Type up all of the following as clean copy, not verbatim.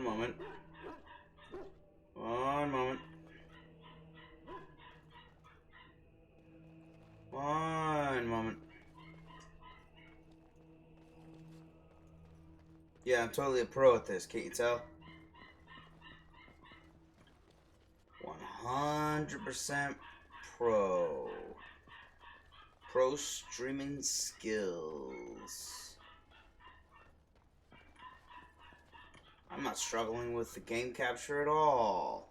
moment. One moment. One moment. Yeah, I'm totally a pro at this, can't you tell? 100% pro. Pro streaming skills. I'm not struggling with the game capture at all.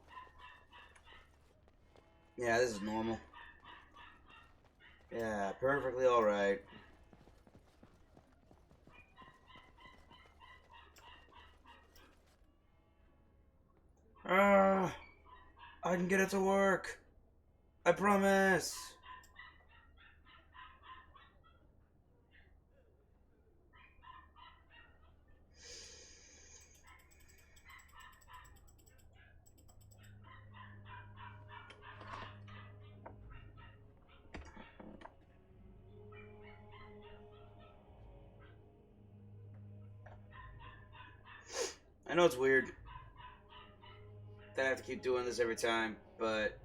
Yeah, this is normal. Yeah, perfectly alright. I can get it to work. I promise. I know it's weird that I have to keep doing this every time, but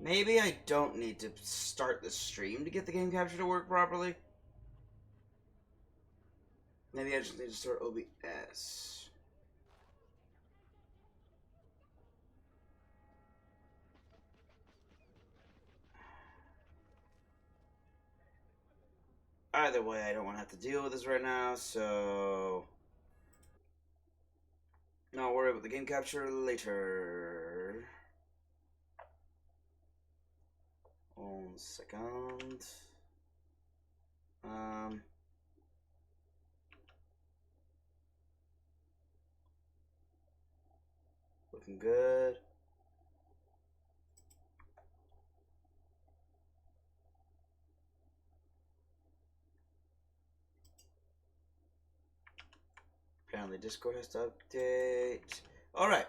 maybe I don't need to start the stream to get the game capture to work properly. Maybe I just need to start OBS. Either way, I don't want to have to deal with this right now, so I'll worry about the game capture later. 1 second. Looking good. Apparently Discord has to update. Alright.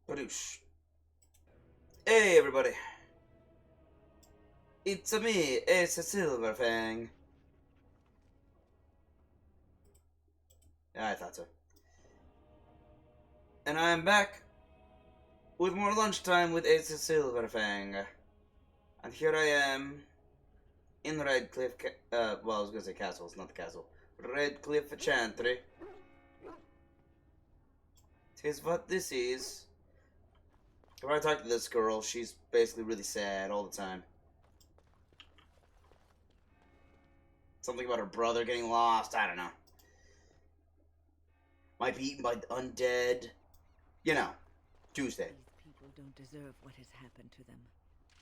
Badoosh. Hey everybody. It's a me, it's a Silver Fang. Yeah, I thought so. And I'm back with more lunchtime with Ace Silver Fang. And here I am in Redcliffe, well, I was gonna say castle, it's not the castle. Redcliffe Chantry. Tis what this is. If I talk to this girl, she's basically really sad all the time. Something about her brother getting lost, I don't know. Might be eaten by undead. You know, Tuesday. These people don't deserve what has happened to them.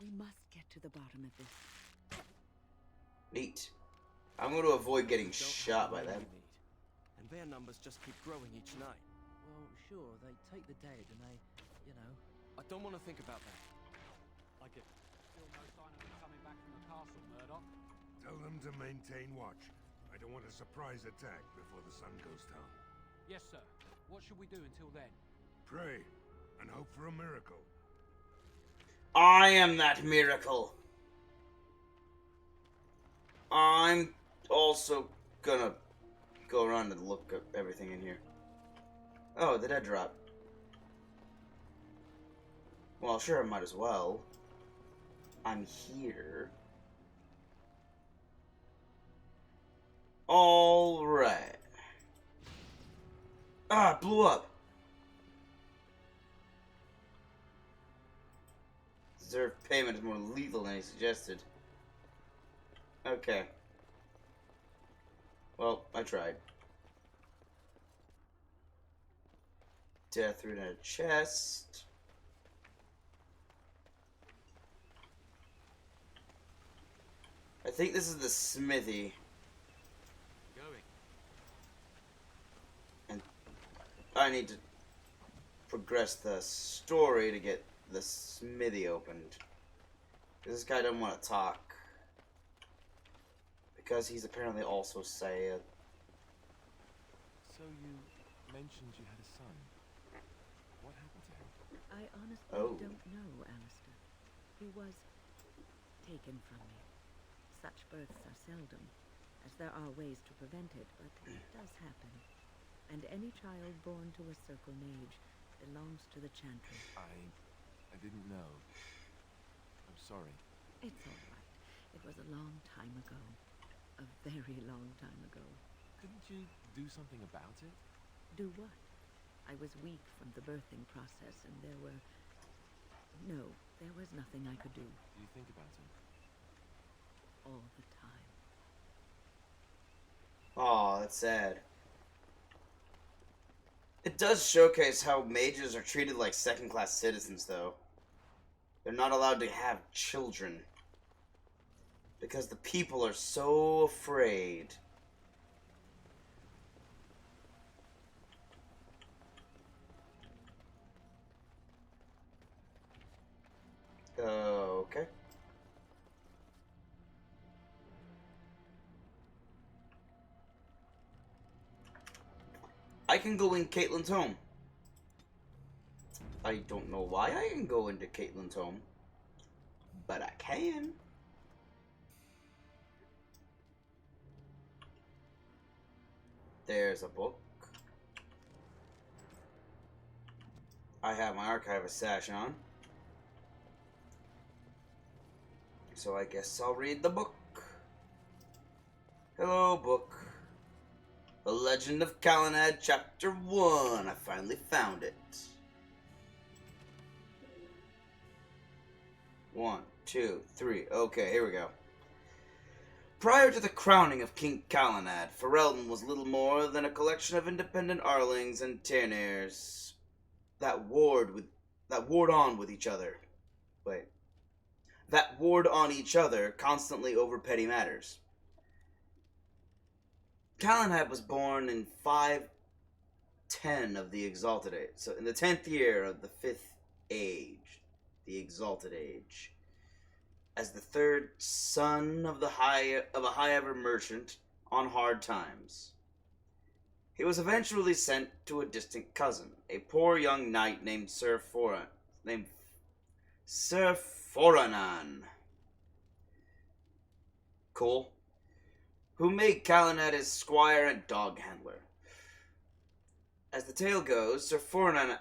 We must get to the bottom of this. Neat. I'm going to avoid getting shot by them. And their numbers just keep growing each night. Well, sure, they take the dead and they, you know... I don't want to think about that. I get... Still no sign of them coming back from the castle, Murdoch. Tell them to maintain watch. I don't want a surprise attack before the sun goes down. Yes, sir. What should we do until then? Pray and hope for a miracle. I am that miracle. I'm also gonna go around and look at everything in here. Oh, the dead drop. Well, sure, I might as well. I'm here. Alright. Ah, it blew up. Deserved payment is more lethal than he suggested. Okay. Well, I tried. Death root in a chest. I think this is the smithy. Going. And I need to progress the story to get the smithy opened. This guy doesn't want to talk. Because he's apparently also sad. So you mentioned you had a son. What happened to I honestly Oh. don't know, Alistair. He was taken from me. Such births are seldom, as there are ways to prevent it, but it does happen. And any child born to a Circle Mage belongs to the Chantry. I didn't know. I'm sorry. It's all right. It was a long time ago. A very long time ago. Couldn't you do something about it? Do what? I was weak from the birthing process, and there was nothing I could do. Do you think about him? All the time. Aw, that's sad. It does showcase how mages are treated like second-class citizens, though. They're not allowed to have children. Because the people are so afraid. Okay. I can go in Caitlin's home. I don't know why I can go into Caitlin's home, but I can. There's a book. I have my archivist sash on. So I guess I'll read the book. Hello, book. The Legend of Calenad, Chapter 1. I finally found it. 1, 2, 3. Okay, here we go. Prior to the crowning of King Calenad, Ferelden was little more than a collection of independent Arlings and Tyrnairs that warred on each other constantly over petty matters. Calenad was born in 510 of the Exalted Age, so in the 10th year of the 5th Age, the Exalted Age, as the third son of a high-ever merchant on hard times. He was eventually sent to a distant cousin, a poor young knight named Sir Foranan. Cool. Who made Calenad his squire and dog handler. As the tale goes, Sir Foranan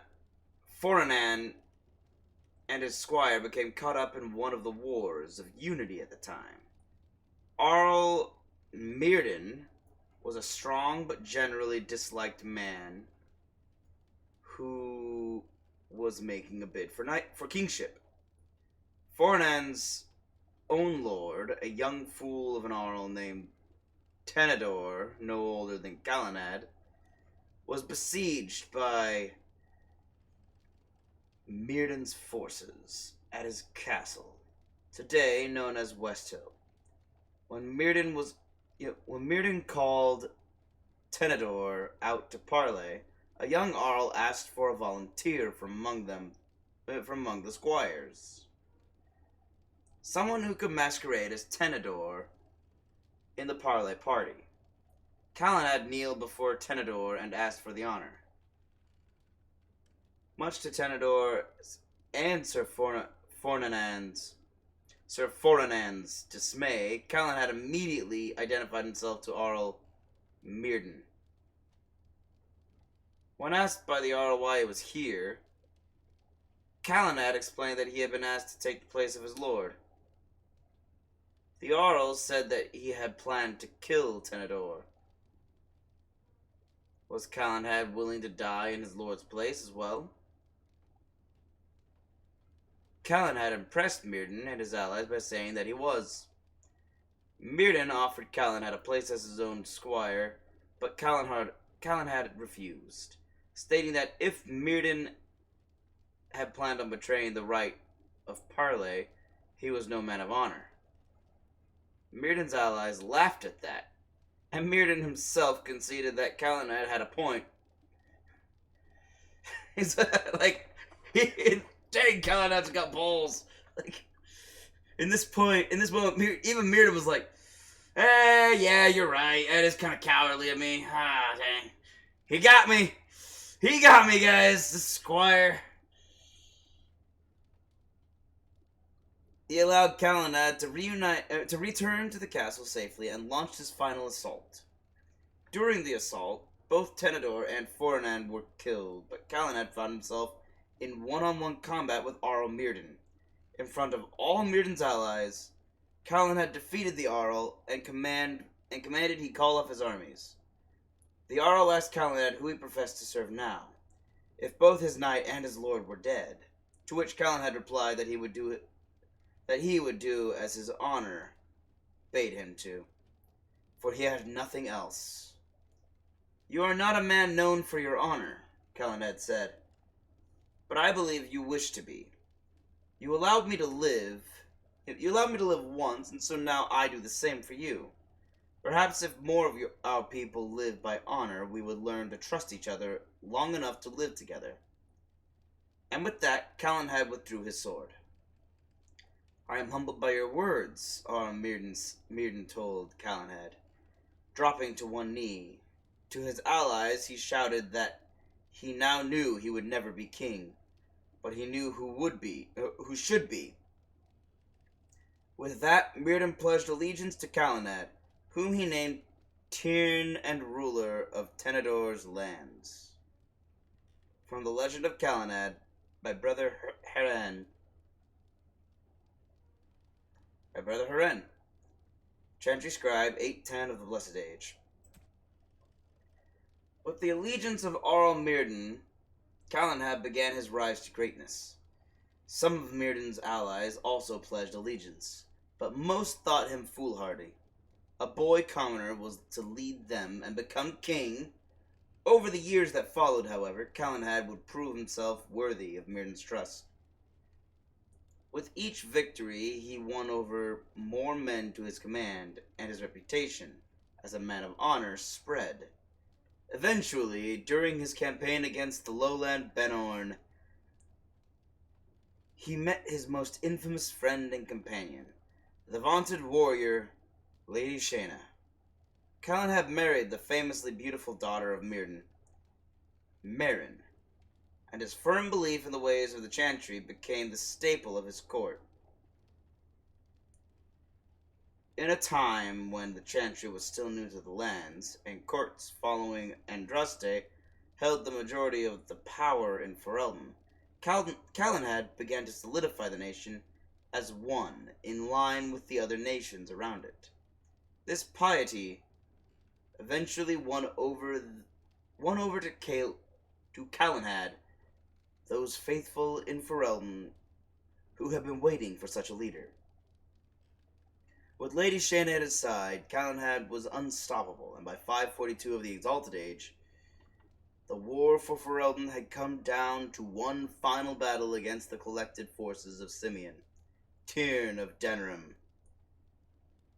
and his squire became caught up in one of the wars of unity at the time. Arl Mirden was a strong but generally disliked man who was making a bid for kingship. Foranan's own lord, a young fool of an Arl named Tenedor, no older than Calenad, was besieged by Mirden's forces at his castle, today known as Westhill. When Mirden called Tenedor out to parley, a young Arl asked for a volunteer from among the squires. Someone who could masquerade as Tenedor in the parley party. Calenad kneeled before Tenedor and asked for the honor. Much to Tenedor's and Sir Foranan's dismay, Calenad immediately identified himself to Arl Mirden. When asked by the Arl why he was here, Calenad explained that he had been asked to take the place of his lord. The Arl said that he had planned to kill Tenedor. Was Calenad willing to die in his lord's place as well? Calenad impressed Mirden and his allies by saying that he was. Mirden offered Calenad a place as his own squire, but Calenad refused, stating that if Mirden had planned on betraying the right of parley, he was no man of honor. Mirden's allies laughed at that, and Mirden himself conceded that Calenad had a point. He's like, dang, Calenad's got balls. Like, in this moment, even Mirden was like, yeah, you're right. That is kind of cowardly of me. Ah, dang. He got me, guys, the squire. He allowed Calenad to return to the castle safely and launched his final assault. During the assault, both Tenedor and Foranan were killed, but Calenad found himself in one-on-one combat with Arl Mirden. In front of all Mirden's allies, Calenad defeated the Arl and commanded he call off his armies. The Arl asked Calenad who he professed to serve now, if both his knight and his lord were dead, to which Calenad replied that he would do as his honor bade him to, for he had nothing else. "You are not a man known for your honor," Calenad said, "but I believe you wish to be. You allowed me to live once, and so now I do the same for you. Perhaps if more of our people lived by honor, we would learn to trust each other long enough to live together." And with that, Calenad withdrew his sword. "I am humbled by your words," Mirden told Calenad, dropping to one knee. To his allies, he shouted that he now knew he would never be king, but he knew who should be. With that, Mirden pledged allegiance to Calenad, whom he named Tyrn and ruler of Tenedor's lands. From the Legend of Calenad, by Brother Heren. Chantry Scribe, 810 of the Blessed Age. With the allegiance of Arl Mirden, Calenad began his rise to greatness. Some of Mirden's allies also pledged allegiance, but most thought him foolhardy. A boy commoner was to lead them and become king. Over the years that followed, however, Calenad would prove himself worthy of Mirden's trust. With each victory, he won over more men to his command, and his reputation as a man of honor spread. Eventually, during his campaign against the lowland Benorn, he met his most infamous friend and companion, the vaunted warrior, Lady Shayna. Calenad married the famously beautiful daughter of Mirden, Meryn, and his firm belief in the ways of the Chantry became the staple of his court. In a time when the Chantry was still new to the lands, and courts following Andraste held the majority of the power in Ferelden, Calenad began to solidify the nation as one, in line with the other nations around it. This piety eventually won over to Calenad those faithful in Ferelden who had been waiting for such a leader. With Lady Shayna at his side, Calenad was unstoppable, and by 542 of the Exalted Age, the war for Ferelden had come down to one final battle against the collected forces of Simeon, Tyrn of Denerim,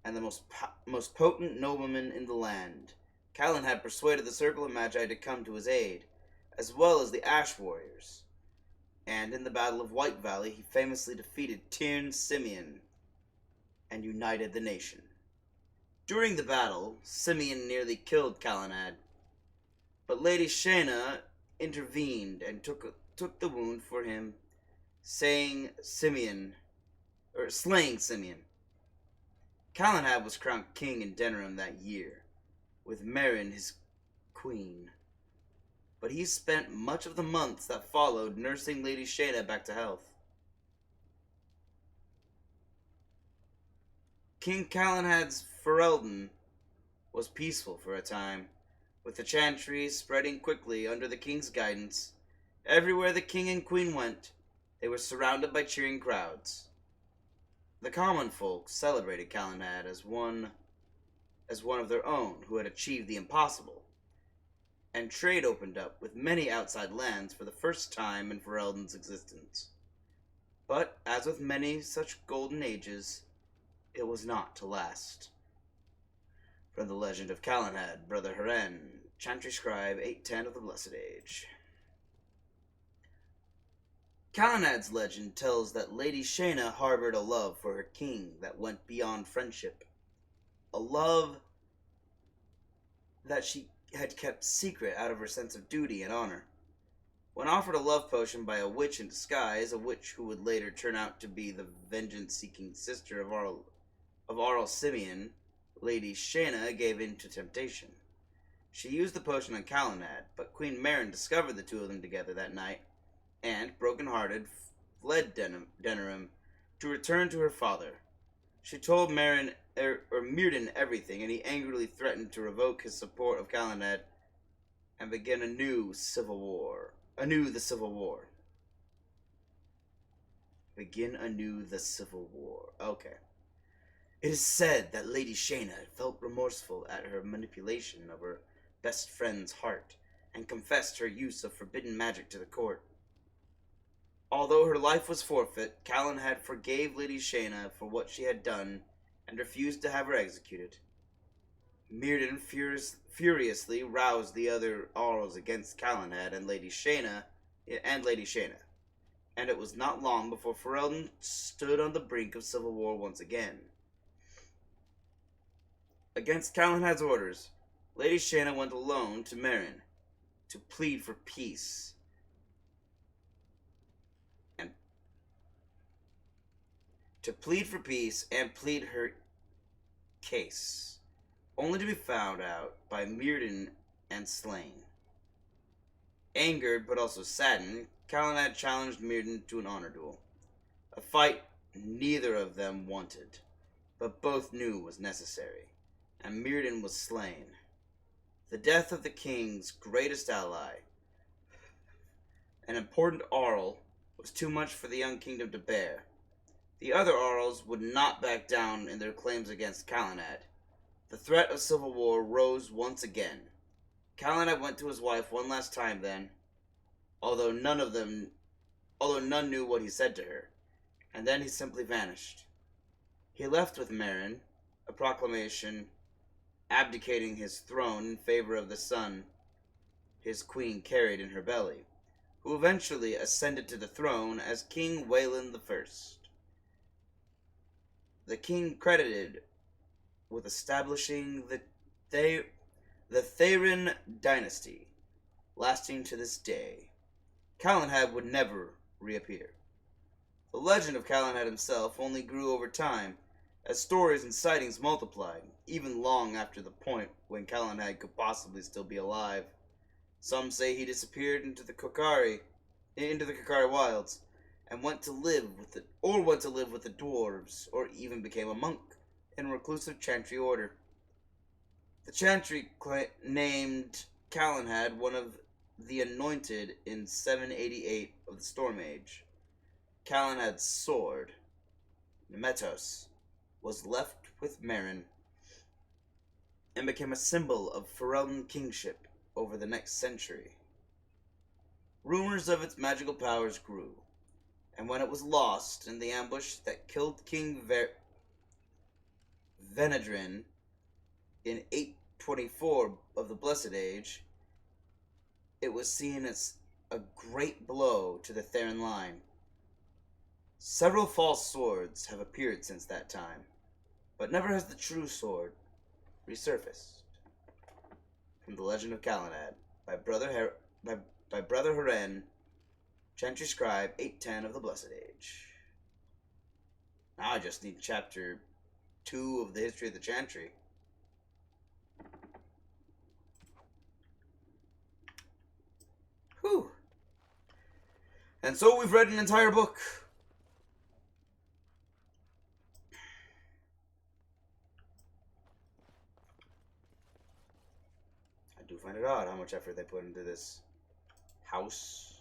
and the most potent nobleman in the land. Calenad persuaded the Circle of Magi to come to his aid, as well as the Ash Warriors, and in the Battle of White Valley he famously defeated Tyrn Simeon and united the nation. During the battle, Simeon nearly killed Calenad, but Lady Shayna intervened and took the wound for him, slaying Simeon. Calenad was crowned king in Denerim that year, with Meryn his queen. But he spent much of the months that followed nursing Lady Shayna back to health. King Calenad's Ferelden was peaceful for a time, with the Chantry spreading quickly under the king's guidance. Everywhere the king and queen went, they were surrounded by cheering crowds. The common folk celebrated Calenad as one of their own who had achieved the impossible, and trade opened up with many outside lands for the first time in Ferelden's existence. But, as with many such golden ages, it was not to last. From the Legend of Calenad, Brother Heren, Chantry Scribe, 810 of the Blessed Age. Calenad's legend tells that Lady Shayna harbored a love for her king that went beyond friendship. A love that she had kept secret out of her sense of duty and honor. When offered a love potion by a witch in disguise, a witch who would later turn out to be the vengeance-seeking sister of Arl Simeon, Lady Shayna gave in to temptation. She used the potion on Calenad, but Queen Marin discovered the two of them together that night, and, broken-hearted, fled Denerim to return to her father. She told Myrddin everything, and he angrily threatened to revoke his support of Calenad and begin the Civil War. Begin anew the Civil War. Okay. It is said that Lady Shayna felt remorseful at her manipulation of her best friend's heart and confessed her use of forbidden magic to the court. Although her life was forfeit, Calenad forgave Lady Shayna for what she had done and refused to have her executed. Myrddin furiously roused the other Arls against Calenad and Lady Shayna, and it was not long before Ferelden stood on the brink of civil war once again. Against Calenad's orders, Lady Shayna went alone to Merin to plead for peace. And plead her case, only to be found out by Myrddin and slain. Angered but also saddened, Calenad challenged Myrddin to an honor duel, a fight neither of them wanted, but both knew was necessary, and Myrddin was slain. The death of the king's greatest ally, an important Arl, was too much for the young kingdom to bear. The other Arls would not back down in their claims against Calenad. The threat of civil war rose once again. Calenad went to his wife one last time then, although none knew what he said to her, and then he simply vanished. He left with Merin a proclamation abdicating his throne in favor of the son his queen carried in her belly, who eventually ascended to the throne as King Wayland I. The king credited with establishing the Thayren dynasty, lasting to this day. Calenad would never reappear. The legend of Calenad himself only grew over time, as stories and sightings multiplied, even long after the point when Calenad could possibly still be alive. Some say he disappeared into the Kokari wilds, and went to live with the dwarves, or even became a monk in a reclusive Chantry order. The Chantry named Calenad one of the Anointed in 788 of the Storm Age. Calenad's sword, Nemetos, was left with Merin, and became a symbol of Ferelden kingship over the next century. Rumors of its magical powers grew, and when it was lost in the ambush that killed King Venedrin in 824 of the Blessed Age, it was seen as a great blow to the Thayren line. Several false swords have appeared since that time, but never has the true sword resurfaced. From the Legend of Calenad, by Brother Haren, Chantry Scribe, 810 of the Blessed Age. Now I just need chapter 2 of the History of the Chantry. Whew. And so we've read an entire book. I do find it odd how much effort they put into this house.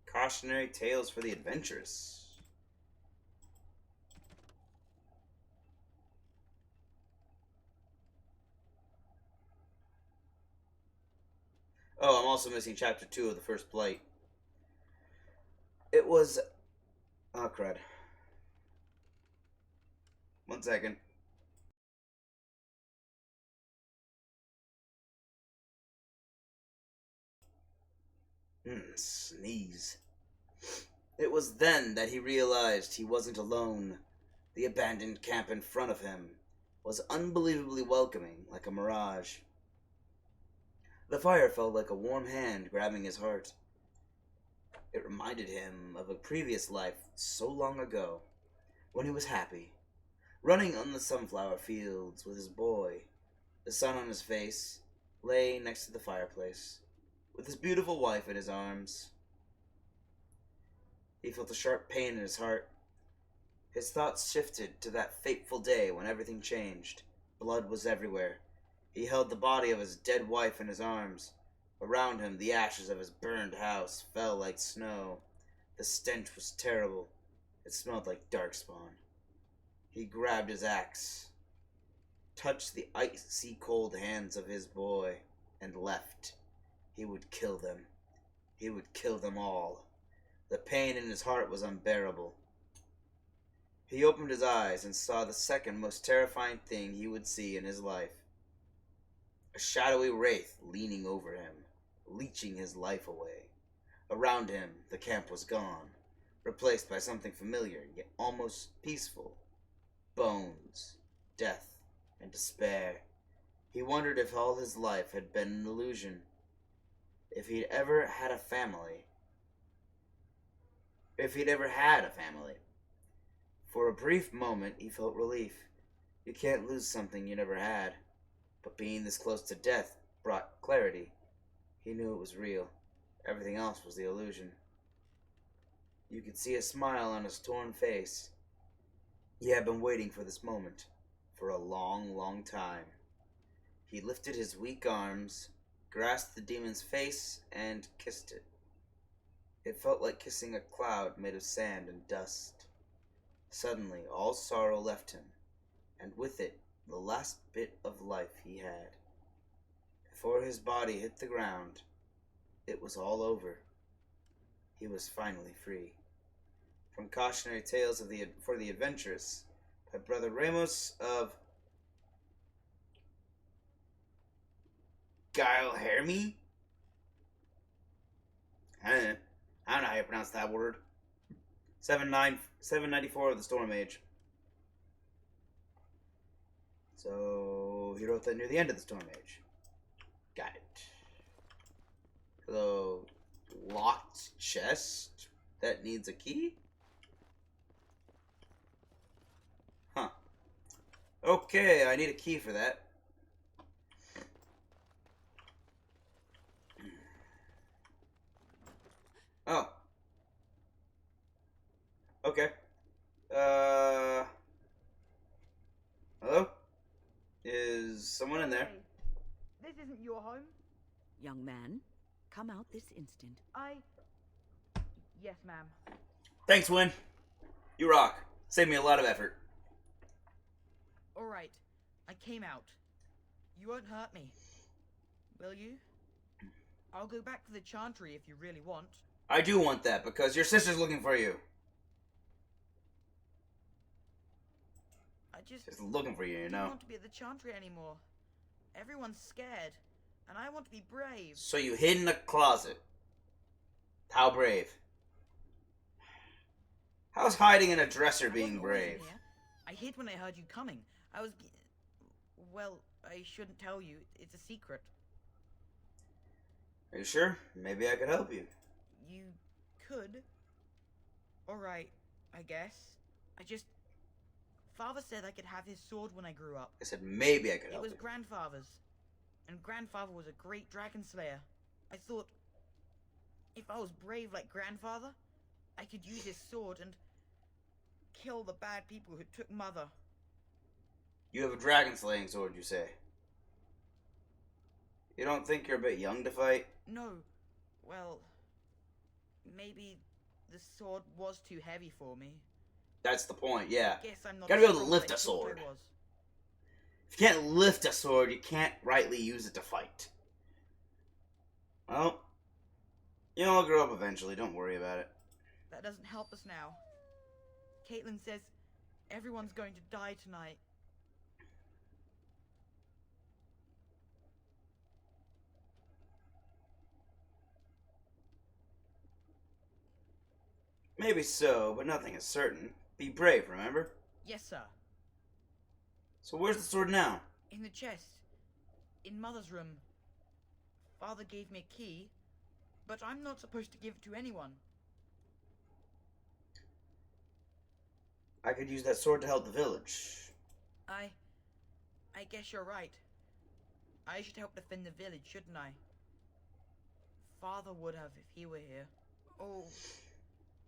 Cautionary tales for the adventurous. Oh, I'm also missing chapter 2 of the First Blight. It was... Oh, crud. 1 second. Sneeze. It was then that he realized he wasn't alone. The abandoned camp in front of him was unbelievably welcoming, like a mirage. The fire felt like a warm hand grabbing his heart. It reminded him of a previous life so long ago, when he was happy, running on the sunflower fields with his boy, the sun on his face, lay next to the fireplace, with his beautiful wife in his arms. He felt a sharp pain in his heart. His thoughts shifted to that fateful day when everything changed. Blood was everywhere. He held the body of his dead wife in his arms. Around him, the ashes of his burned house fell like snow. The stench was terrible. It smelled like darkspawn. He grabbed his axe, touched the icy cold hands of his boy, and left. He would kill them. He would kill them all. The pain in his heart was unbearable. He opened his eyes and saw the second most terrifying thing he would see in his life. A shadowy wraith leaning over him, leeching his life away. Around him, the camp was gone, replaced by something familiar, yet almost peaceful. Bones, death, and despair. He wondered if all his life had been an illusion. If he'd ever had a family. For a brief moment, he felt relief. You can't lose something you never had. But being this close to death brought clarity. He knew it was real. Everything else was the illusion. You could see a smile on his torn face. He had been waiting for this moment for a long, long time. He lifted his weak arms, grasped the demon's face, and kissed it. It felt like kissing a cloud made of sand and dust. Suddenly, all sorrow left him, and with it, the last bit of life he had. Before his body hit the ground, it was all over. He was finally free. From Cautionary Tales for the Adventurous, by Brother Ramos of Guile Hermy? I don't know how you pronounce that word. 794 of the Storm Age. So he wrote that near the end of the Storm Age. Got it. Hello, locked chest that needs a key? Huh. Okay, I need a key for that. Oh. Okay. Hello? Is someone in there? Hey, this isn't your home. Young man, come out this instant. Yes, ma'am. Thanks, Win. You rock. Saved me a lot of effort. Alright, I came out. You won't hurt me. Will you? I'll go back to the Chantry if you really want. I do want that, because your sister's looking for you. I just She's looking for you, you don't know. want to be at the Chantry anymore. Everyone's scared, and I want to be brave. So you hid in a closet. How brave? How's hiding in a dresser I being wasn't always in brave? here. I hid when I heard you coming. Well, I shouldn't tell you. It's a secret. Are you sure? Maybe I could help you. You could. Alright, I guess. Father said I could have his sword when I grew up. I said maybe I could It help was you. grandfather's. And grandfather was a great dragon slayer. I thought, if I was brave like grandfather, I could use his sword and kill the bad people who took mother. You have a dragon slaying sword, you say? You don't think you're a bit young to fight? No. Well, maybe the sword was too heavy for me. That's the point, yeah. Guess I'm not Gotta be as able to strong lift as I a thought sword. I was. If you can't lift a sword, you can't rightly use it to fight. Well, you'll all grow up eventually, don't worry about it. That doesn't help us now. Caitlin says everyone's going to die tonight. Maybe so, but nothing is certain. Be brave, remember? Yes, sir. So where's the sword now? In the chest. In Mother's room. Father gave me a key, but I'm not supposed to give it to anyone. I could use that sword to help the village. I guess you're right. I should help defend the village, shouldn't I? Father would have if he were here. Oh,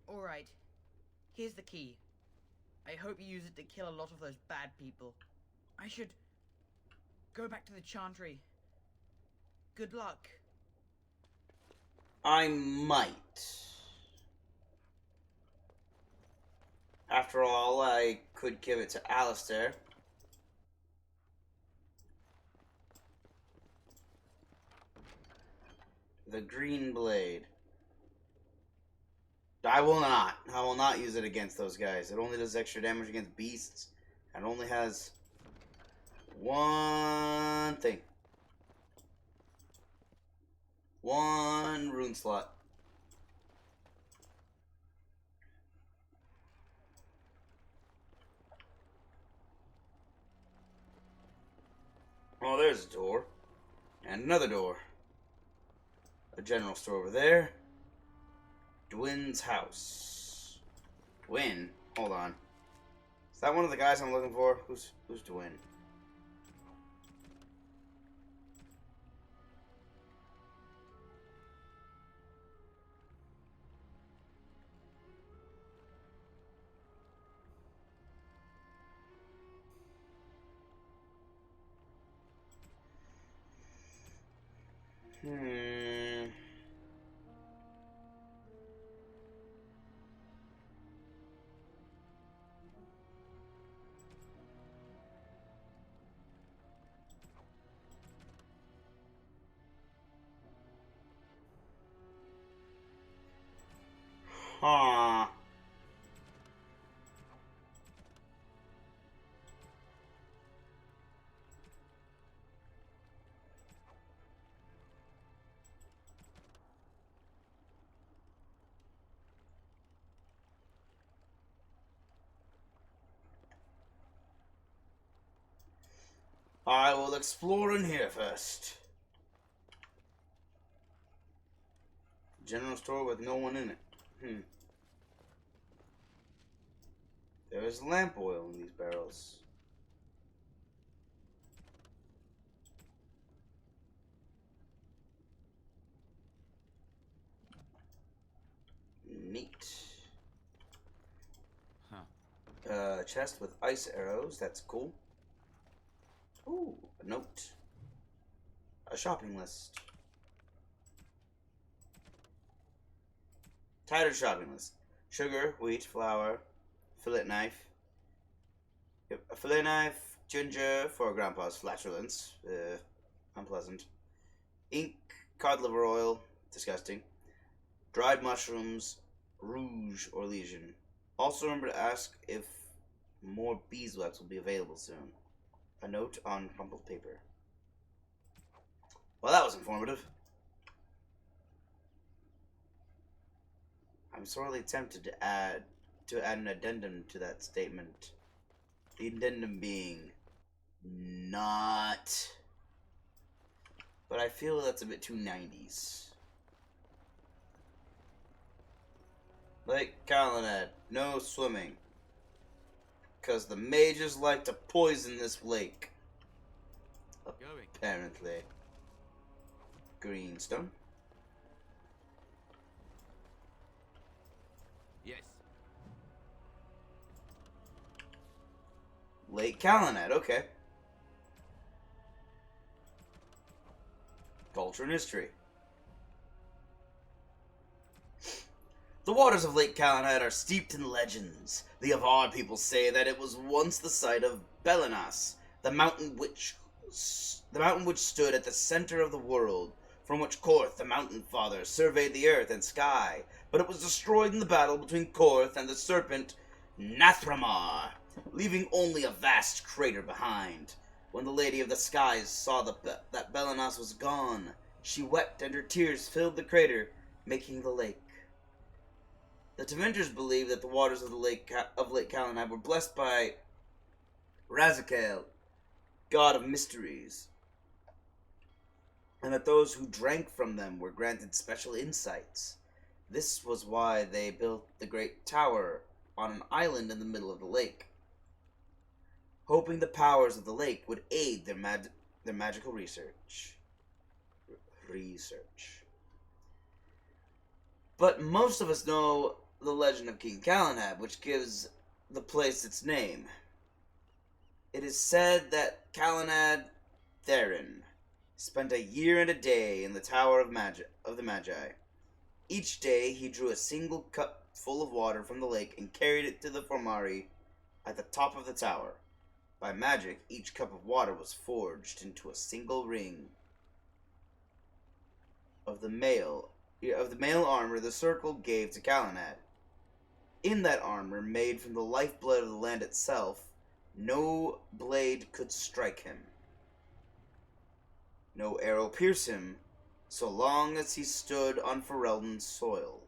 alright. Here's the key. I hope you use it to kill a lot of those bad people. I should go back to the chantry. Good luck. I might. After all, I could give it to Alistair. The green blade. I will not. I will not use it against those guys. It only does extra damage against beasts. And only has one thing. One rune slot. Oh, there's a door. And another door. A general store over there. Dwin's house. Dwin? Hold on. Is that one of the guys I'm looking for? Who's Dwin? Huh. I will explore in here first. General store with no one in it. There is lamp oil in these barrels. Neat. Chest with ice arrows. That's cool. Ooh, a note. A shopping list. Tighter shopping list. Sugar, wheat, flour, fillet knife. Yep, a fillet knife, ginger for Grandpa's flatulence. Unpleasant. Ink, cod liver oil. Disgusting. Dried mushrooms, rouge or lesion. Also remember to ask if more beeswax will be available soon. A note on crumpled paper. Well, that was informative. I'm sorely tempted to add an addendum to that statement. The addendum being not. But I feel that's a bit too 90s. Lake Calumet, no swimming. Because the mages like to poison this lake. Going. Apparently. Greenstone. Yes. Lake Calumet, okay. Culture and history. The waters of Lake Calumet are steeped in legends. The Avar people say that it was once the site of Belenas, the mountain which stood at the center of the world, from which Korth, the mountain father, surveyed the earth and sky, but it was destroyed in the battle between Korth and the serpent Nathramar, leaving only a vast crater behind. When the Lady of the Skies saw that Belenas was gone, she wept and her tears filled the crater, making the lake. The Temenders believe that the waters of Lake Calumet were blessed by Razikael, god of mysteries. and that those who drank from them were granted special insights. This was why they built the great tower on an island in the middle of the lake, hoping the powers of the lake would aid their magical research. But most of us know the legend of King Calenhad, which gives the place its name. It is said that Calenhad Therin spent a year and a day in the Tower of the Magi. Each day he drew a single cup full of water from the lake and carried it to the Formari at the top of the tower. By magic, each cup of water was forged into a single ring of the mail armor the circle gave to Calenhad. In that armor, made from the lifeblood of the land itself, no blade could strike him. No arrow pierce him, so long as he stood on Ferelden's soil.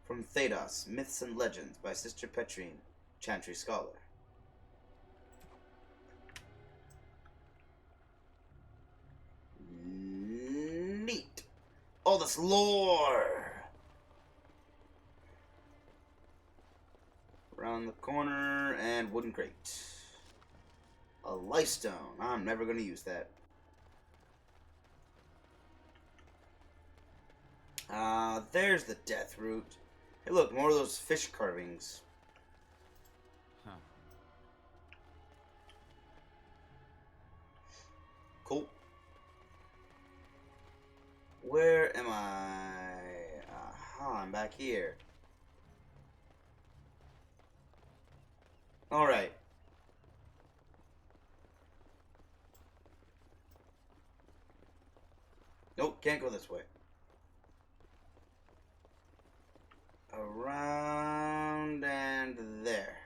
From Thedas, Myths and Legends by Sister Petrine, Chantry Scholar. Neat. All this lore. Around the corner, and wooden crate. A lifestone. I'm never going to use that. There's the death root. Hey, look, more of those fish carvings. Huh. Cool. Where am I? Aha, I'm back here. Alright. Nope, can't go this way. Around and there.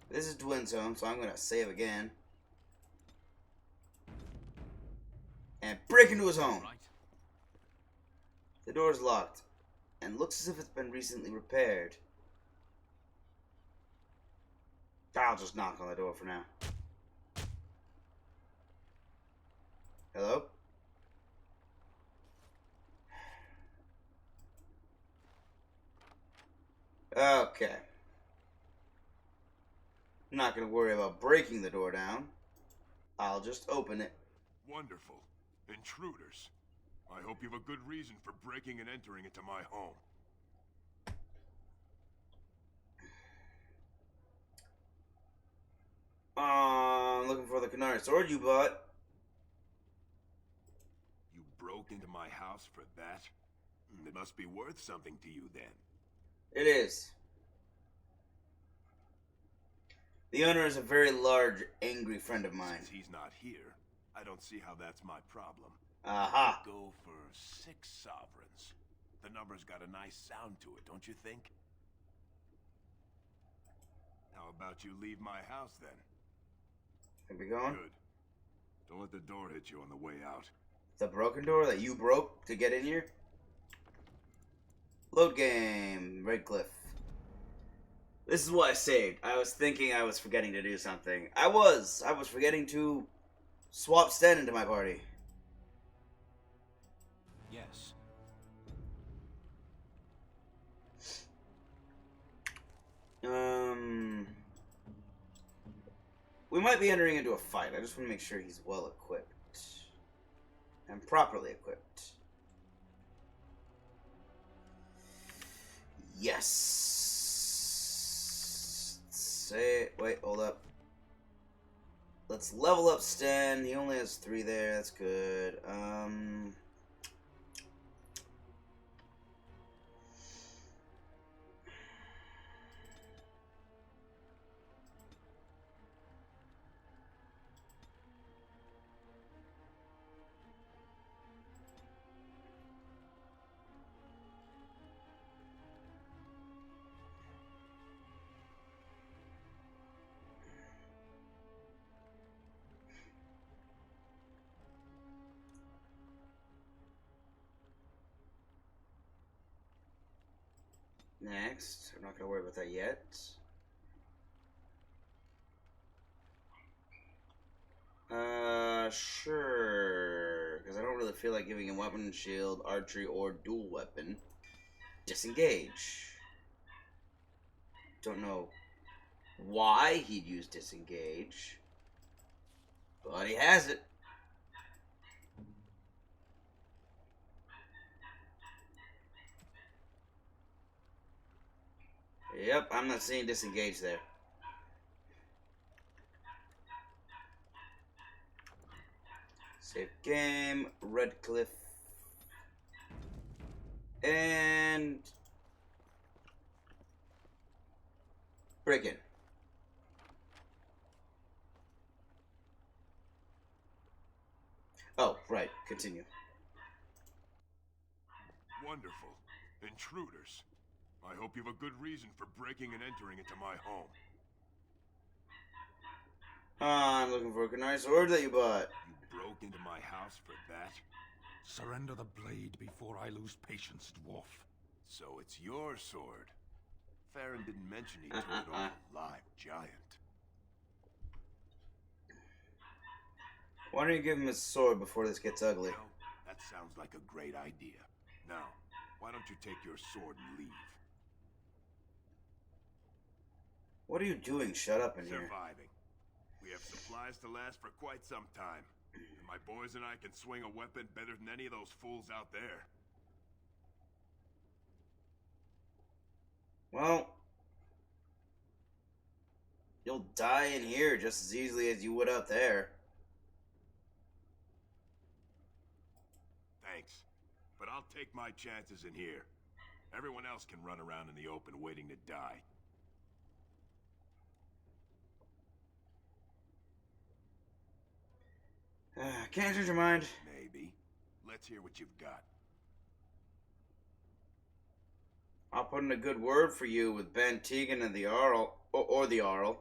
This is Dwyn's home, so I'm gonna save again. And break into his home. Right. The door is locked, and looks as if it's been recently repaired. I'll just knock on the door for now. Hello? Okay. I'm not gonna worry about breaking the door down. I'll just open it. Wonderful. Intruders. I hope you have a good reason for breaking and entering into my home. I'm looking for the Canary sword you bought. You broke into my house for that? It must be worth something to you then. It is. The owner is a very large, angry friend of mine. Since he's not here, I don't see how that's my problem. Aha. Go for 6 sovereigns. The number's got a nice sound to it, don't you think? How about you leave my house then? Can we go on? Good. Don't let the door hit you on the way out. The broken door that you broke to get in here? Load game. Redcliffe. This is what I saved. I was thinking I was forgetting to do something. I was forgetting to swap Sten into my party. Yes. We might be entering into a fight. I just want to make sure he's well equipped. And properly equipped. Yes. Wait, hold up. Let's level up Sten. He only has 3 there. That's good. Next, I'm not going to worry about that yet. Sure. Because I don't really feel like giving him weapon and shield, archery, or dual weapon. Disengage. Don't know why he'd use disengage. But he has it. Yep, I'm not seeing disengage there. Save game, Redcliffe. And break in. Oh, right, continue. Wonderful. Intruders. I hope you have a good reason for breaking and entering into my home. I'm looking for a nice sword that you bought. You broke into my house for that? Surrender the blade before I lose patience, dwarf. So it's your sword. Farron didn't mention he took it off a live giant. Why don't you give him his sword before this gets ugly? Well, that sounds like a great idea. Now, why don't you take your sword and leave? What are you doing? Shut up in here. Surviving. We have supplies to last for quite some time. And my boys and I can swing a weapon better than any of those fools out there. Well, you'll die in here just as easily as you would out there. Thanks. But I'll take my chances in here. Everyone else can run around in the open waiting to die. Can't change your mind. Maybe. Let's hear what you've got. I'll put in a good word for you with Ben Tegan and the Arl, or the Arl.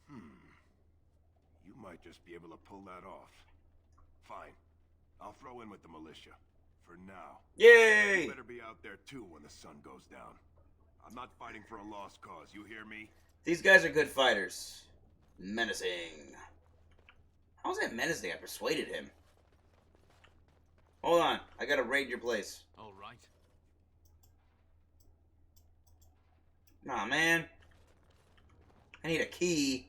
You might just be able to pull that off. Fine. I'll throw in with the militia. For now. Yay! You better be out there too when the sun goes down. I'm not fighting for a lost cause, you hear me? These guys are good fighters. Menacing. How was that menacing? I persuaded him. Hold on. I gotta raid your place. All right. Nah, man. I need a key.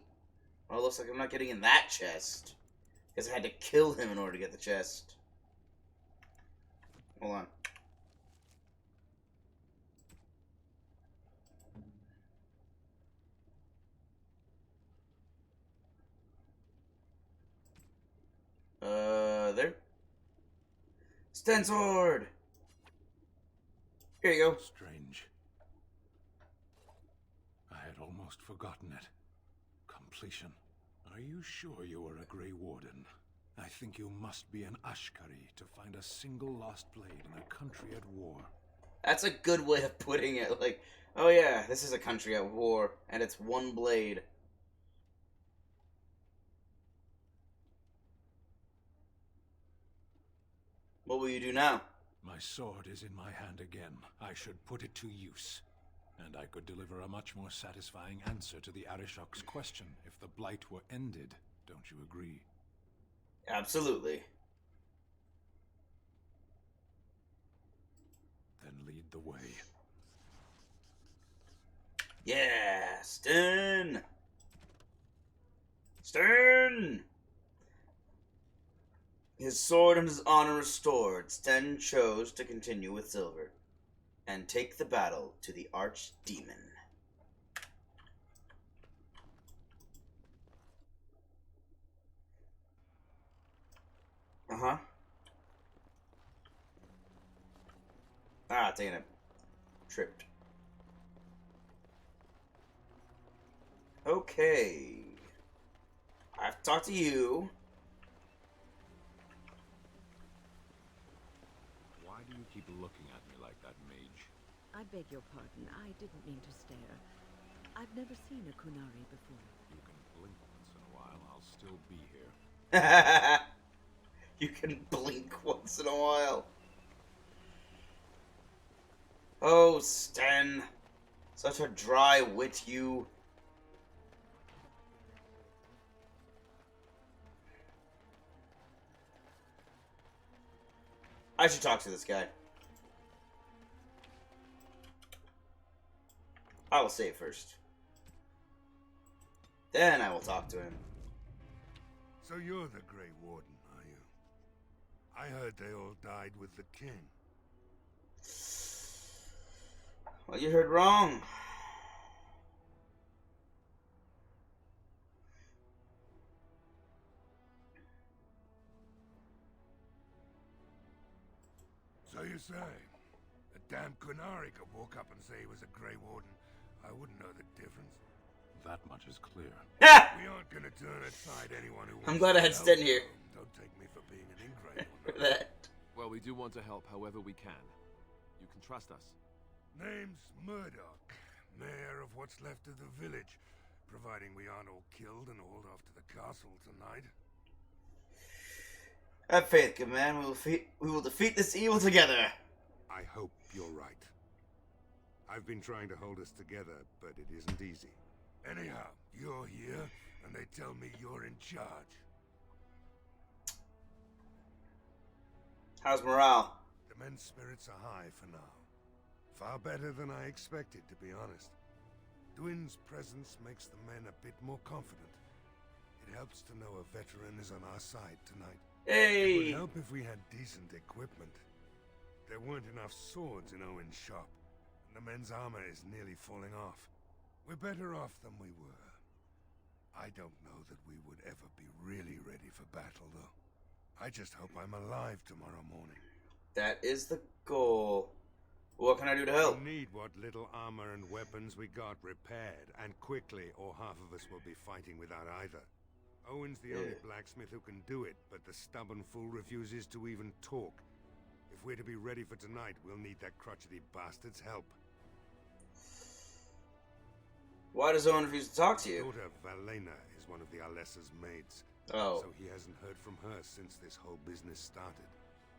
Well, it looks like I'm not getting in that chest. Because I had to kill him in order to get the chest. Hold on. There. Sten sword! Here you go. Strange. I had almost forgotten it. Completion. Are you sure you are a Grey Warden? I think you must be an Ashkari to find a single lost blade in a country at war. That's a good way of putting it. Like, oh yeah, this is a country at war, and it's one blade. What will you do now? My sword is in my hand again. I should put it to use. And I could deliver a much more satisfying answer to the Arishok's question if the blight were ended. Don't you agree? Absolutely. Then lead the way. Yeah, Sten! Sten! His sword and his honor restored, Sten chose to continue with Silver and take the battle to the Archdemon. Uh-huh. Ah, taking a tripped. Okay. I've talked to you. Why do you keep looking at me like that, mage? I beg your pardon. I didn't mean to stare. I've never seen a Kunari before. You can blink once in a while, I'll still be here. You can blink once in a while. Oh, Sten. Such a dry wit, you. I should talk to this guy. I will save first. Then I will talk to him. So you're the Grey Warden, are you? I heard they all died with the king. Well, you heard wrong. So you say? A damn Kunari could walk up and say he was a Grey Warden. I wouldn't know the difference. That much is clear. Ha! We aren't gonna turn aside anyone who I'm wants glad I to had help. Sten here. Don't take me for being an ingrate. For that. Well, we do want to help however we can. You can trust us. Name's Murdoch, mayor of what's left of the village, providing we aren't all killed and hauled off to the castle tonight. Have faith, good man. We will defeat this evil together. I hope you're right. I've been trying to hold us together, but it isn't easy. Anyhow, you're here, and they tell me you're in charge. How's morale? The men's spirits are high for now. Far better than I expected, to be honest. Dwin's presence makes the men a bit more confident. It helps to know a veteran is on our side tonight. It Hey! would help if we had decent equipment. There weren't enough swords in Owen's shop, and the men's armor is nearly falling off. We're better off than we were. I don't know that we would ever be really ready for battle, though. I just hope I'm alive tomorrow morning. That is the goal. What can I do to help? We need what little armor and weapons we got repaired, and quickly, or half of us will be fighting without either. Owen's the only blacksmith who can do it, but the stubborn fool refuses to even talk. If we're to be ready for tonight, we'll need that crotchety bastard's help. Why does Owen refuse to talk to you? Daughter Valena is one of the Alessa's maids. Oh. So he hasn't heard from her since this whole business started.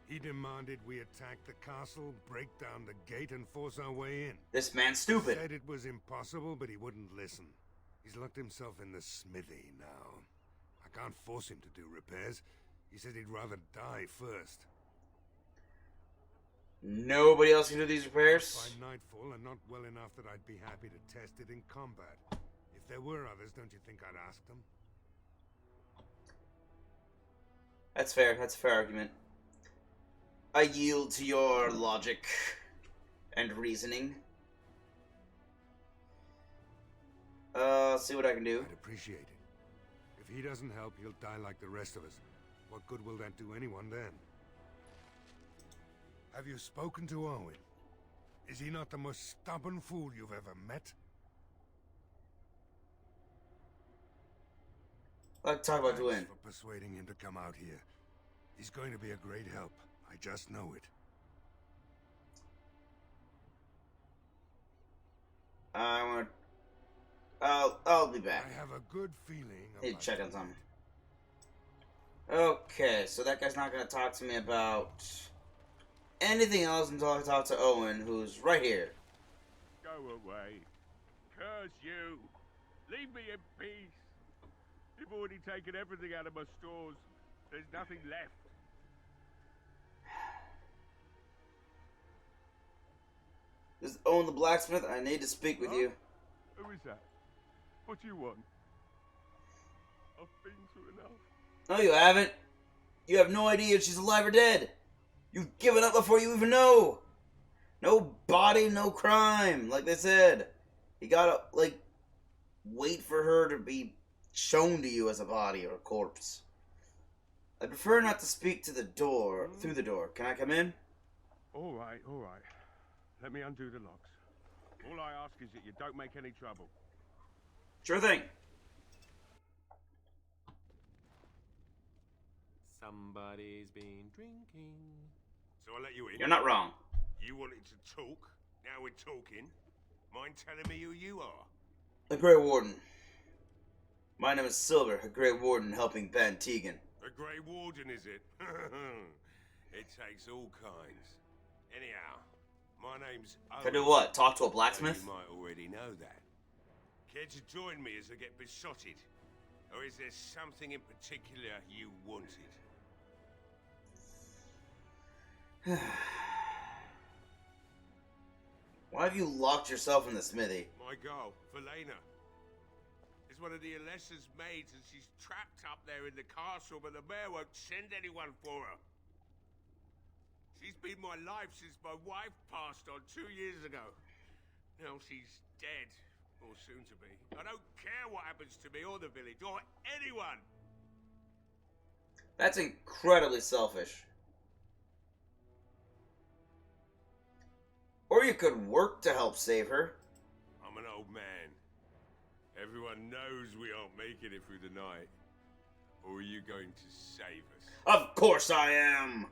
He demanded we attack the castle, break down the gate, and force our way in. This man's stupid. Said it was impossible, but he wouldn't listen. He's locked himself in the smithy now. I can't force him to do repairs. He said he'd rather die first. Nobody else can do these repairs? By nightfall, and not well enough that I'd be happy to test it in combat. If there were others, don't you think I'd ask them? That's fair. That's a fair argument. I yield to your logic and reasoning. See what I can do. I'd appreciate it. If he doesn't help, he'll die like the rest of us. What good will that do anyone then? Have you spoken to Owen? Is he not the most stubborn fool you've ever met? Let's talk about Thanks Dwayne. for persuading him to come out here. He's going to be a great help. I just know it. I want. I'll be back. I have a good feeling Need about to check on tonight. something. Okay, so that guy's not gonna talk to me about anything else until I talk to Owen, who's right here. Go away. Curse you. Leave me in peace. You've already taken everything out of my stores. There's nothing left. This is Owen the blacksmith. I need to speak with you. Who is that? What do you want? I've been through enough. No, you haven't. You have no idea if she's alive or dead. You've given up before you even know. No body, no crime, like they said. You gotta, wait for her to be shown to you as a body or a corpse. I prefer not to speak to the door, through the door. Can I come in? All right, all right. Let me undo the locks. All I ask is that you don't make any trouble. Sure thing. Somebody's been drinking. So I let you in. You're not wrong. You wanted to talk. Now we're talking. Mind telling me who you are? The Grey Warden. My name is Silver, a Grey Warden helping Van Tegan. A Grey Warden, is it? It takes all kinds. Anyhow, my name's Owen. Can I do what? Talk to a Well, blacksmith? you might already know that. Care to join me as I get besotted? Or is there something in particular you wanted? Why have you locked yourself in the smithy? My girl, Velena, is one of the Alessa's maids, and she's trapped up there in the castle, but the mayor won't send anyone for her. She's been my life since my wife passed on 2 years ago. Now she's dead, or soon to be. I don't care what happens to me or the village, or anyone. That's incredibly selfish. Or you could work to help save her. I'm an old man. Everyone knows we aren't making it through the night. Or are you going to save us? Of course I am.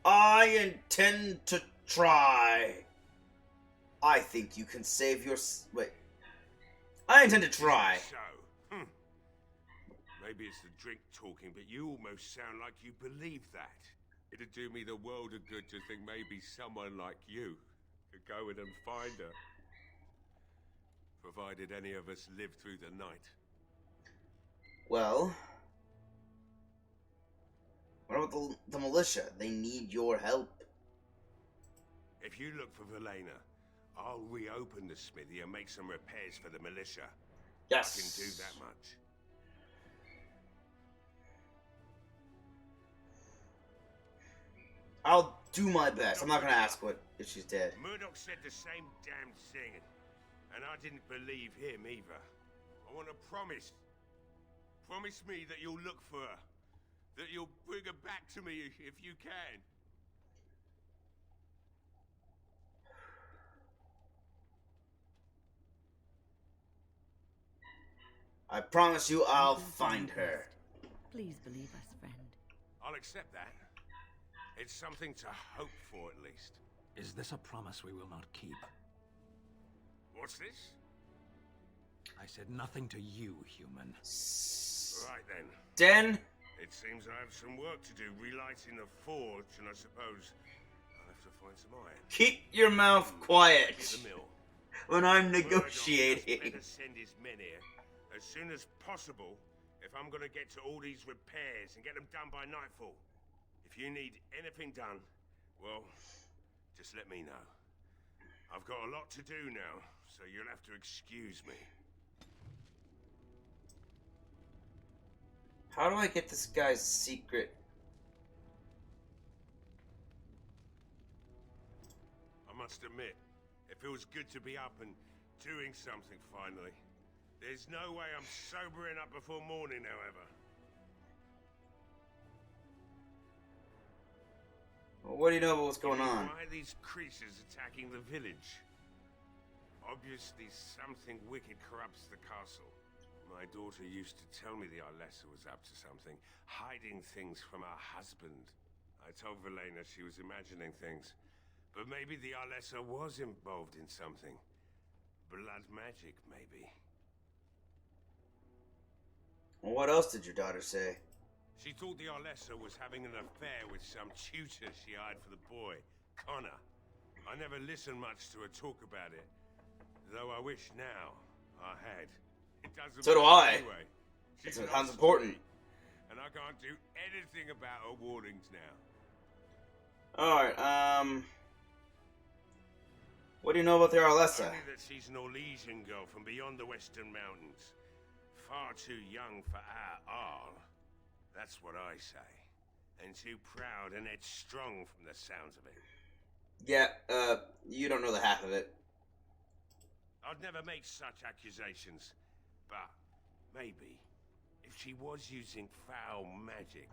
I intend to try. I think you can save your... Wait. I intend to try. So, maybe it's the drink talking, but you almost sound like you believe that. It'd do me the world of good to think maybe someone like you could go in and find her. Provided any of us live through the night. Well... What about the militia? They need your help. If you look for Velena, I'll reopen the smithy and make some repairs for the militia. Yes. I can do that much. I'll do my best. I'm not gonna ask what if she's dead. Murdoch said the same damn thing, and I didn't believe him either. I want to promise. Promise me that you'll look for her. That you'll bring her back to me if you can. I promise you I'll find her. Please believe us, friend. I'll accept that. It's something to hope for, at least. Is this a promise we will not keep? What's this? I said nothing to you, human. Right then. Den? It seems I have some work to do relighting the forge, and I suppose I'll have to find some iron. Keep your mouth quiet Get the mill. when I'm Murdoch negotiating. better send his men here as soon as possible if I'm gonna get to all these repairs and get them done by nightfall. If you need anything done, well, just let me know. I've got a lot to do now, so you'll have to excuse me. How do I get this guy's secret? I must admit, it feels good to be up and doing something finally. There's no way I'm sobering up before morning, however. Well, what do you know about what's going on? Why are these creatures attacking the village? Obviously, something wicked corrupts the castle. My daughter used to tell me the Arlessa was up to something, hiding things from her husband. I told Velena she was imagining things, but maybe the Arlessa was involved in something. Blood magic, maybe. Well, what else did your daughter say? She thought the Arlessa was having an affair with some tutor she hired for the boy, Connor. I never listened much to her talk about it, though I wish now I had. It doesn't So do matter I. Anyway. It She's sounds lost important. me, and I can't do anything about her warnings now. Alright, what do you know about the Arlessa? Only that she's an Orlesian girl from beyond the Western Mountains. Far too young for our Arl. That's what I say. And too proud and headstrong from the sounds of it. Yeah, you don't know the half of it. I'd never make such accusations. But maybe, if she was using foul magic,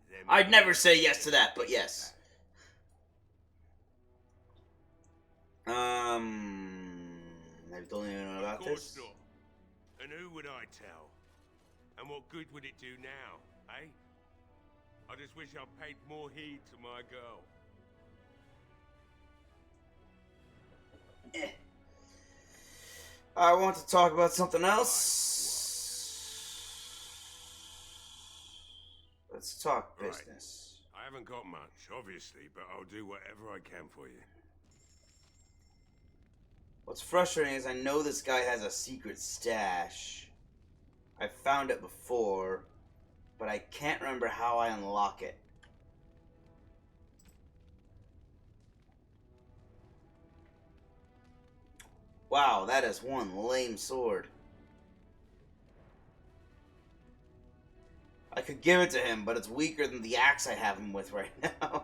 then... I'd never say yes to that, but yes. Have you told anyone about Of course this? not. And who would I tell? And what good would it do now, eh? I just wish I'd paid more heed to my girl. I want to talk about something else. Let's talk Right. business. I haven't got much, obviously, but I'll do whatever I can for you. What's frustrating is I know this guy has a secret stash. I found it before, but I can't remember how I unlock it. Wow, that is one lame sword. I could give it to him, but it's weaker than the axe I have him with right now.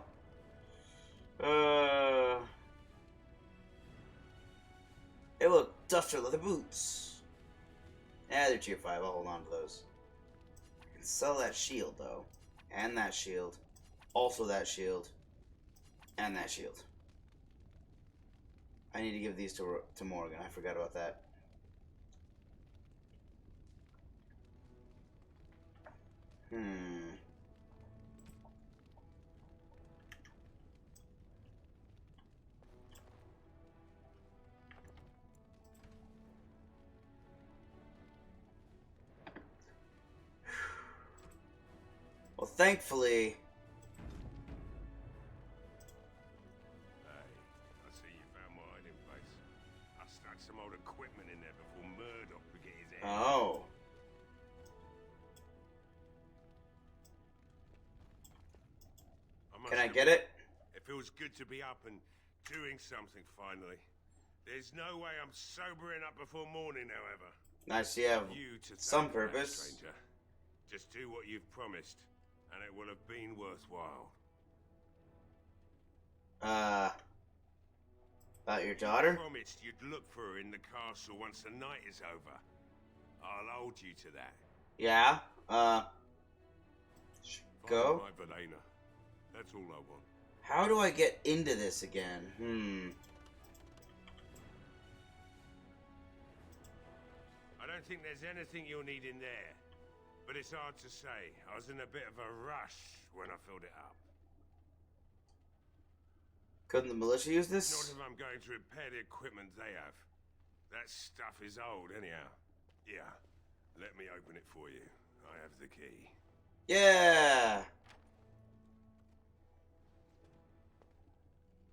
Hey look, duster leather boots. Yeah, they're tier 5, I'll hold on to those. I can sell that shield though. And that shield. Also that shield. And that shield. I need to give these to Morgan, I forgot about that. Well, thankfully... Hey, I see you found my hiding place. I stuck some old equipment in there before Murdoch could get his head. Oh. Can I get it? It feels good to be up and doing something finally. There's no way I'm sobering up before morning, however. Nice, you have You to some thank for that, purpose. stranger. Just do what you've promised, and it will have been worthwhile. About your daughter? You promised you'd look for her in the castle once the night is over. I'll hold you to that. Yeah, go? Find my Valena. That's all I want. How do I get into this again? I don't think there's anything you'll need in there. But it's hard to say. I was in a bit of a rush when I filled it up. Couldn't the militia use Not this? if I'm going to repair the equipment they have. That stuff is old, anyhow. Yeah, let me open it for you. I have the key. Yeah!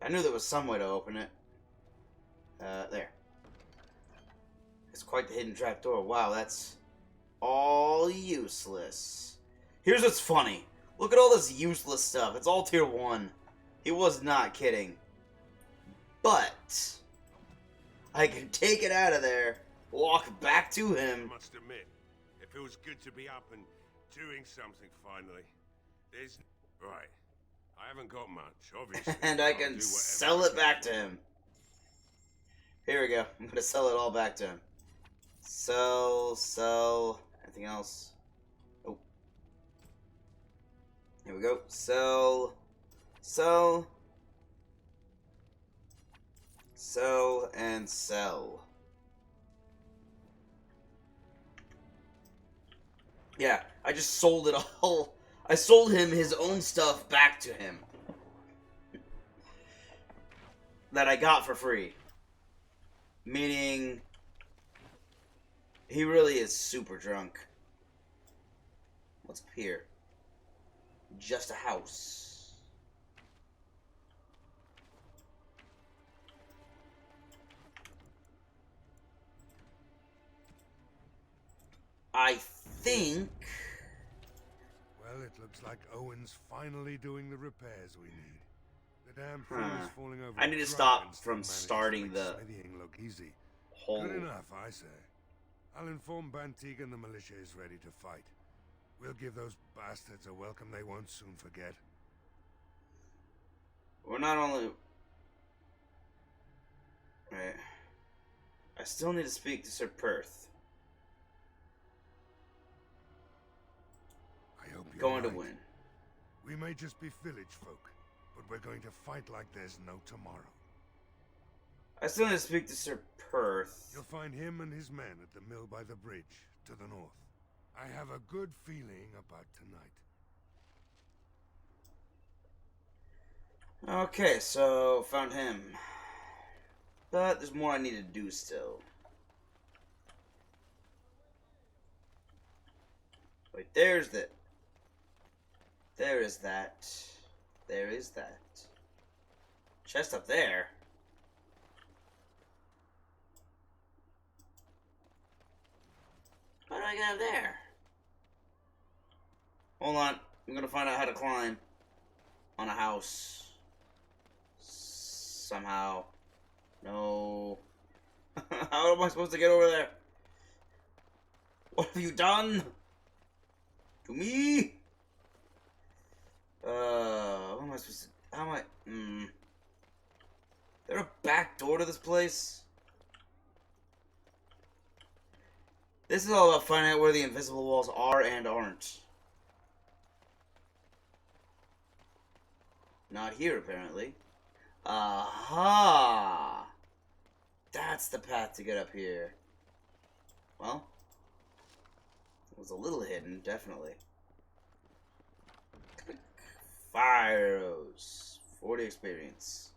I knew there was some way to open it. There. It's quite the hidden trapdoor. Wow, that's all useless. Here's what's funny. Look at all this useless stuff. It's all tier 1. He was not kidding. But I can take it out of there, walk back to I him. must admit, it feels good to be up and doing something finally. There's... Right. I haven't got much, obviously. And I I'll can do sell whatever it back to him. Here we go. I'm gonna sell it all back to him. Sell. Anything else? Oh. Here we go. Sell, and sell. Yeah, I just sold it all. I sold him his own stuff back to him. That I got for free. Meaning, he really is super drunk. What's up here? Just a house. I think... Well, it looks like Owen's finally doing the repairs we need. The damn thing is falling over. I need to drunk stop and still from manages to starting make the smithying look easy. whole... Good enough, I say. I'll inform Bantig and the militia is ready to fight. We'll give those bastards a welcome they won't soon forget. We're not only... Right. I still need to speak to Sir Perth. I hope you're Going to right. win. We may just be village folk, but we're going to fight like there's no tomorrow. I still need to speak to Sir Perth. You'll find him and his men at the mill by the bridge, to the north. I have a good feeling about tonight. Okay, so found him. But there's more I need to do still. Wait, there's the... There is that. There is that. Chest up there. What do I got there? Hold on. I'm gonna find out how to climb on a house. Somehow. No. How am I supposed to get over there? What have you done? To me? What am I supposed to... How am I... Is there a back door to this place? This is all about finding out where the invisible walls are and aren't. Not here, apparently. Aha! That's the path to get up here. Well, it was a little hidden, definitely. Fire arrows. 40 experience.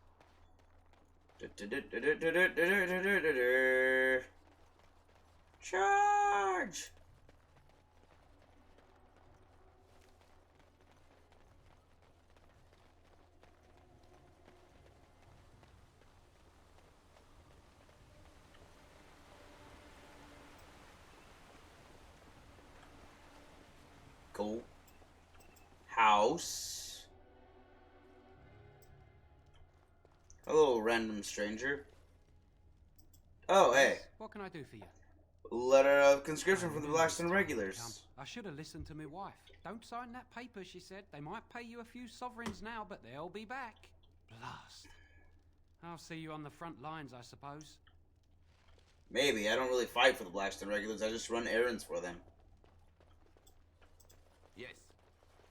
Charge! Cool. House. Hello, random stranger. Oh, hey. What can I do for you? Letter of conscription from the Blackstone regulars. I should have listened to my wife. Don't sign that paper, she said. They might pay you a few sovereigns now, but they'll be back. Blast. I'll see you on the front lines, I suppose. Maybe. I don't really fight for the Blackstone regulars. I just run errands for them. Yes.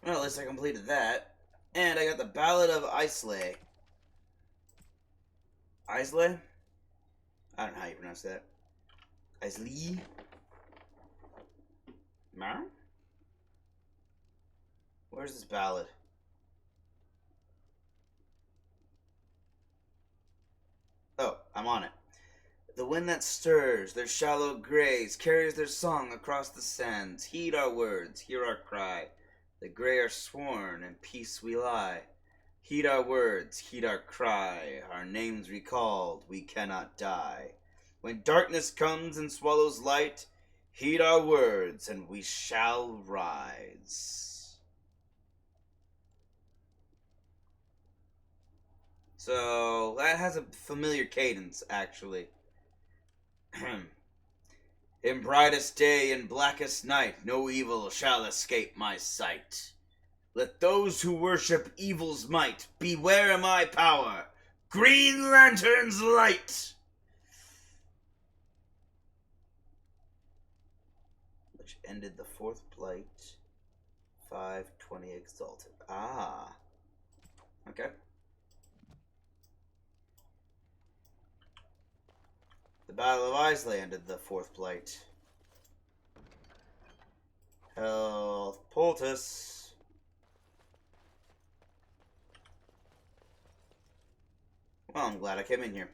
Well, at least I completed that. And I got the Ballad of Islay. Islay? I don't know how you pronounce that. Islay? Mar? Where's this ballad? Oh, I'm on it. The wind that stirs their shallow grays carries their song across the sands. Heed our words, hear our cry. The grey are sworn, in peace we lie. Heed our words, heed our cry. Our names recalled, we cannot die. When darkness comes and swallows light, heed our words, and we shall rise. So, that has a familiar cadence, actually. In brightest day and blackest night, no evil shall escape my sight. Let those who worship evil's might beware my power. Green Lantern's light. Which ended the fourth plight. 520 exalted. Ah. Okay. The Battle of Islay ended the fourth plight. Health poultice. Well, I'm glad I came in here.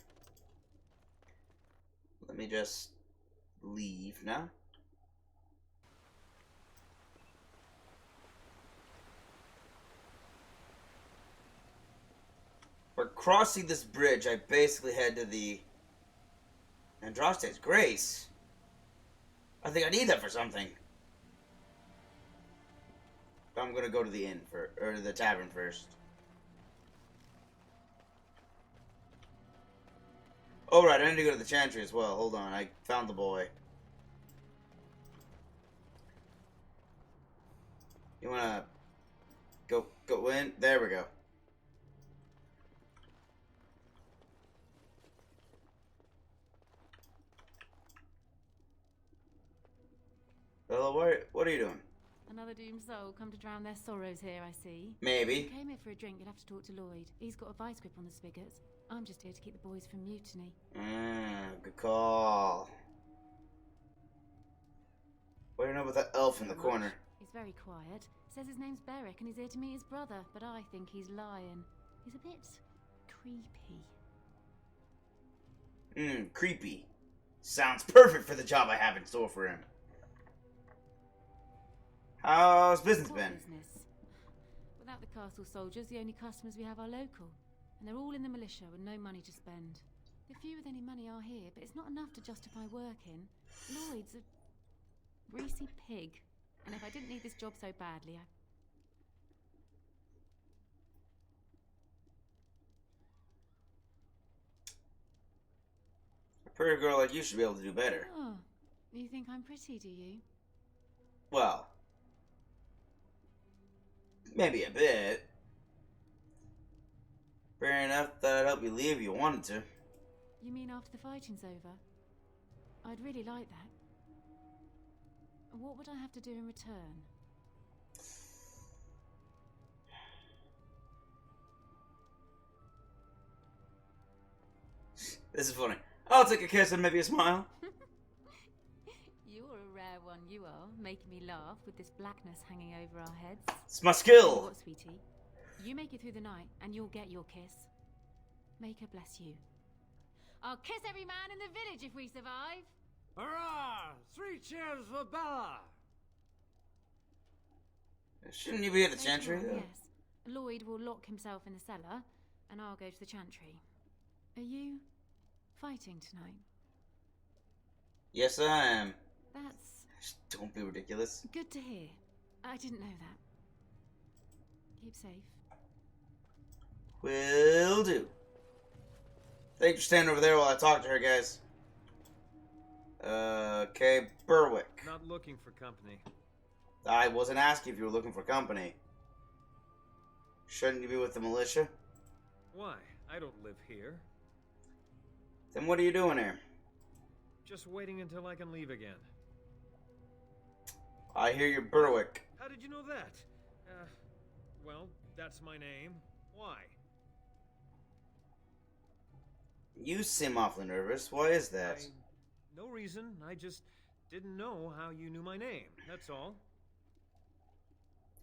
Let me just leave now. For crossing this bridge, I basically head to the Andraste's Grace. I think I need that for something. I'm gonna go to the inn or the tavern first. Oh right, I need to go to the Chantry as well. Hold on, I found the boy. You wanna go in? There we go. Hello, what are you doing? Another doomed soul come to drown their sorrows here, I see. Maybe. If you came here for a drink, you'd have to talk to Lloyd. He's got a vice grip on the spigots. I'm just here to keep the boys from mutiny. Good call. What do you know about that elf in the corner? He's very quiet. Says his name's Beric and he's here to meet his brother, but I think he's lying. He's a bit creepy. Creepy. Sounds perfect for the job I have in store for him. How's business What been? business? Without the castle soldiers, the only customers we have are local. And they're all in the militia with no money to spend. The few with any money are here, but it's not enough to justify working. Lloyd's a greasy pig. And if I didn't need this job so badly, pretty girl like you should be able to do better. Oh, you think I'm pretty, do you? Well, maybe a bit. Fair enough that I'd help you leave if you wanted to. You mean after the fighting's over? I'd really like that. What would I have to do in return? This is funny. I'll take a kiss and maybe a smile. You're a rare one, you are, making me laugh with this blackness hanging over our heads. It's my Tell you skill. what, sweetie, you make it through the night and you'll get your kiss. Make her bless you. I'll kiss every man in the village if we survive. Hurrah! 3 cheers for Bella! Shouldn't you be at the Later chantry, on, though? yes. Lloyd will lock himself in the cellar, and I'll go to the chantry. Are you fighting tonight? Yes, I am. That's Don't be ridiculous. good to hear. I didn't know that. Keep safe. Will do. Thanks for standing over there while I talk to her, guys. Okay, Berwick. Not looking for company. I wasn't asking if you were looking for company. Shouldn't you be with the militia? Why? I don't live here. Then what are you doing here? Just waiting until I can leave again. I hear you're Berwick. How did you know that? Well, that's my name. Why? You seem awfully nervous. Why is that? No reason. I just didn't know how you knew my name. That's all.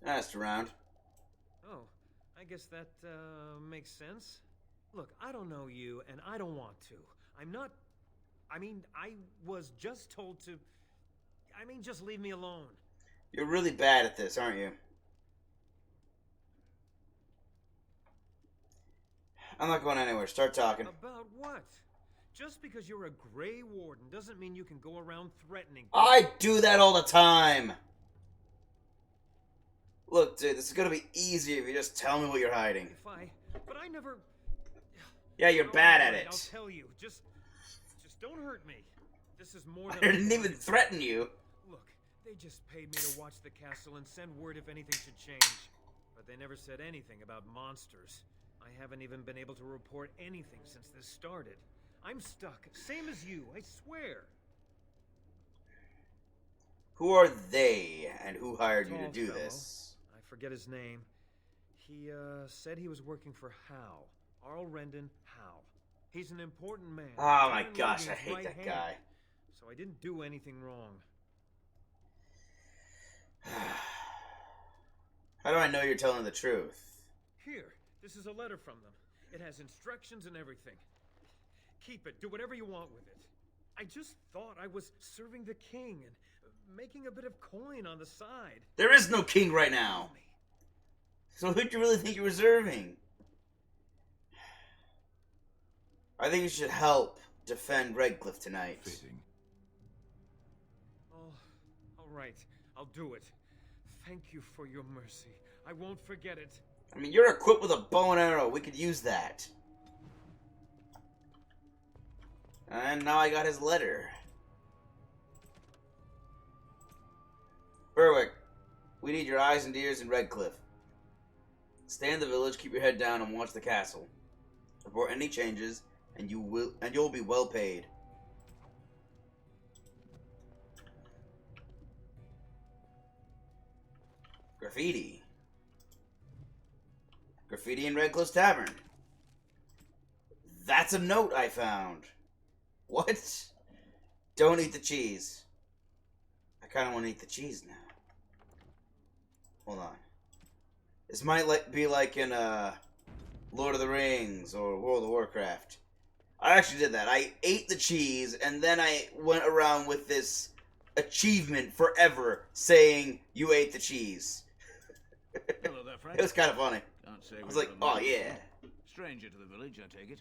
Asked around. Oh, I guess that, makes sense. Look, I don't know you, and I don't want to. I'm not... I mean, I was just told to... I mean, just leave me alone. You're really bad at this, aren't you? I'm not going anywhere. Start talking. About what? Just because you're a Grey Warden doesn't mean you can go around threatening people. I do that all the time. Look, dude, this is gonna be easier if you just tell me what you're hiding. But I never... Yeah, you're bad at Alright, it. I'll tell you. Just don't hurt me. This is more I than... didn't even threaten you. Look, they just paid me to watch the castle and send word if anything should change. But they never said anything about monsters. I haven't even been able to report anything since this started. I'm stuck, same as you, I swear. Who are they, and who hired you to Tall do fellow. this? I forget his name. He, said he was working for Hal. Arl Rendon Hal. He's an important man. Oh my Baron gosh, I Logan's hate right that hand. guy. So I didn't do anything wrong. How do I know you're telling the truth? Here, this is a letter from them. It has instructions and everything. Keep it. Do whatever you want with it. I just thought I was serving the king and making a bit of coin on the side. There is no king right now. So who do you really think you're serving? I think you should help defend Redcliffe tonight. Fitting. Oh, all right. I'll do it. Thank you for your mercy. I won't forget it. I mean, you're equipped with a bow and arrow. We could use that. And now I got his letter. Berwick, we need your eyes and ears in Redcliffe. Stay in the village, keep your head down, and watch the castle. Report any changes, and you'll be well paid. Graffiti. Graffiti in Redcliffe's Tavern. That's a note I found. What? Don't eat the cheese. I kind of want to eat the cheese now. Hold on. This might be like in Lord of the Rings or World of Warcraft. I actually did that. I ate the cheese and then I went around with this achievement forever saying you ate the cheese. Hello there, friend. It was kind of funny. Can't say I was we like, were oh much. yeah. Stranger to the village, I take it.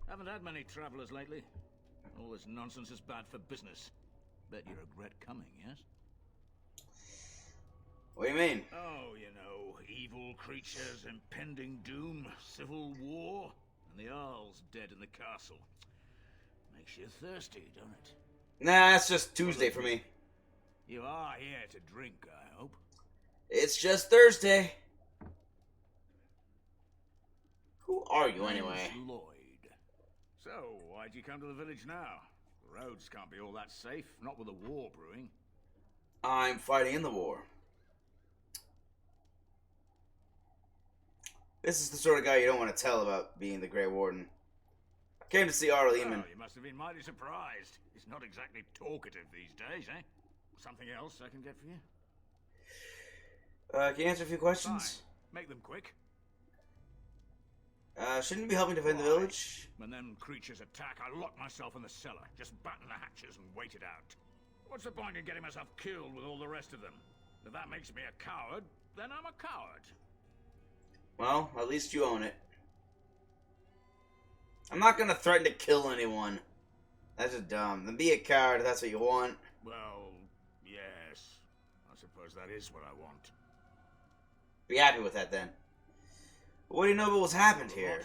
Haven't had many travelers lately. All this nonsense is bad for business. Bet you regret coming, yes? What do you mean? Oh, you know, evil creatures, impending doom, civil war, and the Earl's dead in the castle. Makes you thirsty, don't it? Nah, it's just Tuesday for me. You are here to drink, I hope. It's just Thursday. Who are you anyway? Name's Lloyd. So, why'd you come to the village now? The roads can't be all that safe, not with a war brewing. I'm fighting in the war. This is the sort of guy you don't want to tell about being the Grey Warden. I came to see Arl Eamon. Oh, you must have been mighty surprised. He's not exactly talkative these days, eh? Something else I can get for you? Can you answer a few questions? Fine. Make them quick. Shouldn't you be helping defend the village? When them creatures attack, I lock myself in the cellar. Just batten the hatches and wait it out. What's the point in getting myself killed with all the rest of them? If that makes me a coward, then I'm a coward. Well, at least you own it. I'm not gonna threaten to kill anyone. That's just dumb. Then be a coward if that's what you want. Well, yes. I suppose that is what I want. Be happy with that then. What do you know about what's happened here?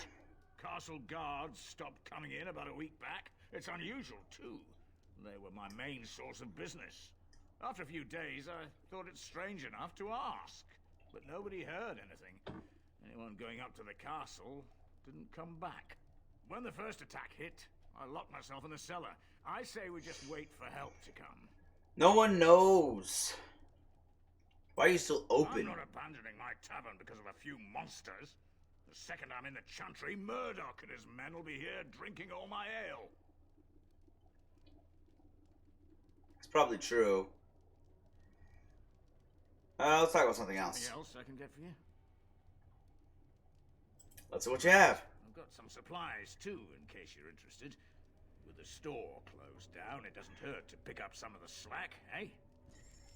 Castle guards stopped coming in about a week back. It's unusual, too. They were my main source of business. After a few days, I thought it strange enough to ask. But nobody heard anything. Anyone going up to the castle didn't come back. When the first attack hit, I locked myself in the cellar. I say we just wait for help to come. No one knows. Why are you still open? I'm not abandoning my tavern because of a few monsters. The second I'm in the chantry, Murdoch and his men will be here drinking all my ale. It's probably true. Let's talk about something else. Anything else I can get for you? Let's see what you have. I've got some supplies, too, in case you're interested. With the store closed down, it doesn't hurt to pick up some of the slack, eh?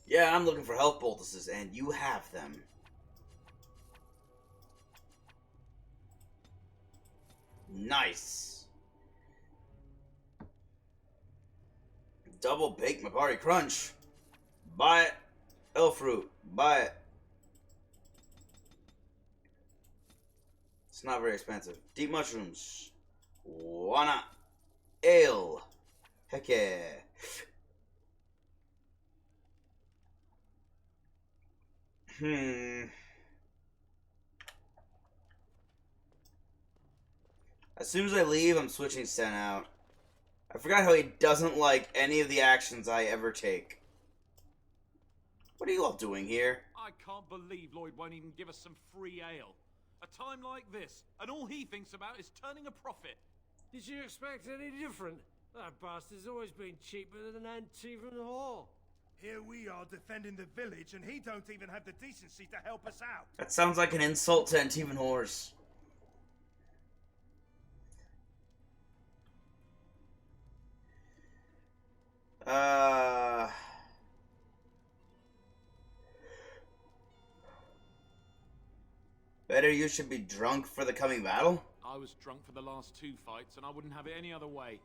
Yeah, I'm looking for health poultices, and you have them. Nice. Double baked Macari Crunch. Buy it. Elf fruit. Buy it. It's not very expensive. Deep mushrooms. Why not? Ale. Heck yeah. As soon as I leave, I'm switching Sen out. I forgot how he doesn't like any of the actions I ever take. What are you all doing here? I can't believe Lloyd won't even give us some free ale. A time like this, and all he thinks about is turning a profit. Did you expect any different? That bastard's always been cheaper than an Antivan Hall. Here we are defending the village, and he don't even have the decency to help us out. That sounds like an insult to Antivan Horse. Better you should be drunk for the coming battle? I was drunk for the last two fights, and I wouldn't have it any other way.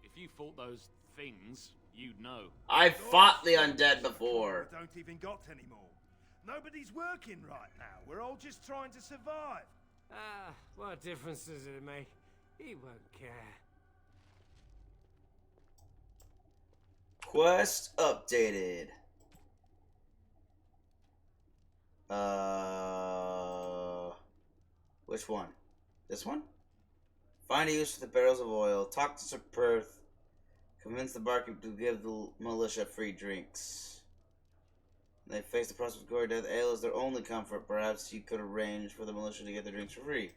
If you fought those things, you'd know. I've fought the undead before. We don't even got any more. Nobody's working right now. We're all just trying to survive. Ah, what difference does it make? He won't care. Quest updated. Which one? This one? Find a use for the barrels of oil. Talk to Sir Perth. Convince the barkeep to give the militia free drinks. They face the prospect of gory death. Ale is their only comfort. Perhaps you could arrange for the militia to get their drinks for free.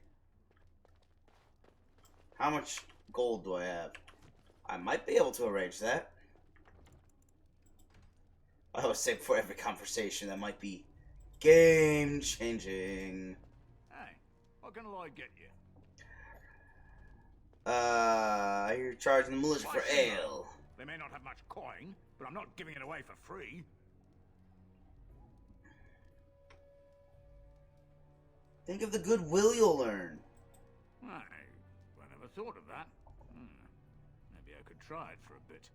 How much gold do I have? I might be able to arrange that. I always say before every conversation that might be game changing. Hey, what can Lloyd get you? You're charging the militia for ale. They may not have much coin, but I'm not giving it away for free. Think of the goodwill you'll earn. I never thought of that. Maybe I could try it for a bit.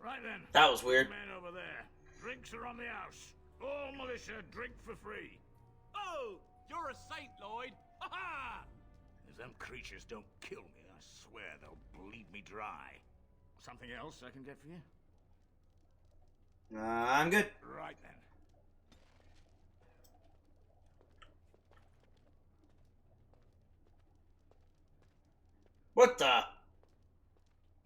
Right then. That was weird. Men over there. Drinks are on the house. All militia drink for free. Oh, you're a saint, Lloyd. Ha ha! If them creatures don't kill me, I swear they'll bleed me dry. Something else I can get for you? I'm good. Right then. What the?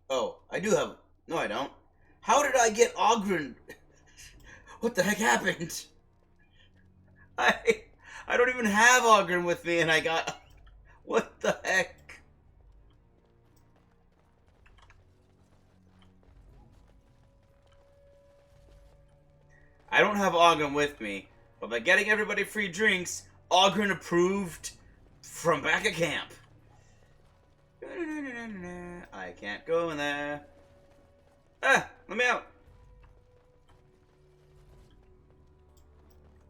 Oh, I do have... No, I don't. How did I get Ogren? What the heck happened? I don't even have Ogren with me, and I got... What the heck? I don't have Ogren with me, but by getting everybody free drinks, Ogren approved from back at camp. I can't go in there. Ah, let me out.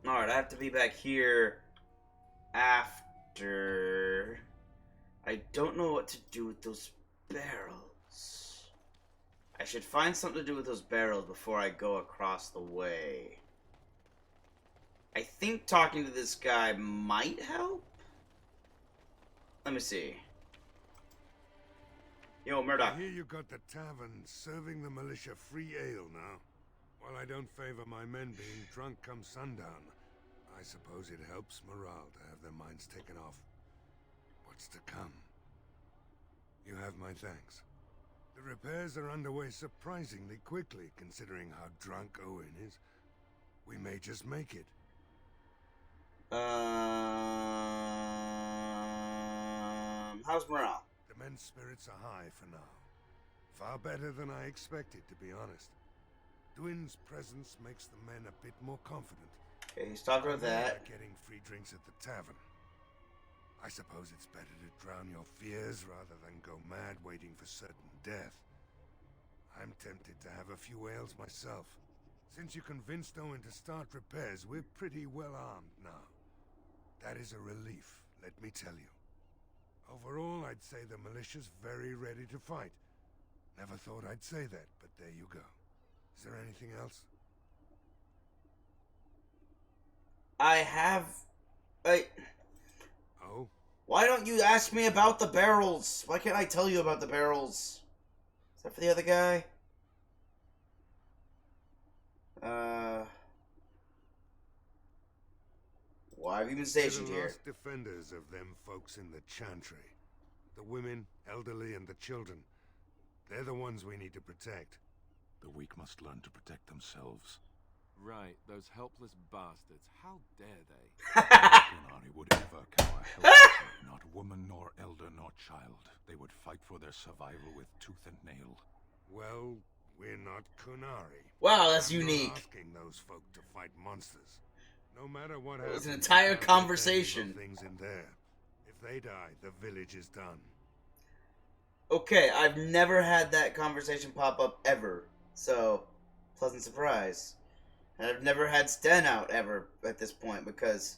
Alright, I have to be back here after. I don't know what to do with those barrels. I should find something to do with those barrels before I go across the way. I think talking to this guy might help? Let me see. Yo, Murdoch. I hear you got the tavern serving the militia free ale now. While I don't favor my men being drunk come sundown, I suppose it helps morale to have their minds taken off what's to come. You have my thanks. The repairs are underway surprisingly quickly, considering how drunk Owen is. We may just make it. How's morale? The men's spirits are high for now. Far better than I expected, to be honest. Dwin's presence makes the men a bit more confident. Okay, he's talking about that. Getting free drinks at the tavern. I suppose it's better to drown your fears rather than go mad waiting for certain death. I'm tempted to have a few ales myself. Since you convinced Owen to start repairs, we're pretty well armed now. That is a relief, let me tell you. Overall, I'd say the militia's very ready to fight. Never thought I'd say that, but there you go. Is there anything else? Oh? Why don't you ask me about the barrels? Why can't I tell you about the barrels? Is that for the other guy? Why have you been stationed They're the here? last defenders of them folks in the chantry. The women, elderly, and the children. They're the ones we need to protect. The weak must learn to protect themselves. Right, those helpless bastards. How dare they? Kunari would ever cower helplessly. Not woman, nor elder, nor child. They would fight for their survival with tooth and nail. Well, we're not Kunari. Wow, that's I'm not unique. asking those folk to fight monsters. No matter what It was happens, an entire we can't let conversation. them things in there. If they die, the village is done. Okay, I've never had that conversation pop up ever. So, pleasant surprise. And I've never had Sten out ever at this point because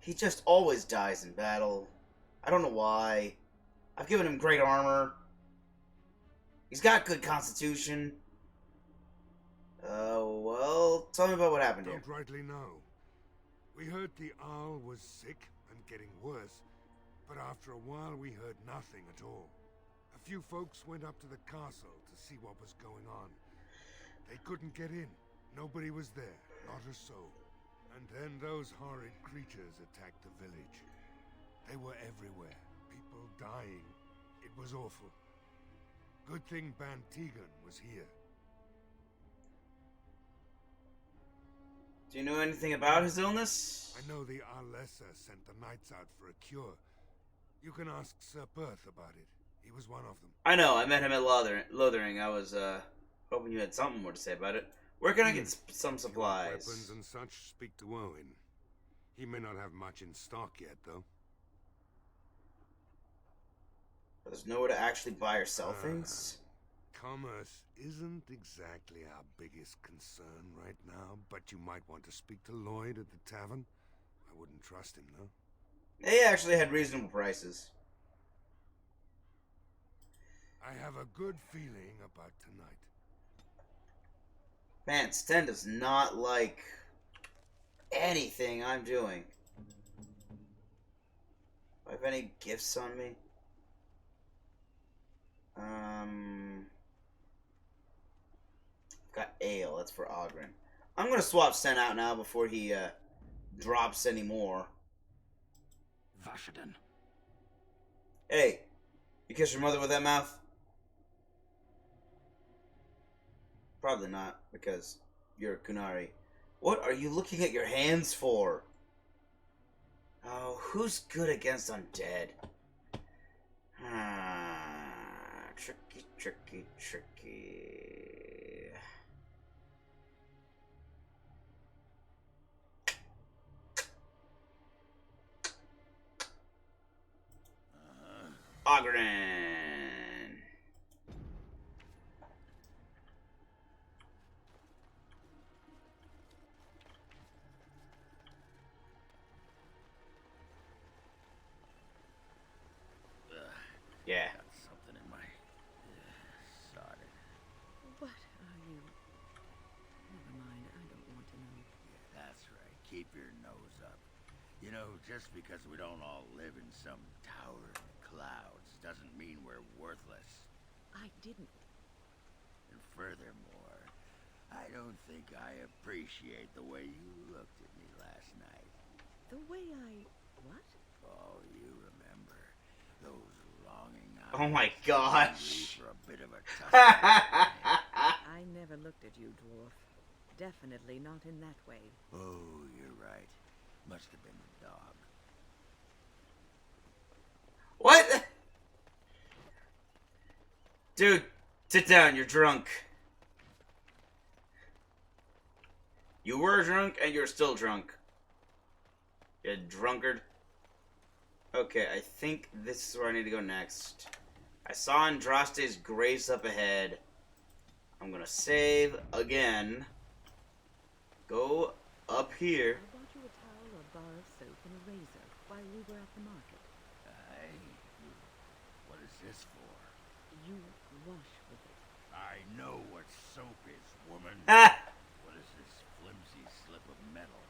he just always dies in battle. I don't know why. I've given him great armor. He's got good constitution. Well, tell me about what happened here. Don't rightly know. We heard the Arl was sick and getting worse, but after a while we heard nothing at all. A few folks went up to the castle to see what was going on. They couldn't get in. Nobody was there, not a soul. And then those horrid creatures attacked the village. They were everywhere, people dying. It was awful. Good thing Bantegan was here. Do you know anything about his illness? I know the Arlessa sent the knights out for a cure. You can ask Sir Perth about it. He was one of them. I know, I met him at Lothering. I was, hoping you had something more to say about it. Where can I get some supplies? Weapons and such, speak to Owen. He may not have much in stock yet, though. There's nowhere to actually buy or sell things? Commerce isn't exactly our biggest concern right now, but you might want to speak to Lloyd at the tavern. I wouldn't trust him, though. They actually had reasonable prices. I have a good feeling about tonight. Man, Sten does not like anything I'm doing. Do I have any gifts on me? Got ale. That's for Ogren. I'm gonna swap Sen out now before he drops any more. Vashaden. Hey, you kiss your mother with that mouth? Probably not, because you're a Kunari. What are you looking at your hands for? Oh, who's good against undead? Tricky, tricky, tricky. Ogren. Yeah. Got something in my started. What are you? Never mind, I don't want to know. Yeah, that's right. Keep your nose up. You know, just because we don't all live in some tower in the clouds doesn't mean we're worthless. I didn't. And furthermore, I don't think I appreciate the way you looked at me last night. The way I... what? Oh, you remember those longing eyes. Oh my gosh. For a bit of a I never looked at you, dwarf. Definitely not in that way. Oh, you're right. Must have been the dog. What? Dude, sit down, you're drunk. You were drunk and you're still drunk. You drunkard. Okay, I think this is where I need to go next. I saw Andraste's grace up ahead. I'm gonna save again. Go up here. I bought you a towel, a bar of soap, and a razor while we were at the market. What is this for? You wash with it. I know what soap is, woman. What is this flimsy slip of metal?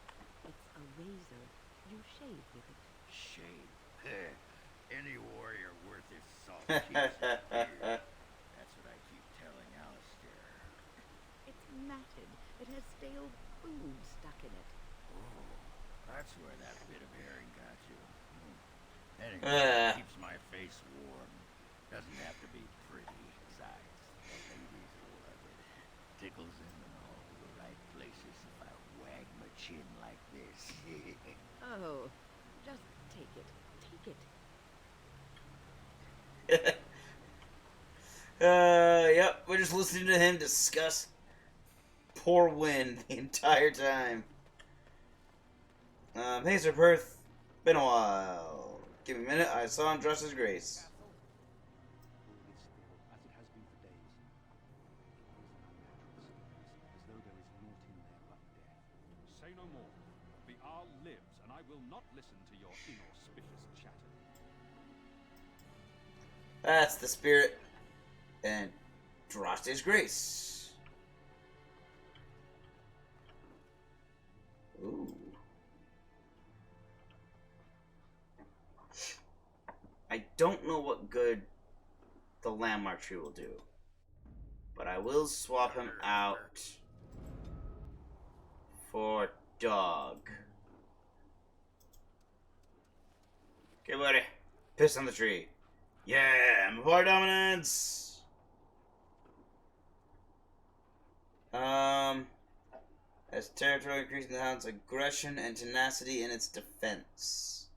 It's a razor. You shave with it. Shave? Any warrior worth his salt keeps his beard. That's what I keep telling Alistair. It's matted. It has stale food stuck in it. Oh, that's where that bit of herring got you. Anyway, keeps my face warm. Doesn't have to be pretty. Besides, the ladies love it. Tickles them in all the right places if I wag my chin like this. Oh, just take it. Take it. Yep, we're just listening to him discuss poor Win the entire time. Hey, Sir Perth. Been a while. Give me a minute. I saw him dressed as Grace. Say no more. The Arl lives, and I will not listen to your inauspicious chatter. That's the spirit. And Drosta's Grace. Ooh. I don't know what good the landmark tree will do. But I will swap him out for dog. Okay, buddy. Piss on the tree. Yeah, more dominance. As territory increasing the hound's aggression and tenacity in its defense.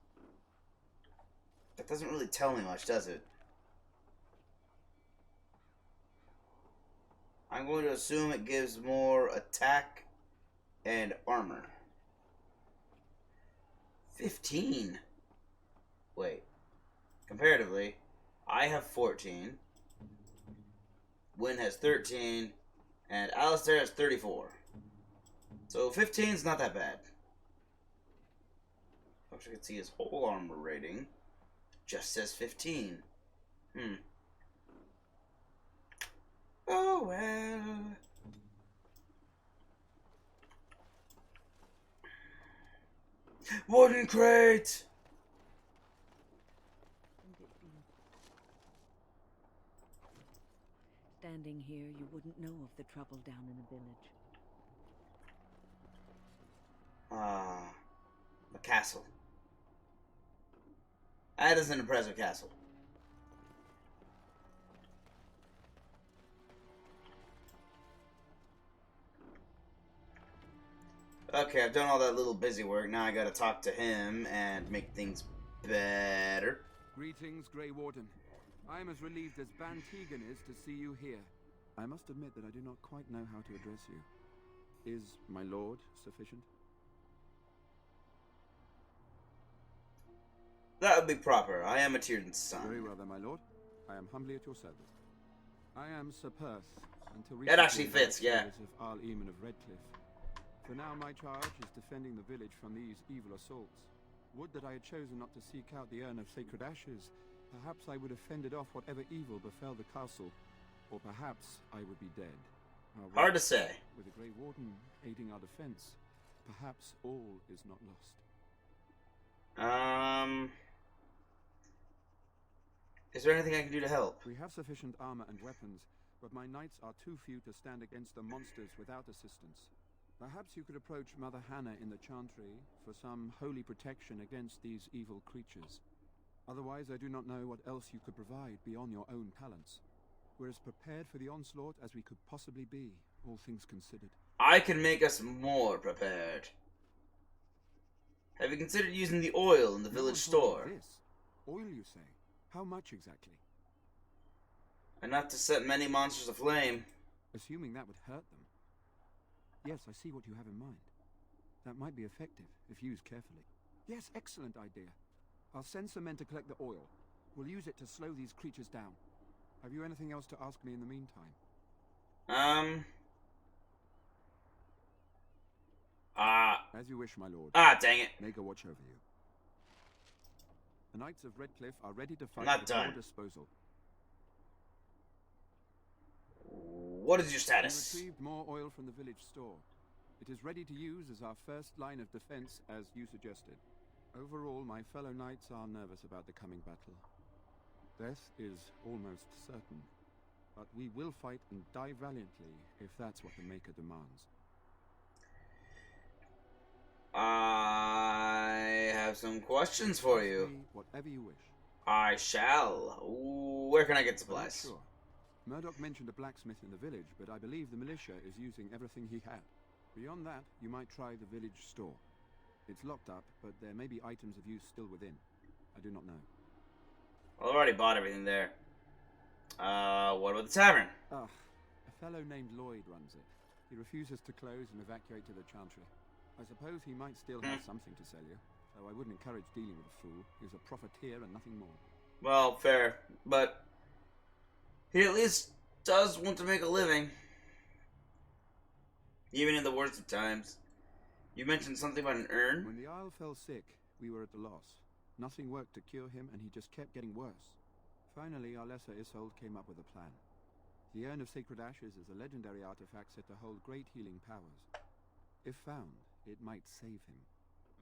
That doesn't really tell me much, does it? I'm going to assume it gives more attack and armor. 15. Wait. Comparatively, I have 14. Wynn has 13. And Alistair has 34. So 15 is not that bad. I wish I could see his whole armor rating. Just says 15. Oh well. Wooden crate! standing here, you wouldn't know of the trouble down in the village. The castle. That is an impressive castle. Okay, I've done all that little busy work. Now I gotta talk to him and make things better. Greetings, Grey Warden. I am as relieved as Van Tegan is to see you here. I must admit that I do not quite know how to address you. Is my lord sufficient? That would be proper. I am a Tyrden's son. Very well then, my lord. I am humbly at your service. I am Sir Perth, until That actually recently fits, yeah. of Arl Eamon of Redcliffe. For now, my charge is defending the village from these evil assaults. Would that I had chosen not to seek out the urn of sacred ashes. Perhaps I would have fended off whatever evil befell the castle, or perhaps I would be dead. However, Hard to say. With the Grey Warden aiding our defense, perhaps all is not lost. Is there anything I can do to help? We have sufficient armor and weapons, but my knights are too few to stand against the monsters without assistance. Perhaps you could approach Mother Hannah in the Chantry for some holy protection against these evil creatures. Otherwise, I do not know what else you could provide beyond your own talents. We're as prepared for the onslaught as we could possibly be, all things considered. I can make us more prepared. Have you considered using the oil in the village store? This? Oil, you say? How much exactly? Enough to set many monsters aflame. Assuming that would hurt them. Yes, I see what you have in mind. That might be effective, if used carefully. Yes, excellent idea. I'll send some men to collect the oil. We'll use it to slow these creatures down. Have you anything else to ask me in the meantime? As you wish, my lord. Dang it. May go watch over you. The Knights of Redcliffe are ready to fight Not at your done. disposal. What is your status? We retrieved more oil from the village store. It is ready to use as our first line of defense, as you suggested. Overall, my fellow knights are nervous about the coming battle. Death is almost certain, but we will fight and die valiantly if that's what the Maker demands. I have some questions for you. Whatever you wish. I shall. Where can I get supplies? Sure. Murdoch mentioned a blacksmith in the village, but I believe the militia is using everything he had. Beyond that, you might try the village store. It's locked up, but there may be items of use still within. I do not know. Well, I already bought everything there. What about the tavern? A fellow named Lloyd runs it. He refuses to close and evacuate to the Chantry. I suppose he might still have something to sell you, though I wouldn't encourage dealing with a fool. He's a profiteer and nothing more. Well, fair, but he at least does want to make a living. Even in the worst of times. You mentioned something about an urn? When the Isle fell sick, we were at a loss. Nothing worked to cure him, and he just kept getting worse. Finally, our lesser Isolde came up with a plan. The Urn of Sacred Ashes is a legendary artifact said to hold great healing powers. If found, it might save him.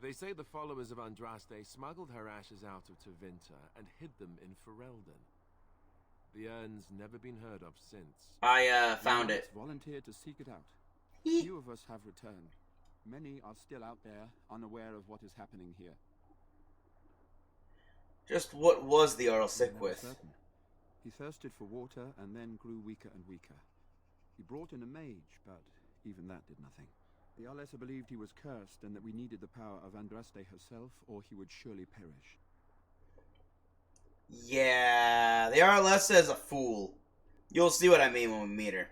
They say the followers of Andraste smuggled her ashes out of Tevinter and hid them in Ferelden. The urn's never been heard of since. I found it. Volunteered to seek it out. Few of us have returned. Many are still out there, unaware of what is happening here. Just what was the Earl sick with? Certain. He thirsted for water and then grew weaker and weaker. He brought in a mage, but even that did nothing. The Arlessa believed he was cursed and that we needed the power of Andraste herself, or he would surely perish. Yeah, the Arlessa is a fool. You'll see what I mean when we meet her.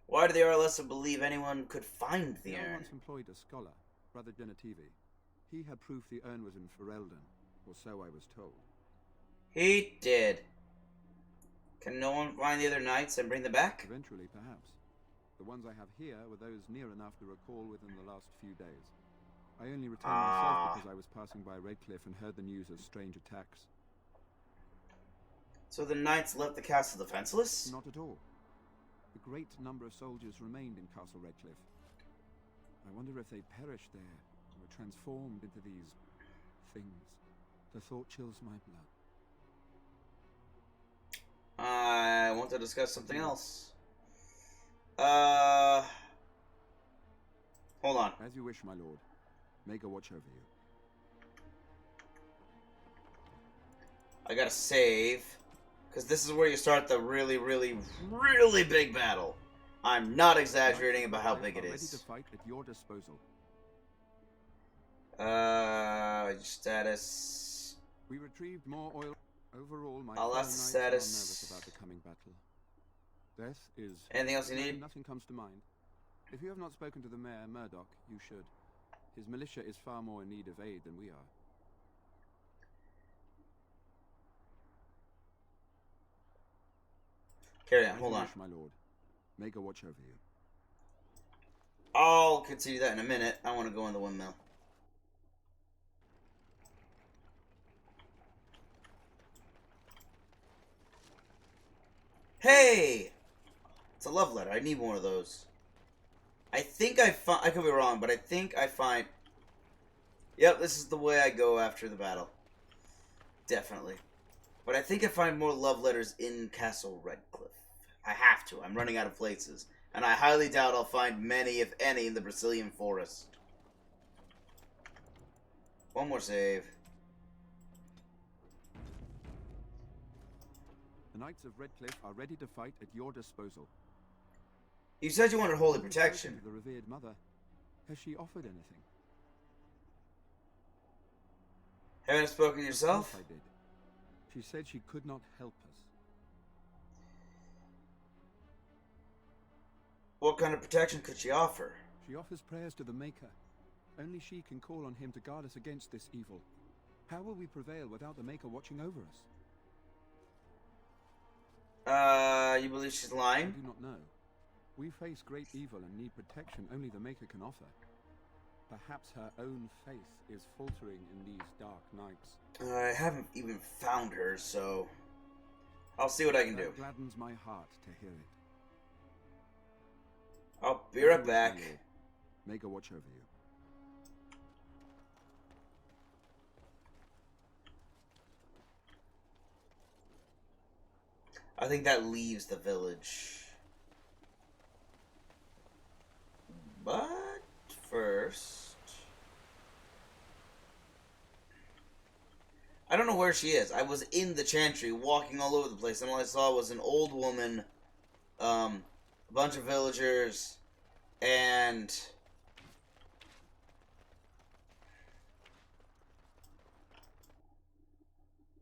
Why did the Arlessa believe anyone could find the urn? once employed a scholar, Brother Genetivi. He had proof the urn was in Ferelden, or so I was told. He did. Can no one find the other knights and bring them back? Eventually, perhaps. The ones I have here were those near enough to recall within the last few days. I only returned myself because I was passing by Redcliffe and heard the news of strange attacks. So the knights left the castle defenseless? Not at all. A great number of soldiers remained in Castle Redcliffe. I wonder if they perished there, or were transformed into these things. The thought chills my blood. I want to discuss something else. Hold on. As you wish, my lord. Maker watch over you. I gotta save. Because this is where you start the really, really, really big battle. I'm not exaggerating about how big it Ready is. to fight at your disposal. Status. We retrieved more oil. Overall, my I'll fellow ask the knights status. are nervous about the coming battle. Death is... Anything else you need? Nothing comes to mind. If you have not spoken to the mayor, Murdoch, you should. His militia is far more in need of aid than we are. Carry on, hold on. My lord. Maker watch over you. I'll continue that in a minute. I want to go in the windmill. Hey! It's a love letter. I need one of those. I think I could be wrong, but I think I find... Yep, this is the way I go after the battle. Definitely. But I think I find more love letters in Castle Redcliffe. I have to. I'm running out of places. And I highly doubt I'll find many, if any, in the Brazilian forest. One more save. The Knights of Redcliffe are ready to fight at your disposal. You said you wanted holy protection. The revered mother. Has she offered anything? Haven't you spoken yourself? I did. She said she could not help us. What kind of protection could she offer? She offers prayers to the Maker. Only she can call on him to guard us against this evil. How will we prevail without the Maker watching over us? You believe she's lying? I do not know. We face great evil and need protection only the Maker can offer. Perhaps her own faith is faltering in these dark nights. I haven't even found her, so... I'll see what I can do. That gladdens my heart to hear it. I'll be right back. Maker watch over you. I think that leaves the village. But first... I don't know where she is. I was in the chantry, walking all over the place, and all I saw was an old woman, a bunch of villagers, and...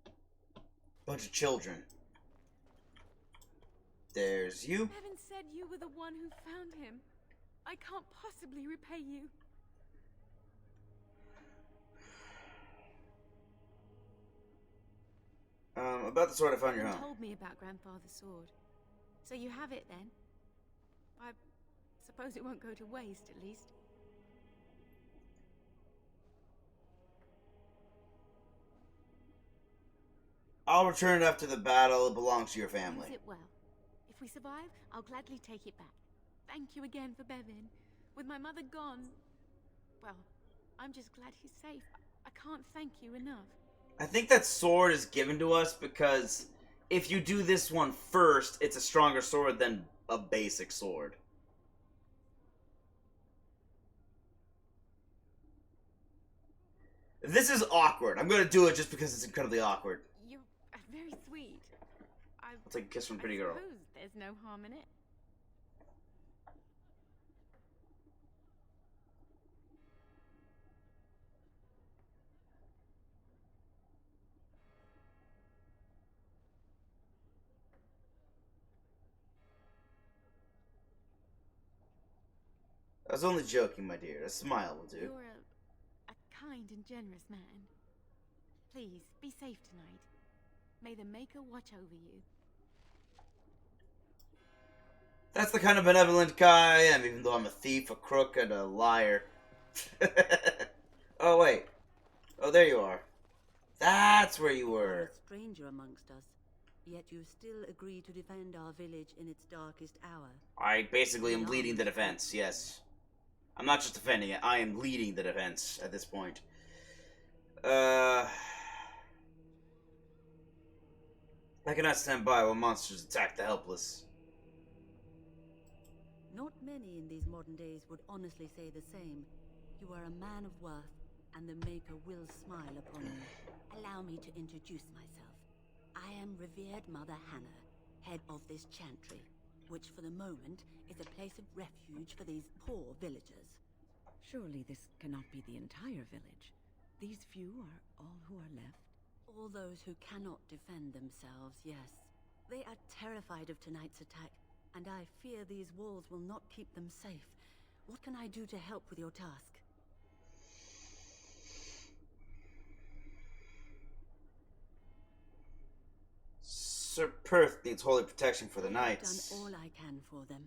a bunch of children. There's you. Bevan said you were the one who found him. I can't possibly repay you. About the sword I found in your You home. told me about Grandfather's sword. So you have it then? I suppose it won't go to waste, at least. I'll return it after the battle. It belongs to your family. Use it well. If we survive, I'll gladly take it back. Thank you again for Bevan. With my mother gone, well, I'm just glad he's safe. I can't thank you enough. I think that sword is given to us because if you do this one first, it's a stronger sword than a basic sword. This is awkward. I'm going to do it just because it's incredibly awkward. You're very sweet. I'll take a kiss from Pretty Girl. I suppose there's no harm in it. I was only joking, my dear. A smile will do. You're a kind and generous man. Please, be safe tonight. May the Maker watch over you. That's the kind of benevolent guy I am, even though I'm a thief, a crook, and a liar. Oh, wait. Oh, there you are. That's where you were. A stranger amongst us, yet you still agree to defend our village in its darkest hour. I basically am leading the defense, yes. I'm not just defending it, I am leading the defense at this point. I cannot stand by while monsters attack the helpless. Not many in these modern days would honestly say the same. You are a man of worth, and the Maker will smile upon you. Allow me to introduce myself. I am revered Mother Hannah, head of this chantry, which for the moment is a place of refuge for these poor villagers. Surely this cannot be the entire village. These few are all who are left? All those who cannot defend themselves, yes. They are terrified of tonight's attack, and I fear these walls will not keep them safe. What can I do to help with your task? Sir Perth needs holy protection for the knights. I've done all I can for them.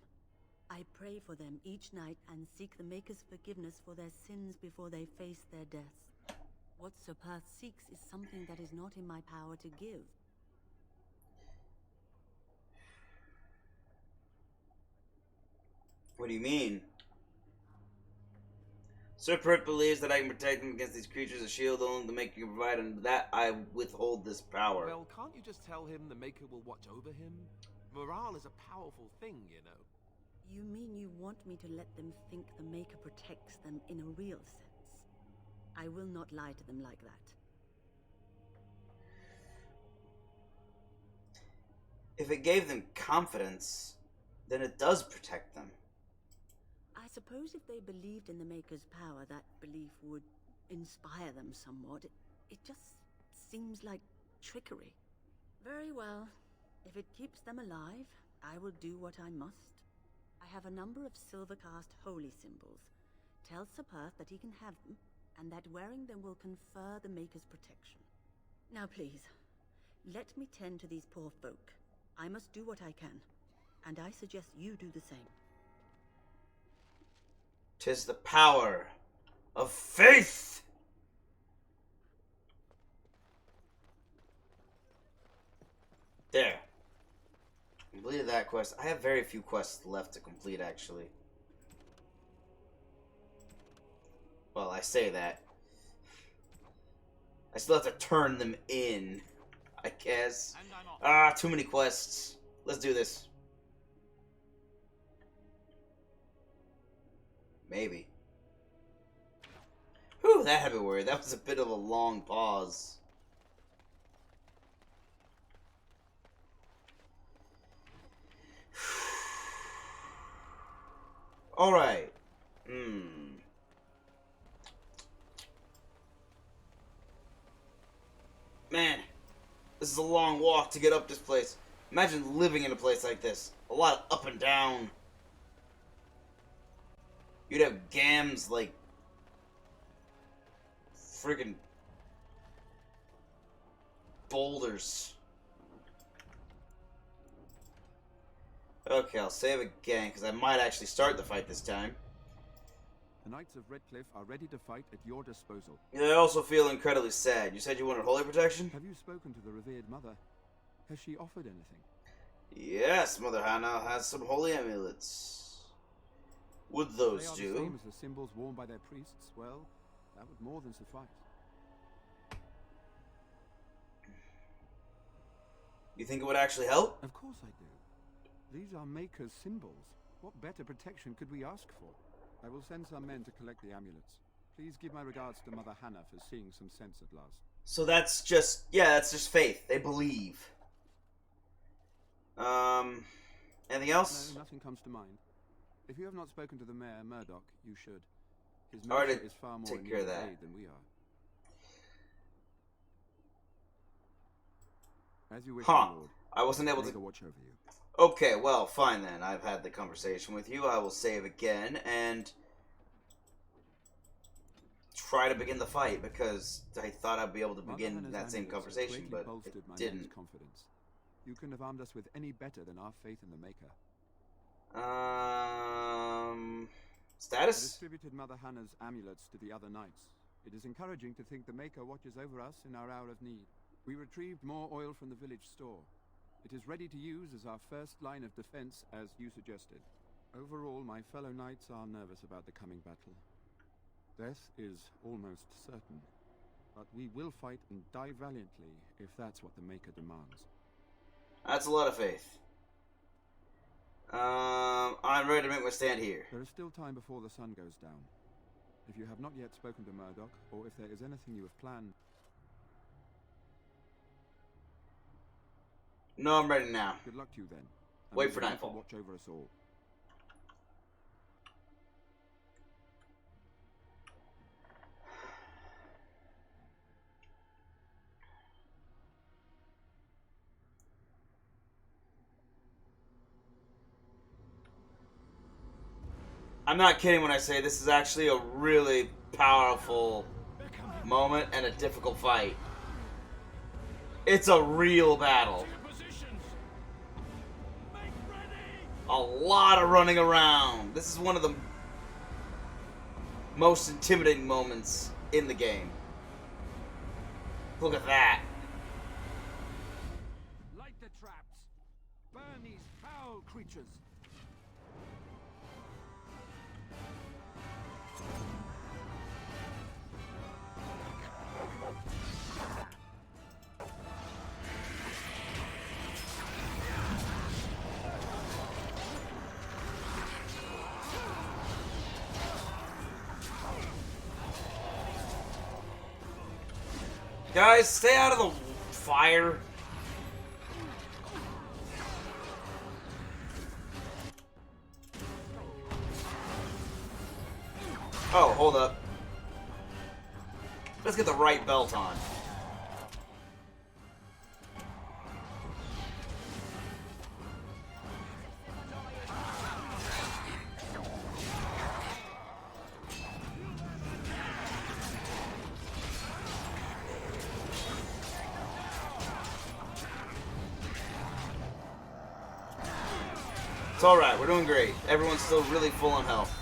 I pray for them each night and seek the Maker's forgiveness for their sins before they face their deaths. What Sir Perth seeks is something that is not in my power to give. What do you mean? Sir Perth believes that I can protect him against these creatures, a shield only the Maker can provide, and that I withhold this power. Well, can't you just tell him the Maker will watch over him? Morale is a powerful thing, you know. You mean you want me to let them think the Maker protects them in a real sense? I will not lie to them like that. If it gave them confidence, then it does protect them. I suppose if they believed in the Maker's power, that belief would inspire them somewhat. It just seems like trickery. Very well. If it keeps them alive, I will do what I must. I have a number of silver-cast holy symbols. Tell Sir Perth that he can have them, and that wearing them will confer the Maker's protection. Now please, let me tend to these poor folk. I must do what I can, and I suggest you do the same. 'Tis the power of faith! There. Completed that quest. I have very few quests left to complete, actually. Well, I say that. I still have to turn them in, I guess. Ah, too many quests. Let's do this. Maybe. Whew, that had me worried. That was a bit of a long pause. Alright. Man, this is a long walk to get up this place. Imagine living in a place like this. A lot of up and down. You'd have gams like friggin' boulders. Okay, I'll save again, because I might actually start the fight this time. The Knights of Redcliffe are ready to fight at your disposal. Yeah, I also feel incredibly sad. You said you wanted holy protection? Have you spoken to the revered mother? Has she offered anything? Yes, Mother Hannah has some holy amulets. Would those they are do? The same as the symbols worn by their priests. Well, that would more than suffice. You think it would actually help? Of course I do. These are Maker's symbols. What better protection could we ask for? I will send some men to collect the amulets. Please give my regards to Mother Hannah for seeing some sense at last. So that's just, yeah, that's just faith. They believe. Anything else? No, nothing comes to mind. If you have not spoken to the Mayor, Murdoch, you should. His Already nature is far more take in care of your that. aid than we are. As you wish, my lord. I wasn't able May to God watch over you. Okay, well, fine then. I've had the conversation with you. I will save again and try to begin the fight, because I thought I'd be able to begin Hannah's that same amulets have conversation, greatly but bolstered it my didn't. man's confidence. You couldn't have armed us with any better than our faith in the Maker. I Status? distributed Mother Hannah's amulets to the other knights. It is encouraging to think the Maker watches over us in our hour of need. We retrieved more oil from the village store. It is ready to use as our first line of defense, as you suggested. Overall, my fellow knights are nervous about the coming battle. Death is almost certain. But we will fight and die valiantly if that's what the Maker demands. That's a lot of faith. I'm ready to make my stand here. There is still time before the sun goes down. If you have not yet spoken to Murdoch, or if there is anything you have planned... No, I'm ready now. Good luck to you then. And Wait may for the Lord nightfall. Watch over us all. I'm not kidding when I say this is actually a really powerful moment and a difficult fight. It's a real battle. A lot of running around. This is one of the most intimidating moments in the game. Look at that. Light the traps. Burn these foul creatures. Guys, stay out of the fire. Oh, hold up. Let's get the right belt on. It's alright, we're doing great. Everyone's still really full on health.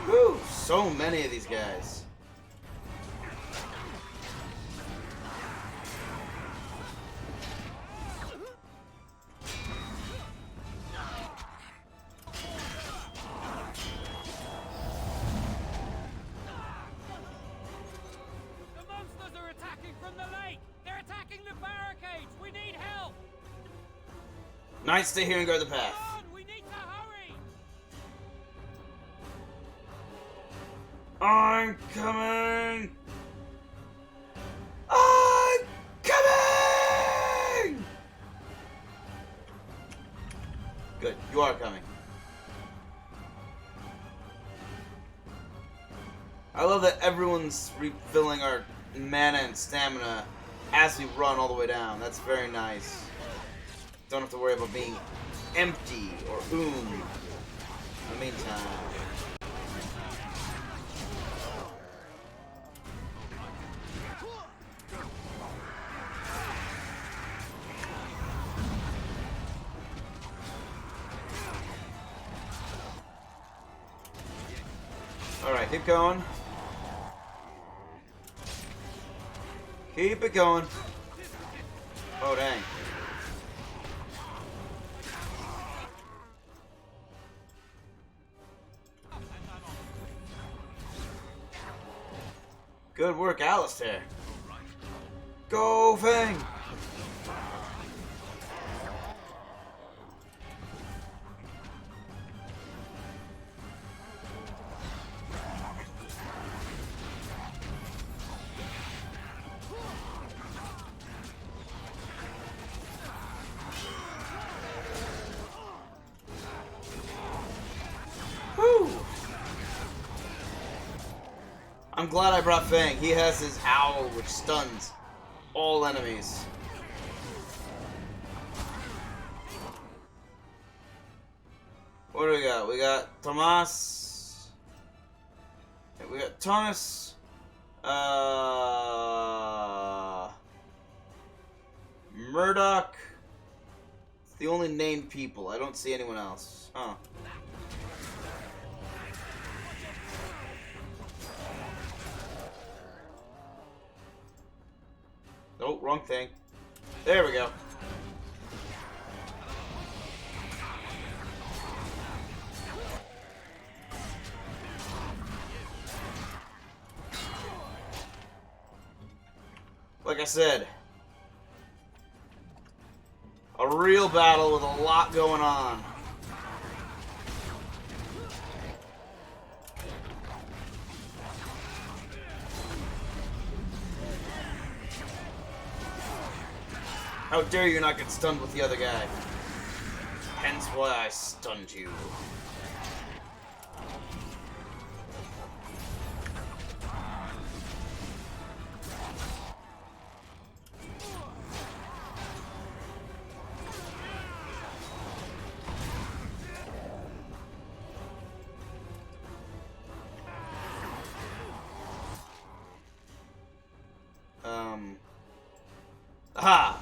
Woo! So many of these guys. The monsters are attacking from the lake! They're attacking the barricades! We need help! Knights, stay here and guard the path. Come on, we need to hurry! I'm coming! I'm coming! Good, you are coming. I love that everyone's refilling our mana and stamina as we run all the way down. That's very nice. Don't have to worry about being empty or in the meantime. Alright, keep going. Keep it going. Oh, dang. Good work, Alistair. Go, Fanng! I'm glad I brought Fanng. He has his owl, which stuns all enemies. What do we got? We got Tomas. We got Thomas. Murdoch. It's the only named people. I don't see anyone else. Huh. Oh, wrong thing. There we go. Like I said, a real battle with a lot going on. How dare you not get stunned with the other guy? Hence why I stunned you. Aha!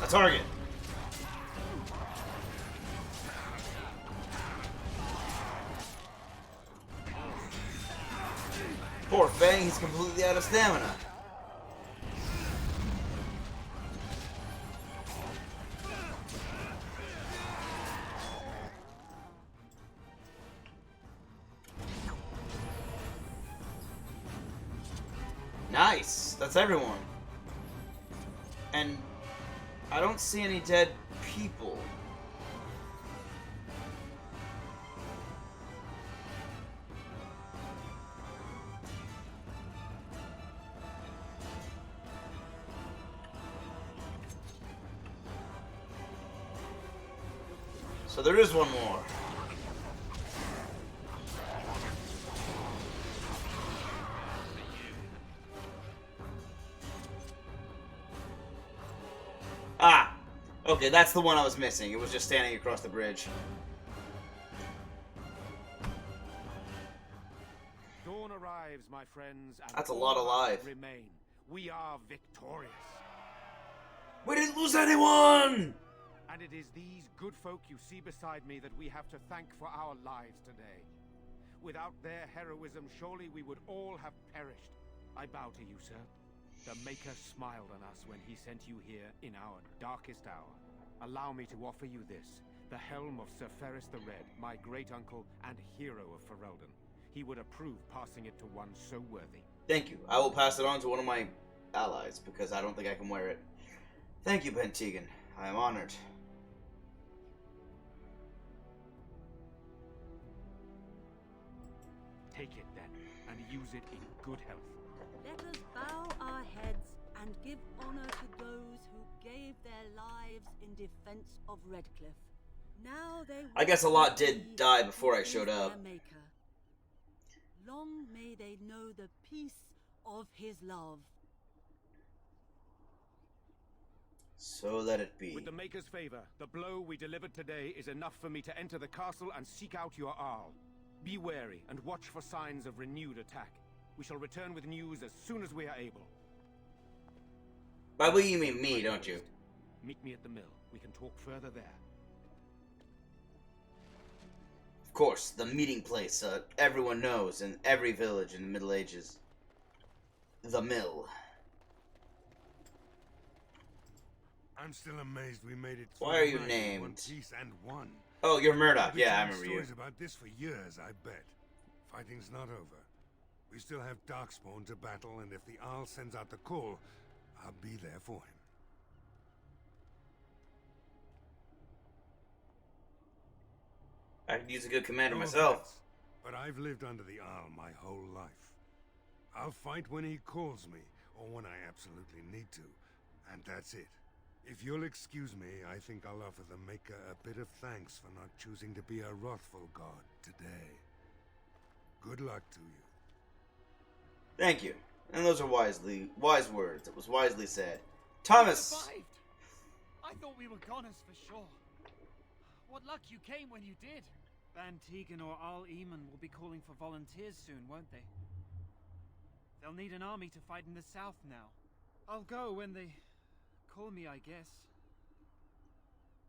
A target. Poor Fanng, he's completely out of stamina. Nice! That's everyone. And I don't see any dead people. So there is one more. Ah! Okay, that's the one I was missing. It was just standing across the bridge. Dawn arrives, my friends, and That's a lot alive. remain. We are victorious. We didn't lose anyone! And it is these good folk you see beside me that we have to thank for our lives today. Without their heroism, surely we would all have perished. I bow to you, sir. The Maker smiled on us when he sent you here in our darkest hour. Allow me to offer you this, the helm of Sir Ferris the Red, my great-uncle and hero of Ferelden. He would approve passing it to one so worthy. Thank you. I will pass it on to one of my allies, because I don't think I can wear it. Thank you, Pentegan. I am honored. Take it then, and use it in good health. Let us bow our heads and give honor to those who gave their lives in defense of Redcliffe. Now they I guess a lot did die before I showed up. their maker. Long may they know the peace of his love. So let it be. With the Maker's favor, the blow we delivered today is enough for me to enter the castle and seek out your Arl. Be wary and watch for signs of renewed attack. We shall return with news as soon as we are able. By we you mean me, don't you? Meet me at the mill. We can talk further there. Of course, the meeting place everyone knows in every village in the Middle Ages. The mill. I'm still amazed we made it. Why are you in named? one piece and won. Oh, you're Murdoch. I'll be Yeah, I telling remember you. stories about this for years, I bet. Fighting's not over. We still have Darkspawn to battle, and if the Arl sends out the call, I'll be there for him. I could use a good commander No myself. offense, but I've lived under the Arl my whole life. I'll fight when he calls me, or when I absolutely need to, and that's it. If you'll excuse me, I think I'll offer the Maker a bit of thanks for not choosing to be a wrathful god today. Good luck to you. Thank you. And those are wise words. It was wisely said. Thomas! Survived. I thought we were goners for sure. What luck you came when you did. Van Tegan or Al Eamon will be calling for volunteers soon, won't they? They'll need an army to fight in the south now. I'll go when they call me, I guess.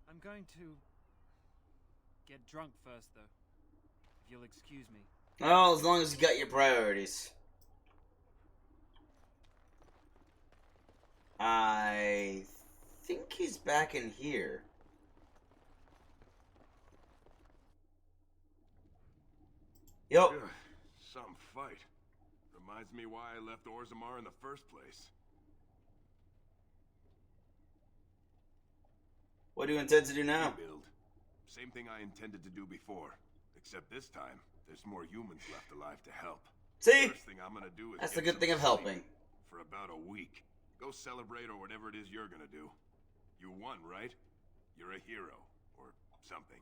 I'm going to get drunk first, though. If you'll excuse me. Oh, as long as you got your priorities. I think he's back in here. Yup. Some fight. Reminds me why I left Orzammar in the first place. What do you intend to do now? Rebuild. Same thing I intended to do before. Except this time, there's more humans left alive to help. See? First thing I'm gonna do is that's the get good thing of some sleep helping. For about a week. Go celebrate or whatever it is you're gonna do. You won, right? You're a hero. Or something.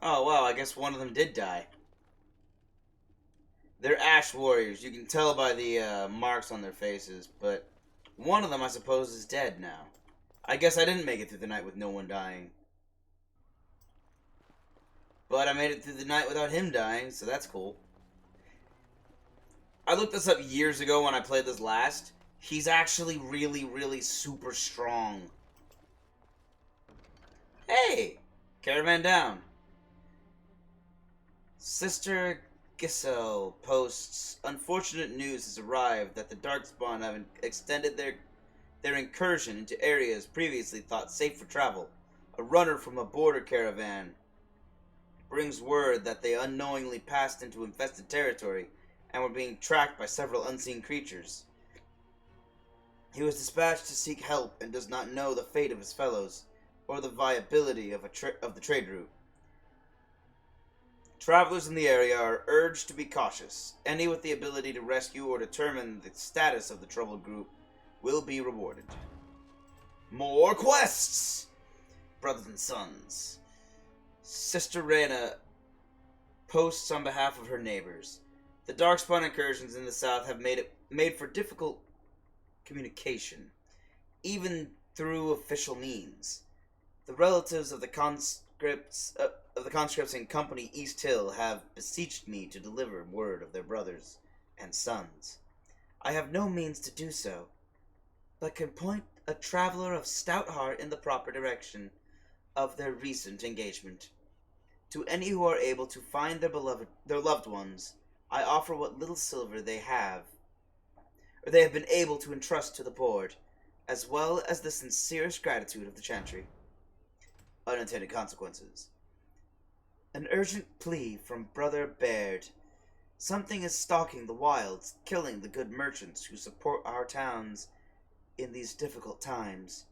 Oh, wow, I guess one of them did die. They're Ash Warriors. You can tell by the marks on their faces, but one of them, I suppose, is dead now. I guess I didn't make it through the night with no one dying. But I made it through the night without him dying, so that's cool. I looked this up years ago when I played this last. He's actually really, really super strong. Hey! Caravan down. Sister Giselle posts, unfortunate news has arrived that the Darkspawn have extended their incursion into areas previously thought safe for travel. A runner from a border caravan brings word that they unknowingly passed into infested territory and were being tracked by several unseen creatures. He was dispatched to seek help and does not know the fate of his fellows or the viability of the trade route. Travelers in the area are urged to be cautious. Any with the ability to rescue or determine the status of the troubled group will be rewarded. More quests! Brothers and sons. Sister Reyna posts on behalf of her neighbors. The Darkspawn incursions in the south have made for difficult communication, even through official means. The relatives of the conscripts in Company East Hill have beseeched me to deliver word of their brothers and sons. I have no means to do so, but can point a traveler of stout heart in the proper direction of their recent engagement. To any who are able to find their loved ones, I offer what little silver they have been able to entrust to the board, as well as the sincerest gratitude of the Chantry. Unintended consequences. An urgent plea from Brother Baird. Something is stalking the wilds, killing the good merchants who support our towns in these difficult times.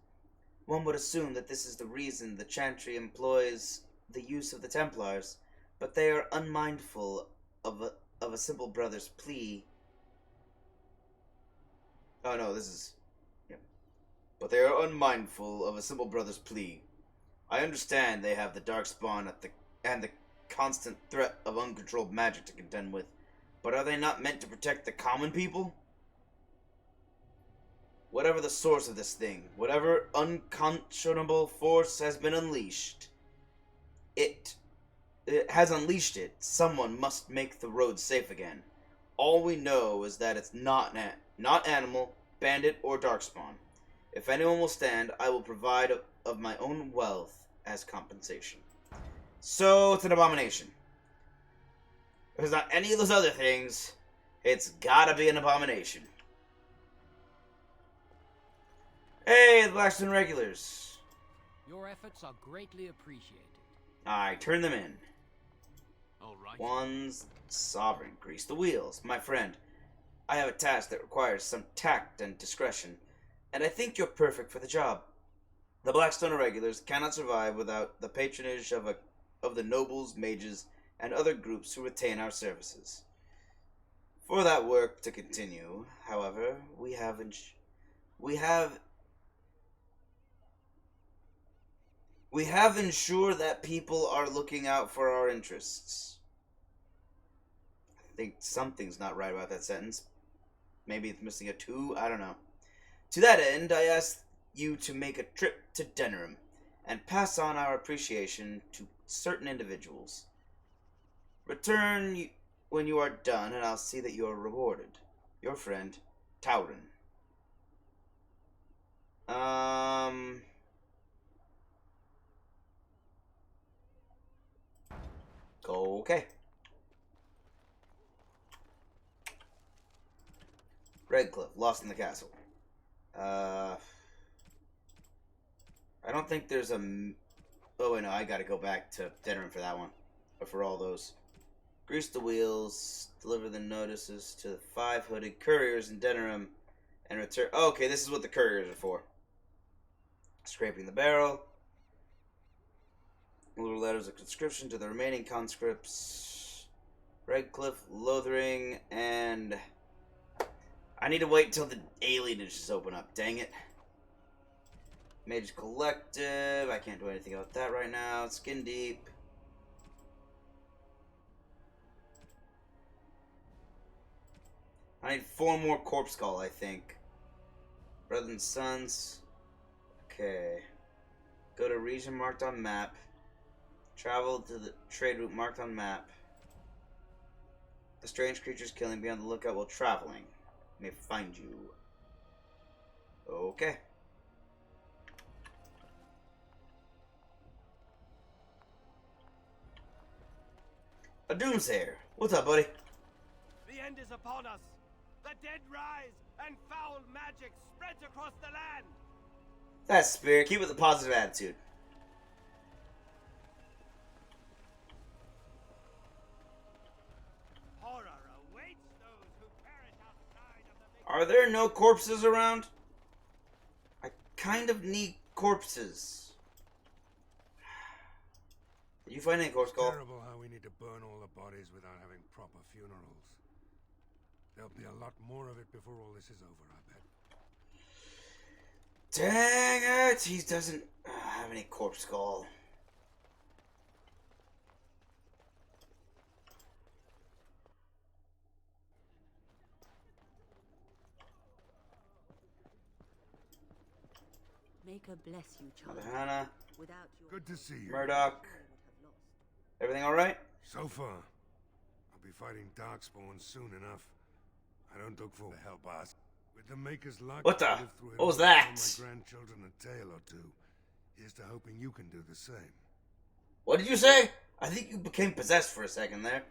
One would assume that this is the reason the Chantry employs the use of the Templars, but they are unmindful of a simple brother's plea. Oh no, this is... Yep. But they are unmindful of a simple brother's plea. I understand they have the Darkspawn and the constant threat of uncontrolled magic to contend with, but are they not meant to protect the common people? Whatever the source of this thing, whatever unconscionable force has been unleashed, it has unleashed it. Someone must make the road safe again. All we know is that it's not animal, bandit, or darkspawn. If anyone will stand, I will provide of my own wealth as compensation. So it's an abomination. If it's not any of those other things, it's gotta be an abomination. Hey, the Blackstone regulars. Your efforts are greatly appreciated. I turn them in. All right. One's sovereign. Grease the wheels. My friend, I have a task that requires some tact and discretion, and I think you're perfect for the job. The Blackstone Irregulars cannot survive without the patronage of the nobles, mages, and other groups who retain our services. For that work to continue, however, we have ensured that people are looking out for our interests. I think something's not right about that sentence. Maybe it's missing a 2, I don't know. To that end, I ask you to make a trip to Denerim and pass on our appreciation to certain individuals. Return when you are done, and I'll see that you are rewarded. Your friend, Tauren. Okay. Redcliffe, lost in the castle. I don't think there's a... Oh, wait, no, I gotta go back to Denerim for that one. Or for all those. Grease the wheels, deliver the notices to the 5 hooded couriers in Denerim, and return... Oh, okay, this is what the couriers are for. Scraping the barrel. Little letters of conscription to the remaining conscripts. Redcliffe, Lothering, and... I need to wait until the alienages open up, dang it. Mage's Collective, I can't do anything about that right now. Skin Deep. I need 4 more Corpse Skull, I think. Brother and Sons. Okay. Go to region marked on map. Travel to the trade route marked on map. A strange creature's killing. Be on the lookout while traveling. May find you. Okay. A Doomsayer. What's up, buddy? The end is upon us. The dead rise, and foul magic spreads across the land. That's spirit. Keep with the positive attitude. Horror awaits those who perish outside of the... Are there no corpses around? I kind of need corpses. Did you find any corpse skull? Terrible how we need to burn all the bodies without having proper funerals. There'll be a lot more of it before all this is over, I bet. Dang it! He doesn't have any corpse skull. May God bless you, child. Mother Hannah. Without your... Good to see you. Murdoch. Everything alright? So far. I'll be fighting Darkspawn soon enough. I don't look for help, boss. With the Maker's luck, What the? I'll live through it What was all and that? tell my grandchildren a tale or two. Here's to hoping you can do the same. What did you say? I think you became possessed for a second there.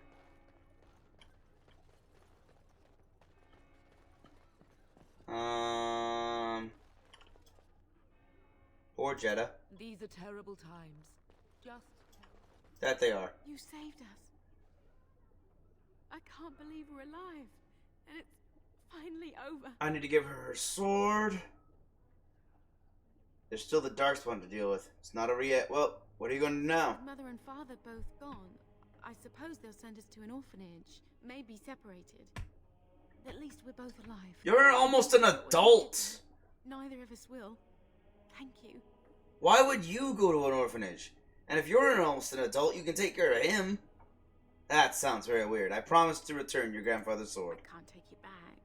Poor Jeddah. These are terrible times. Just That they are. You saved us. I can't believe we're alive. And it's finally over. I need to give her her sword. There's still the Darkspawn to deal with. It's not over yet. Well, what are you going to do now? Mother and father both gone. I suppose they'll send us to an orphanage. Maybe separated. At least we're both alive. You're almost an adult. Neither of us will. Thank you. Why would you go to an orphanage? And if you're almost an adult, you can take care of him. That sounds very weird. I promise to return your grandfather's sword. I can't take it back.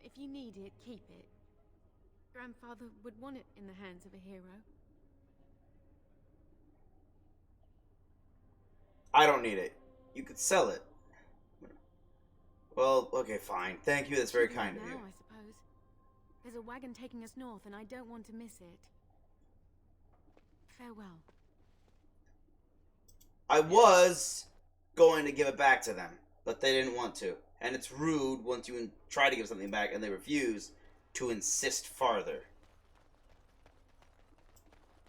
If you need it, keep it. Grandfather would want it in the hands of a hero. I don't need it. You could sell it. Well, okay, fine. Thank you. That's very kind of you. Now, I suppose. There's a wagon taking us north, and I don't want to miss it. Farewell. I was going to give it back to them, but they didn't want to. And it's rude once you try to give something back and they refuse to insist farther.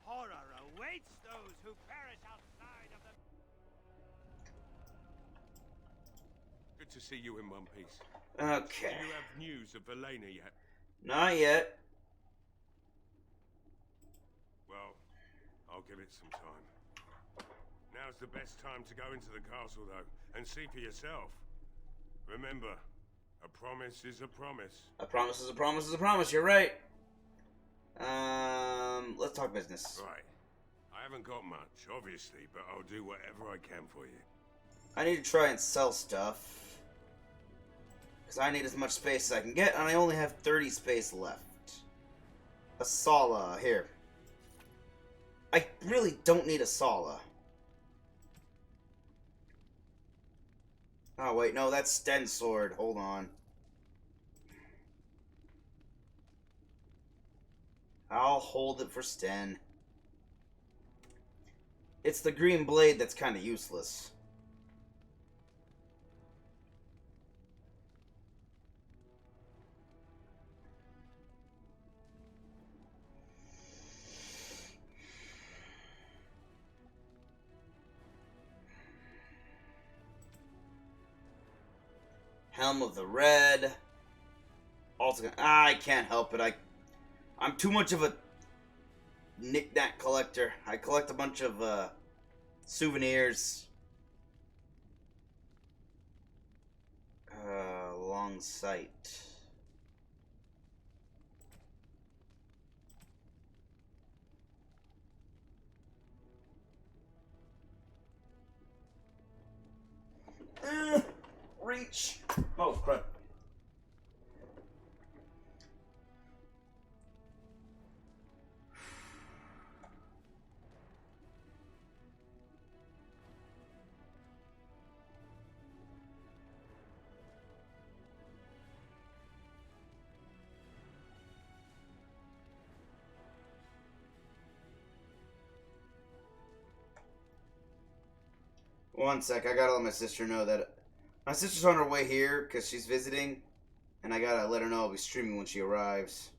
Horror awaits those who perish outside of the... Good to see you in one piece. Okay. Do you have news of Velena yet? Not yet. Well, I'll give it some time. Now's the best time to go into the castle, though, and see for yourself. Remember, a promise is a promise. A promise is a promise is a promise. You're right. Let's talk business. Right. I haven't got much, obviously, but I'll do whatever I can for you. I need to try and sell stuff. Because I need as much space as I can get, and I only have 30 space left. A Sala, here. I really don't need a Sala. Oh, wait, no, that's Sten's sword. Hold on. I'll hold it for Sten. It's the green blade that's kind of useless. Helm of the Red. Also, I can't help it. I'm too much of a knick-knack collector. I collect a bunch of souvenirs. Long sight. Reach. Oh, crap. One sec, I gotta let my sister know that my sister's on her way here because she's visiting, and I gotta let her know I'll be streaming when she arrives.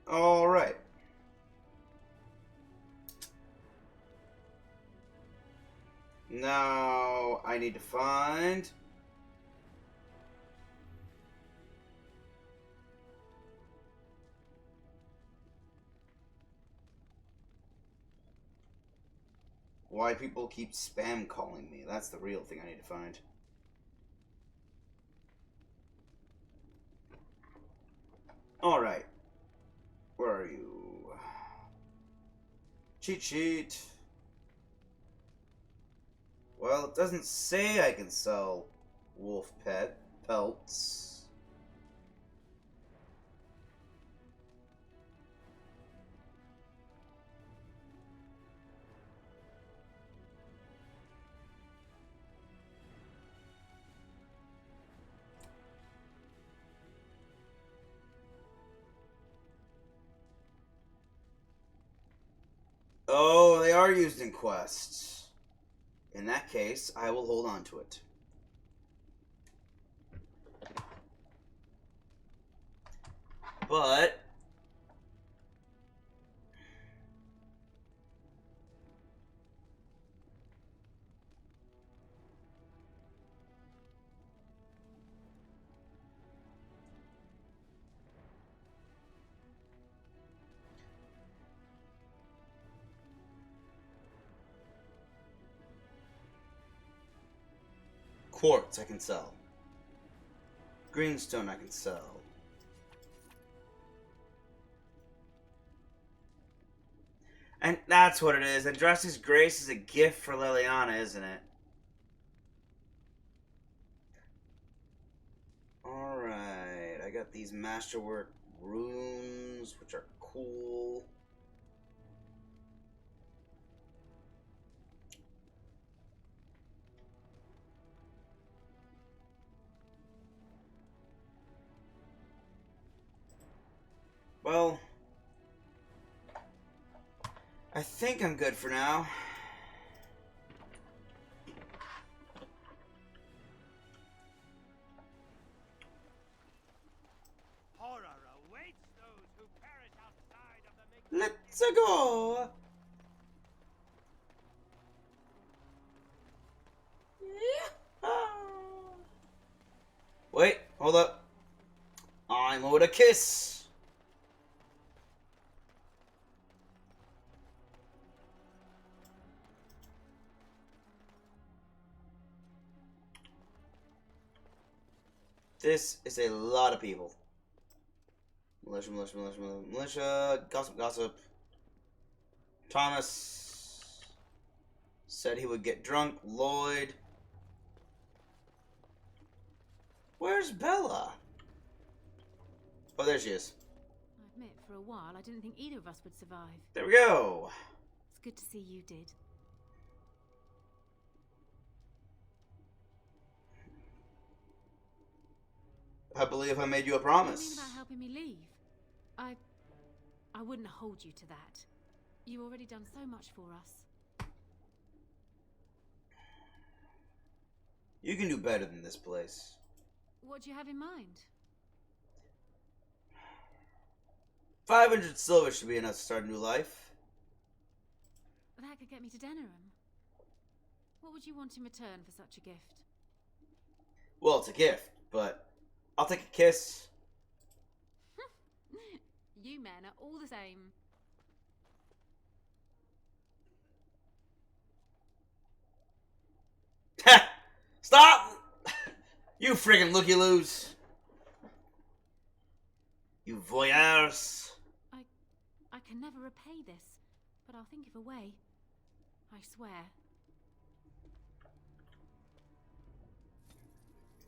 All right. Now I need to find why people keep spam calling me. That's the real thing I need to find. All right. Where are you? Cheat sheet. Well, it doesn't say I can sell wolf pelts. Oh, they are used in quests. In that case, I will hold on to it. But quartz I can sell. Greenstone I can sell. And that's what it is. Andraste's Grace is a gift for Liliana, isn't it? Alright, I got these masterwork runes, which are cool. Well, I think I'm good for now. Horror awaits those who perish outside of the Let's go! Wait, hold up. I'm owed a kiss. This is a lot of people. Militia, militia, militia, militia. Gossip, gossip. Thomas said he would get drunk. Lloyd. Where's Bella? Oh, there she is. I admit, for a while, I didn't think either of us would survive. There we go. It's good to see you did. I believe I made you a What do you mean promise. about helping me leave? I wouldn't hold you to that. You've already done so much for us. You can do better than this place. What do you have in mind? 500 silver should be enough to start a new life. That could get me to Denerim. What would you want in return for such a gift? Well, it's a gift, but I'll take a kiss. You men are all the same. Stop! You friggin' looky-loos. You voyeurs. I can never repay this, but I'll think of a way. I swear.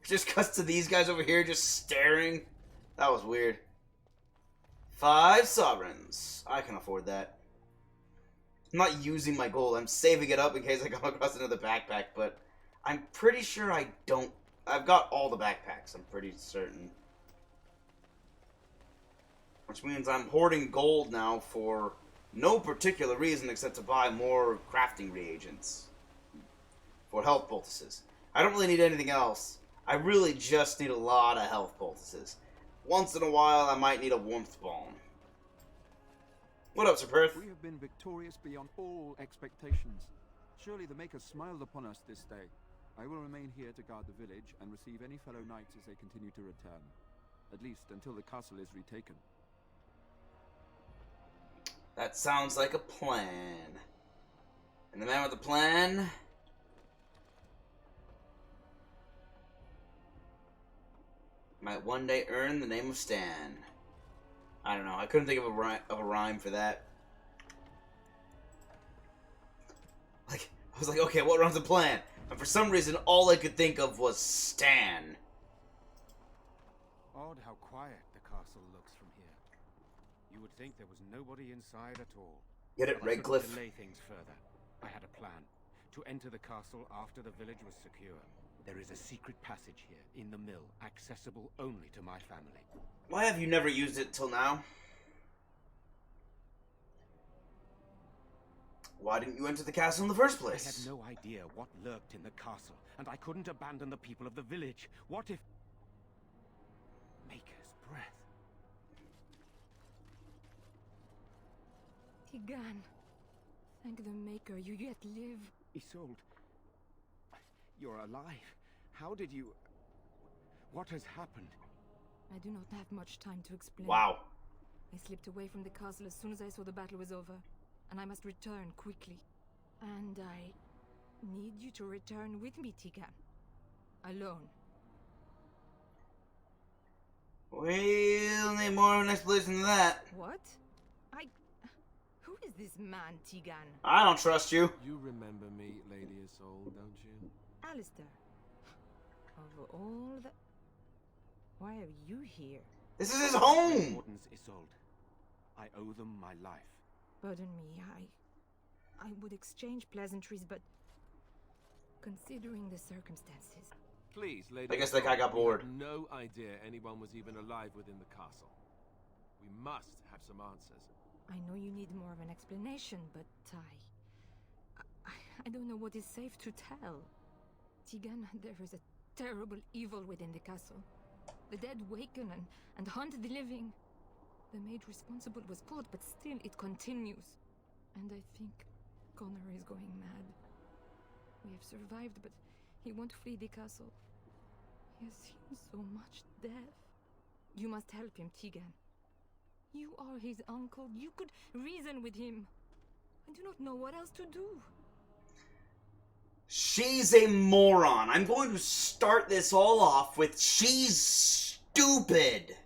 Just cuts to these guys over here just staring. That was weird. 5 sovereigns. I can afford that. I'm not using my gold. I'm saving it up in case I come across another backpack, but I'm pretty sure I don't. I've got all the backpacks, I'm pretty certain. Which means I'm hoarding gold now for no particular reason except to buy more crafting reagents. For health poultices. I don't really need anything else. I really just need a lot of health poultices. Once in a while, I might need a warmth balm. What up, Sir Perth? We have been victorious beyond all expectations. Surely the Maker smiled upon us this day. I will remain here to guard the village and receive any fellow knights as they continue to return. At least until the castle is retaken. That sounds like a plan. And the man with the plan... might one day earn the name of Stan. I don't know. I couldn't think of a rhyme for that. Like, I was like, okay, what rhymes with plan? And for some reason, all I could think of was Stan. Odd how quiet the castle looks from here. You would think there was nobody inside at all. Get it, But I couldn't Redcliffe? delay things further. I had a plan. To enter the castle after the village was secure. There is a secret passage here, in the mill, accessible only to my family. Why have you never used it till now? Why didn't you enter the castle in the first place? I had no idea what lurked in the castle, and I couldn't abandon the people of the village. What if... Maker's breath. Tigan, thank the Maker you yet live. Isolde, you're alive. How did you... What has happened? I do not have much time to explain. Wow. I slipped away from the castle as soon as I saw the battle was over, and I must return quickly. And I need you to return with me, Tigan. Alone. We'll need more of an explanation than that. What? Who is this man, Tigan? I don't trust you. You remember me, Lady Isolde, don't you? Alistair. Of all the... Why are you here? This is his home! Warden's Isolde. I owe them my life. Pardon me, I would exchange pleasantries, but... considering the circumstances... Please, Lady I guess that guy got Isolde, we bored. had no idea anyone was even alive within the castle. We must have some answers. I know you need more of an explanation, but I don't know what is safe to tell. Tigan, there is a terrible evil within the castle. The dead waken and hunt the living. The maid responsible was caught, but still it continues. And I think Connor is going mad. We have survived, but he won't flee the castle. He has seen so much death. You must help him, Tigan. You are his uncle. You could reason with him. I do not know what else to do. She's a moron. I'm going to start this all off with she's stupid.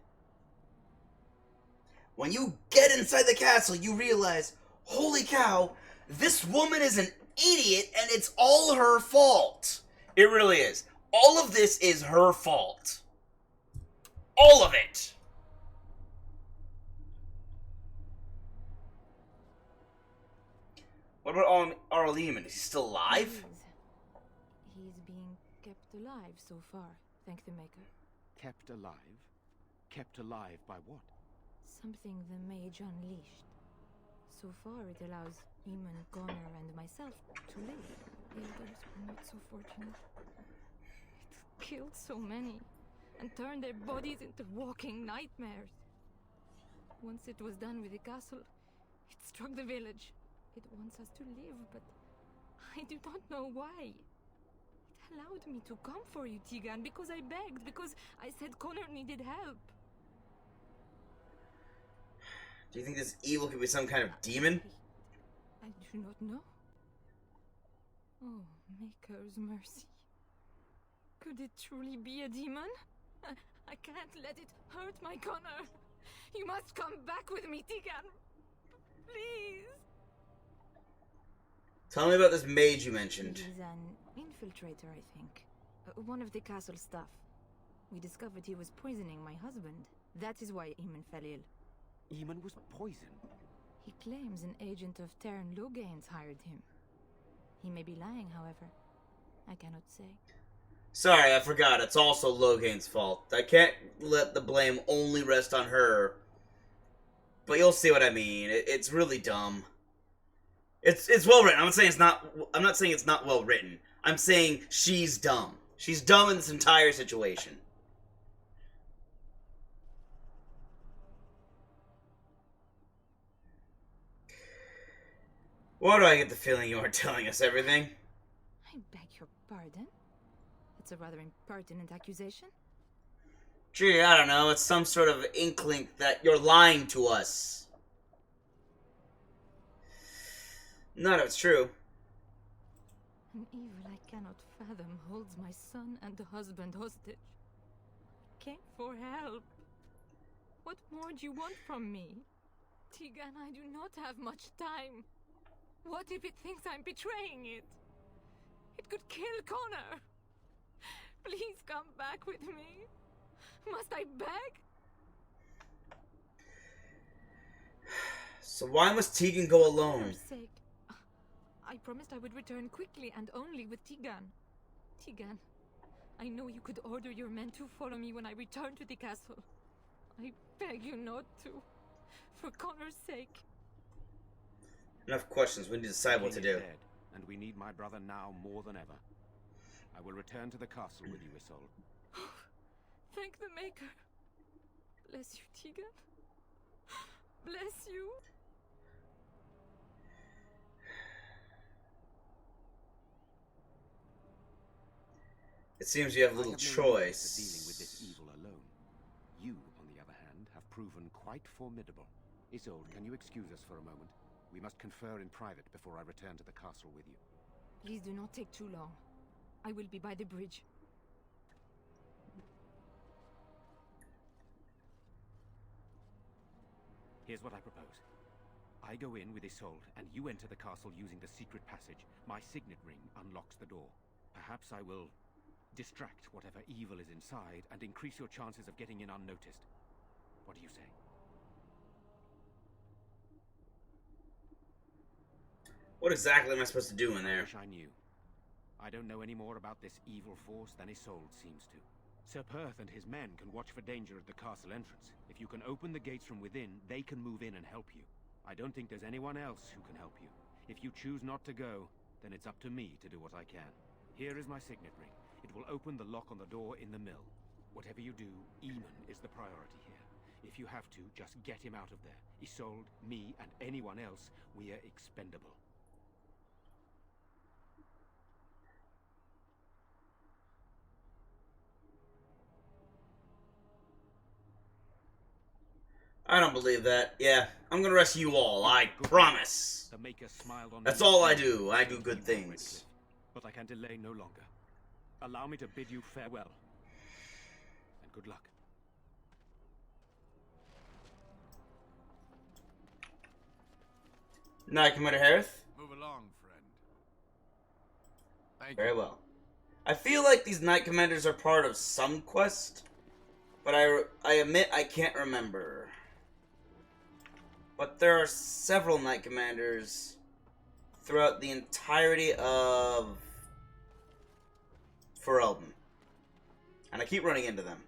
When you get inside the castle, you realize, holy cow, this woman is an idiot and it's all her fault. It really is. All of this is her fault. All of it. What about Arl Lehman? Is he still alive? He's being kept alive so far, thank the Maker. Kept alive? Kept alive by what? Something the mage unleashed. So far it allows Eamon, Connor, and myself to live. The others were not so fortunate. It killed so many, and turned their bodies into walking nightmares. Once it was done with the castle, it struck the village. It wants us to live, but I do not know why. It allowed me to come for you, Tegan, because I begged, because I said Connor needed help. Do you think this evil could be some kind of demon? I do not know. Oh, Maker's mercy. Could it truly be a demon? I can't let it hurt my Connor. You must come back with me, Tegan. Please. Tell me about this mage you mentioned. He's an infiltrator, I think. One of the castle staff. We discovered he was poisoning my husband. That is why Eamon fell ill. Eamon was poisoned? He claims an agent of Terran Logains hired him. He may be lying, however. I cannot say. Sorry, I forgot. It's also Logain's fault. I can't let the blame only rest on her. But you'll see what I mean. It's really dumb. It's well written. I'm not saying it's not well written. I'm saying she's dumb. She's dumb in this entire situation. Why do I get the feeling you are telling us everything? I beg your pardon? It's a rather impertinent accusation. Gee, I don't know. It's some sort of inkling that you're lying to us. None of it's true. An evil I cannot fathom holds my son and the husband hostage. I came for help. What more do you want from me? Tegan, I do not have much time. What if it thinks I'm betraying it? It could kill Connor. Please come back with me. Must I beg? So why must Tegan go alone? For your sake. I promised I would return quickly and only with Tegan. Tegan, I know you could order your men to follow me when I return to the castle. I beg you not to. For Connor's sake. Enough questions. We need to decide what to do. Dead, and we need my brother now more than ever. I will return to the castle with you, Isolde. Thank the Maker. Bless you, Tegan. Bless you. It seems you have little choice. Dealing with this evil alone. You, on the other hand, have proven quite formidable. Isolde, can you excuse us for a moment? We must confer in private before I return to the castle with you. Please do not take too long. I will be by the bridge. Here's what I propose. I go in with Isolde, and you enter the castle using the secret passage. My signet ring unlocks the door. Perhaps I will distract whatever evil is inside and increase your chances of getting in unnoticed. What do you say? What exactly am I supposed to do in there? I wish I knew. I don't know any more about this evil force than Isolde seems to. Sir Perth and his men can watch for danger at the castle entrance. If you can open the gates from within, they can move in and help you. I don't think there's anyone else who can help you. If you choose not to go, then it's up to me to do what I can. Here is my signet ring. It will open the lock on the door in the mill. Whatever you do, Eamon is the priority here. If you have to, just get him out of there. Isolde, me, and anyone else, we are expendable. I don't believe that. Yeah, I'm gonna rescue you all, I promise. The Maker smiled on That's me. all I do. I do good things. but I can delay no longer. Allow me to bid you farewell. And good luck. Knight Commander Harith. Move along, friend. Thank Very you. well. I feel like these Knight Commanders are part of some quest, but I admit I can't remember. But there are several Knight Commanders throughout the entirety of Ferelden, and I keep running into them.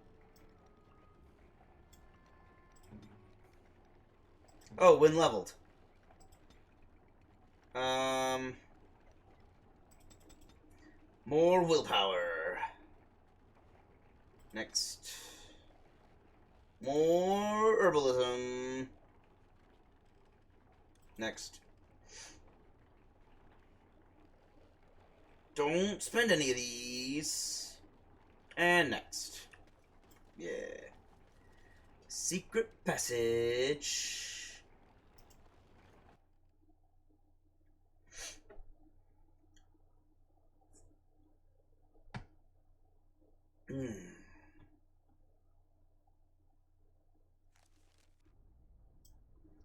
Oh, when leveled. More willpower. Next. More herbalism. Next. Don't spend any of these. And next. Yeah. Secret passage.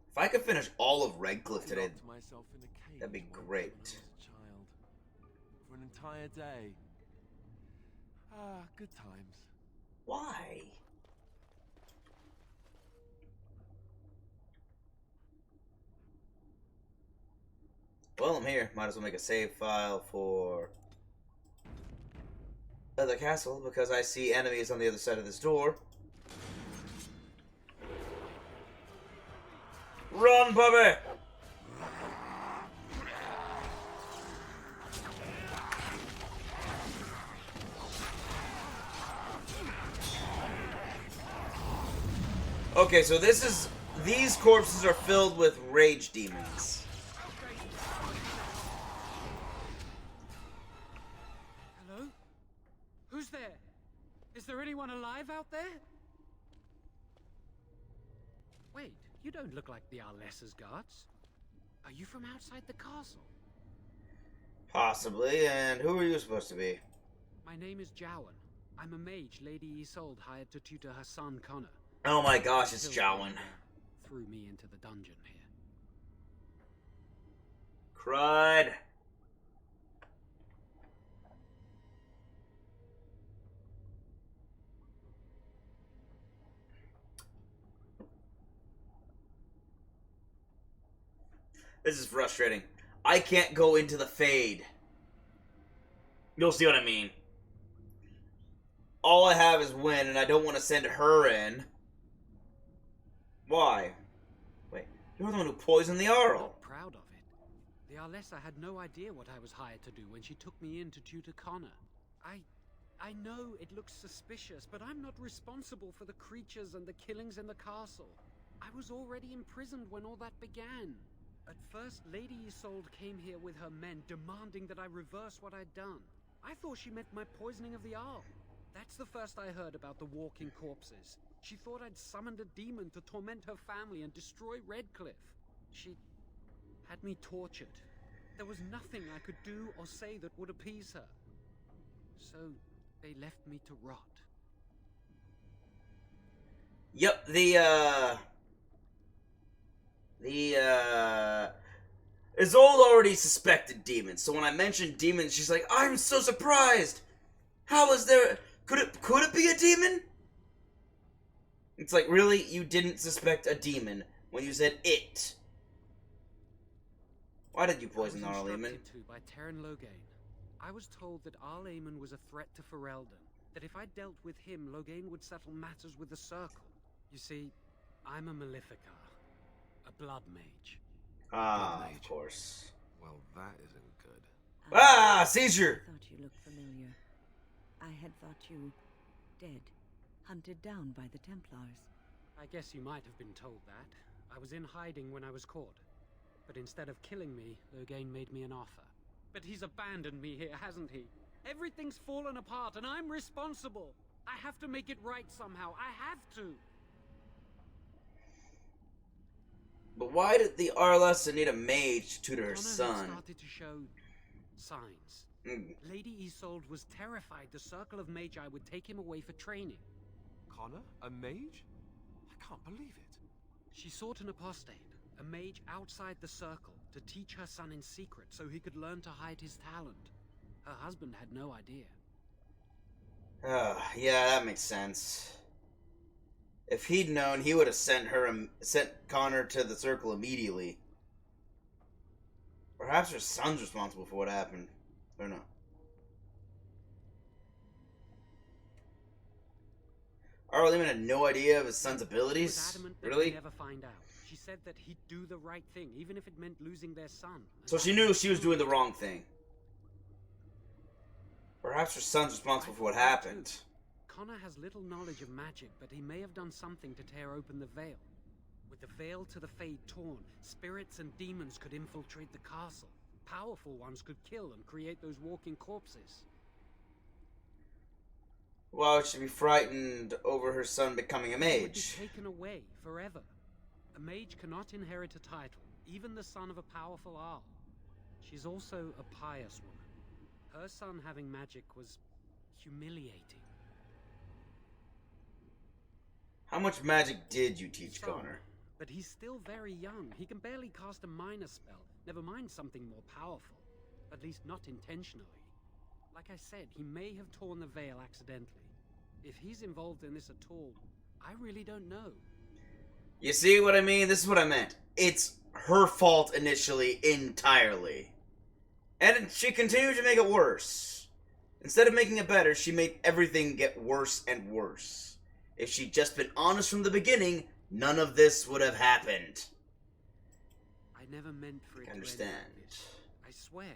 If I could finish all of Redcliffe today, that'd be great. For an entire day. Ah, good times. Why? Well, I'm here. Might as well make a save file for the castle because I see enemies on the other side of this door. Run, puppy! Okay, so these corpses are filled with rage demons. Hello? Who's there? Is there anyone alive out there? Wait, you don't look like the Arlessa's guards. Are you from outside the castle? Possibly, and who are you supposed to be? My name is Jowan. I'm a mage Lady Isolde hired to tutor her son Connor. Oh my gosh, it's Jowan. Threw me into the dungeon here. Crud. This is frustrating. I can't go into the Fade. You'll see what I mean. All I have is Win, and I don't want to send her in. Why? Wait, you're the one who poisoned the Arl. Not proud of it. The Arlessa had no idea what I was hired to do when she took me in to tutor Connor. I know it looks suspicious, but I'm not responsible for the creatures and the killings in the castle. I was already imprisoned when all that began. At first, Lady Isolde came here with her men, demanding that I reverse what I'd done. I thought she meant my poisoning of the Arl. That's the first I heard about the walking corpses. She thought I'd summoned a demon to torment her family and destroy Redcliffe. She had me tortured. There was nothing I could do or say that would appease her. So they left me to rot. Yep, Isolde already suspected demons, so when I mentioned demons, she's like, I'm so surprised! How is there... Could it be a demon? It's like, really? You didn't suspect a demon when you said it. Why did you poison Arl Eamon? By Terran Loghain. I was told that Arl Eamon was a threat to Ferelden, that if I dealt with him, Loghain would settle matters with the Circle. You see, I'm a Maleficar, a blood mage. Ah, of course. Well, that isn't good. Ah, seizure! I thought you looked familiar. I had thought you dead, hunted down by the Templars. I guess you might have been told that. I was in hiding when I was caught. But instead of killing me, Loghain made me an offer. But he's abandoned me here, hasn't he? Everything's fallen apart, and I'm responsible. I have to make it right somehow. I have to. But why did the Arlessa need a mage to tutor her Connor son? started to show signs. Mm. Lady Isolde was terrified the Circle of Magi would take him away for training. Connor? A mage? I can't believe it. She sought an apostate, a mage outside the Circle, to teach her son in secret so he could learn to hide his talent. Her husband had no idea. Yeah, that makes sense. If he'd known, he would have sent Connor to the Circle immediately. Perhaps her son's responsible for what happened. I don't know. Our Lehman had no idea of his son's abilities? She was adamant that Really? he'd never find out. She said that he'd do the right thing, even if it meant losing their son. So she knew she was doing the wrong thing. Perhaps her son's responsible for what happened. Connor has little knowledge of magic, but he may have done something to tear open the veil. With the veil to the Fade torn, spirits and demons could infiltrate the castle. Powerful ones could kill and create those walking corpses. Why would she be frightened over her son becoming a He would be mage? taken away forever. A mage cannot inherit a title, even the son of a powerful Arl. She's also a pious woman. Her son having magic was humiliating. How much magic did you teach Some, Connor? but he's still very young. He can barely cast a minor spell, never mind something more powerful. At least not intentionally. Like I said, he may have torn the veil accidentally. If he's involved in this at all, I really don't know. You see what I mean? This is what I meant. It's her fault initially, entirely. And she continued to make it worse. Instead of making it better, she made everything get worse and worse. If she'd just been honest from the beginning, none of this would have happened. I never meant for it to end Understand. like this. I swear.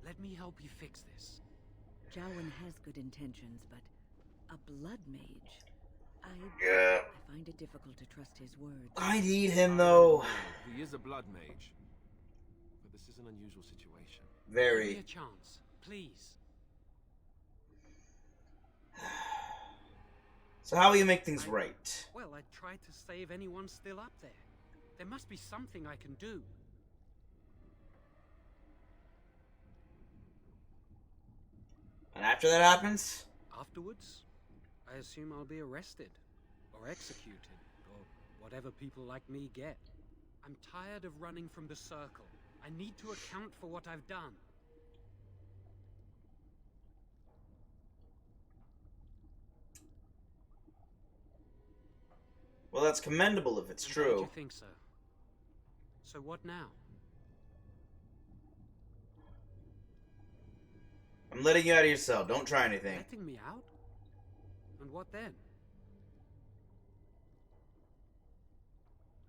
Let me help you fix this. Jowen has good intentions, but a blood mage. Yeah. I find it difficult to trust his words. I need him, though. He is a blood mage. But this is an unusual situation. Give Very. me a chance, please. So how will you make things right? Well, I tried to save anyone still up there. There must be something I can do. And after that happens? Afterwards, I assume I'll be arrested, or executed, or whatever people like me get. I'm tired of running from the Circle. I need to account for what I've done. Well, that's commendable if it's I'm true. glad you think so. So what now? I'm letting you out of your cell. Don't try anything. Letting me out? And what then?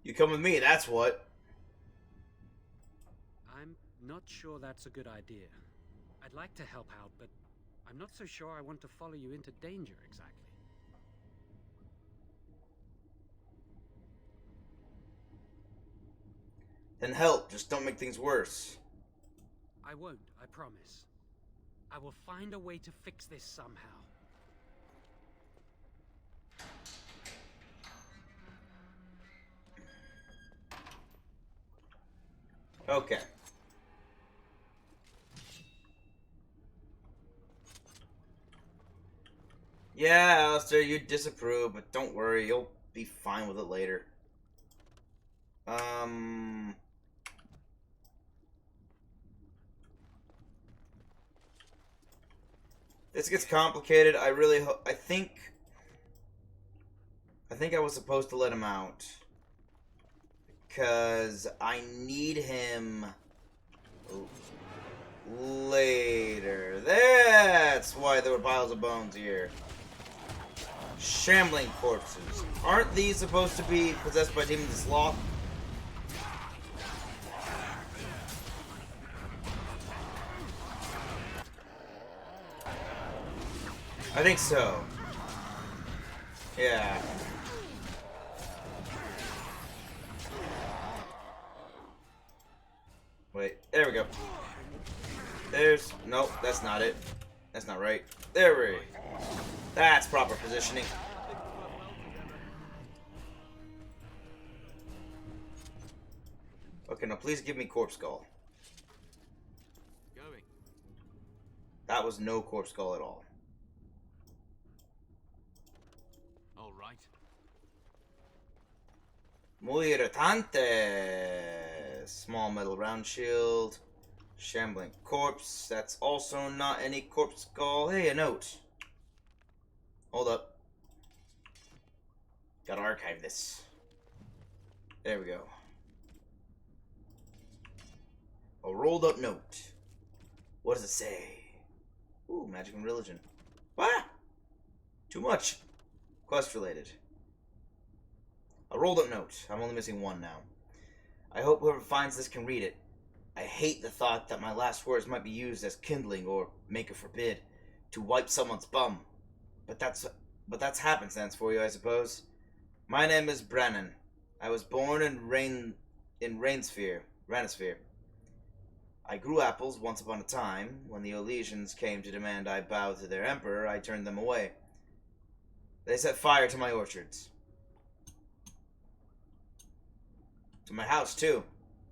You come with me, that's what. I'm not sure that's a good idea. I'd like to help out, but I'm not so sure I want to follow you into danger exactly. Then help, just don't make things worse. I won't, I promise. I will find a way to fix this somehow. Okay. Yeah, Alistair, you disapprove, but don't worry, you'll be fine with it later. This gets complicated. I really I think I was supposed to let him out. Because I need him later. That's why there were piles of bones here. Shambling corpses. Aren't these supposed to be possessed by demons of sloth? I think so. Yeah. Wait, there we go. There's... Nope, that's not it. That's not right. There we go. That's proper positioning. Okay, now please give me Corpse Skull. Going. was no corpse skull at all. All right. Muy irritante. Small metal round shield. Shambling corpse. That's also not any corpse skull. Hey, a note. Hold up. Gotta archive this. There we go. A rolled up note. What does it say? Ooh, magic and religion. What? Too much. Quest related. A rolled up note. I'm only missing one now. I hope whoever finds this can read it. I hate the thought that my last words might be used as kindling or make a forbid to wipe someone's bum. But that's happenstance for you, I suppose. My name is Brennan. I was born in Rainosphere. I grew apples once upon a time. When the Olesians came to demand I bow to their emperor, I turned them away. They set fire to my orchards. To my house, too.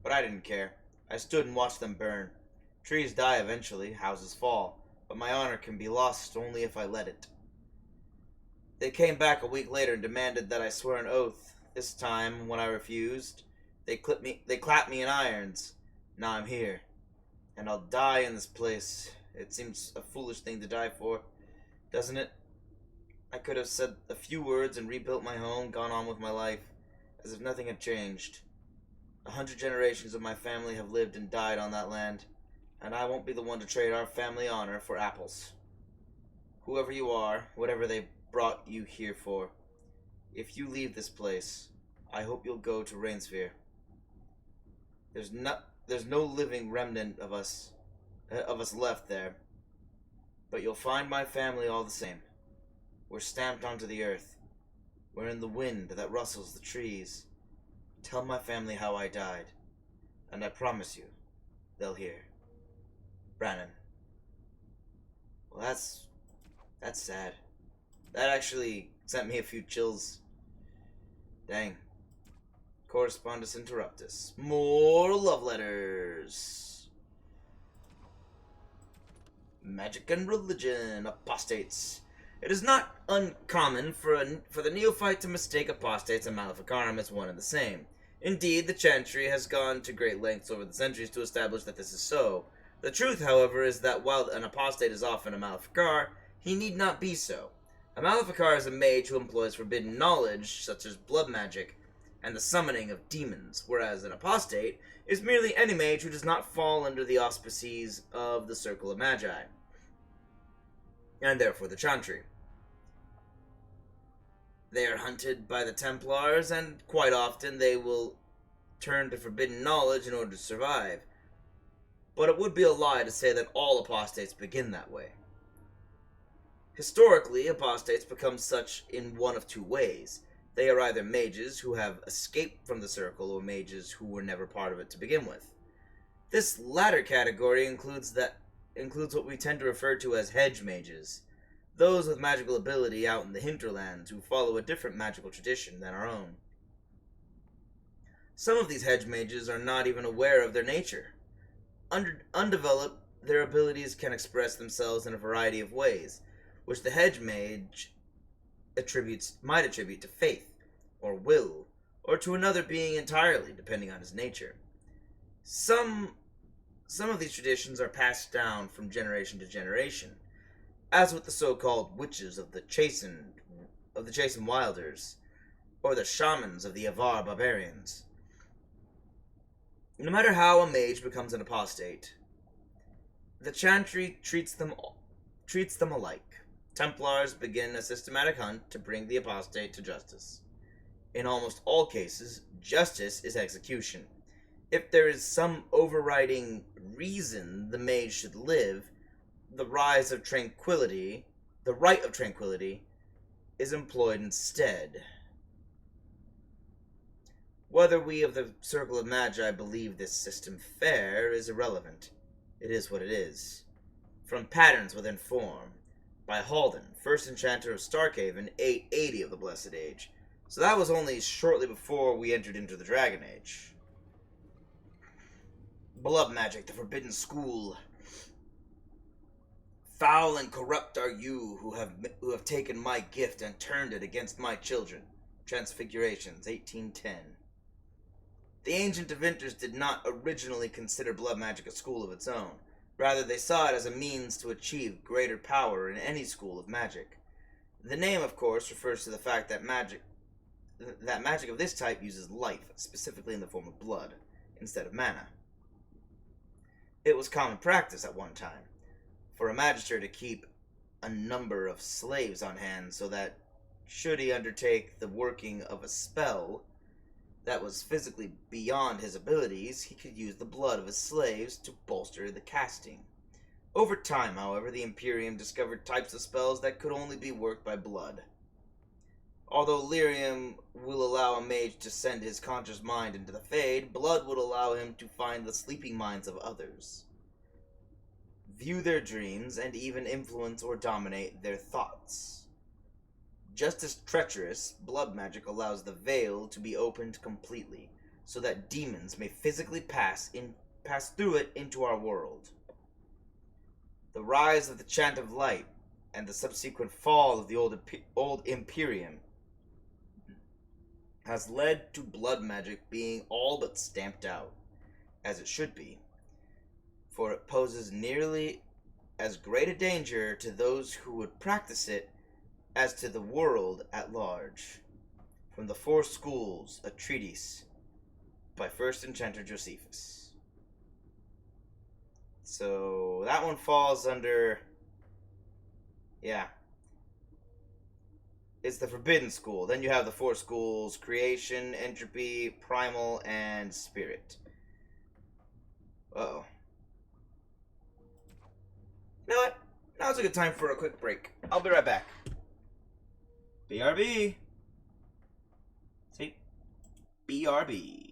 But I didn't care. I stood and watched them burn. Trees die eventually, houses fall, but my honor can be lost only if I let it. They came back a week later and demanded that I swear an oath. This time, when I refused, they clapped me in irons. Now I'm here. And I'll die in this place. It seems a foolish thing to die for, doesn't it? I could have said a few words and rebuilt my home, gone on with my life, as if nothing had changed. 100 generations of my family have lived and died on that land, and I won't be the one to trade our family honor for apples. Whoever you are, whatever they brought you here for, if you leave this place, I hope you'll go to Rainosphere. There's no living remnant of us left there, but you'll find my family all the same. We're stamped onto the earth. We're in the wind that rustles the trees. Tell my family how I died, and I promise you, they'll hear. Brannon. Well, that's sad. That actually sent me a few chills. Dang. Correspondence interruptus. More love letters. Magic and religion. Apostates. It is not uncommon for the neophyte to mistake apostates and Maleficarum as one and the same. Indeed, the Chantry has gone to great lengths over the centuries to establish that this is so. The truth, however, is that while an apostate is often a Maleficar, he need not be so. A Maleficar is a mage who employs forbidden knowledge, such as blood magic, and the summoning of demons, whereas an apostate is merely any mage who does not fall under the auspices of the Circle of Magi, and therefore the Chantry. They are hunted by the Templars, and quite often they will turn to forbidden knowledge in order to survive. But it would be a lie to say that all apostates begin that way. Historically, apostates become such in one of two ways. They are either mages who have escaped from the circle, or mages who were never part of it to begin with. This latter category includes what we tend to refer to as hedge mages, those with magical ability out in the hinterlands who follow a different magical tradition than our own. Some of these hedge mages are not even aware of their nature. Undeveloped, their abilities can express themselves in a variety of ways, which the hedge mage might attribute to faith, or will, or to another being entirely, depending on his nature. Some of these traditions are passed down from generation to generation, as with the so-called witches of the Chastened Wilders, or the shamans of the Avar barbarians. No matter how a mage becomes an apostate, the Chantry treats them alike. Templars begin a systematic hunt to bring the apostate to justice. In almost all cases, justice is execution. If there is some overriding reason the mage should live, the right of tranquility is employed instead. Whether we of the Circle of Magi believe this system fair is irrelevant. It is what it is. From Patterns Within Form, by Halden, first enchanter of Starkhaven, 880 of the Blessed Age. So that was only shortly before we entered into the Dragon Age. Blood Magic, the Forbidden School. Foul and corrupt are you who have taken my gift and turned it against my children. Transfigurations, 1810. The ancient inventors did not originally consider blood magic a school of its own. Rather, they saw it as a means to achieve greater power in any school of magic. The name, of course, refers to the fact that magic of this type uses life, specifically in the form of blood, instead of mana. It was common practice at one time for a magister to keep a number of slaves on hand so that, should he undertake the working of a spell that was physically beyond his abilities, he could use the blood of his slaves to bolster the casting. Over time, however, the Imperium discovered types of spells that could only be worked by blood. Although lyrium will allow a mage to send his conscious mind into the Fade, blood would allow him to find the sleeping minds of others, view their dreams, and even influence or dominate their thoughts. Just as treacherous, blood magic allows the veil to be opened completely, so that demons may physically pass through it into our world. The rise of the Chant of Light and the subsequent fall of the old Imperium has led to blood magic being all but stamped out, as it should be, for it poses nearly as great a danger to those who would practice it as to the world at large. From the Four Schools, a treatise by First Enchanter Josephus. So that one falls under, it's the Forbidden School. Then you have the Four Schools: Creation, Entropy, Primal, and Spirit. Uh-oh. You know what? Now's a good time for a quick break. I'll be right back. BRB. See? BRB.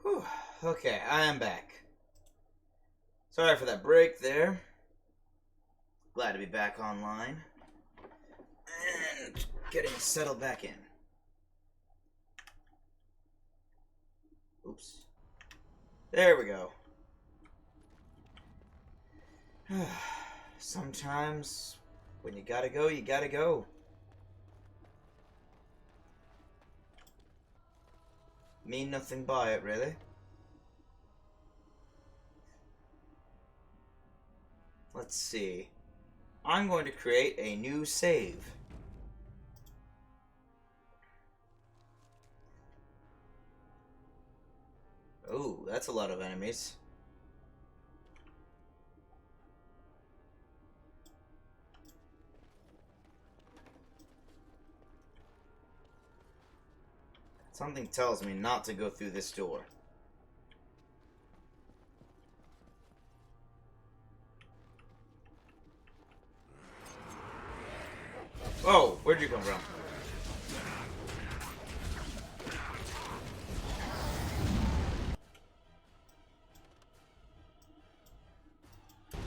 Whew. Okay, I am back. Sorry for that break there. Glad to be back online. And getting settled back in. Oops. There we go. Sometimes, when you gotta go, you gotta go. Mean nothing by it, really. Let's see. I'm going to create a new save. Oh, that's a lot of enemies. Something tells me not to go through this door. Whoa, where'd you come from?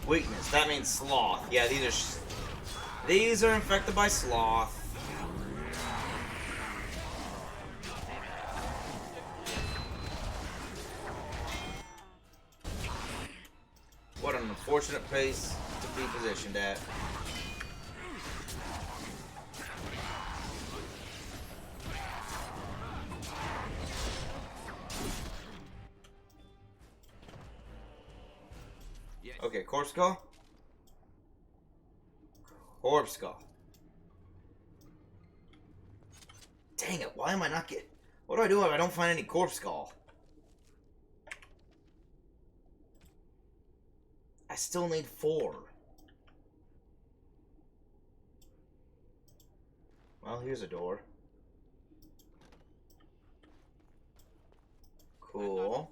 Weakness, that means sloth. Yeah, these are infected by sloth. What an unfortunate place to be positioned at. Okay, corpse skull? Corpse skull. Dang it, why am I not getting... What do I do if I don't find any corpse skull? I still need 4. Well, here's a door. Cool.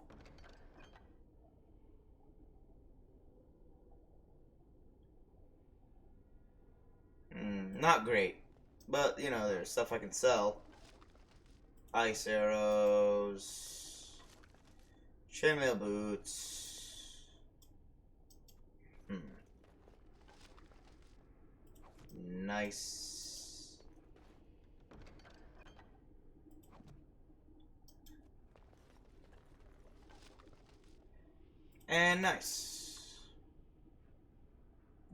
Not great. But, you know, there's stuff I can sell. Ice arrows. Chainmail boots. Nice. And nice.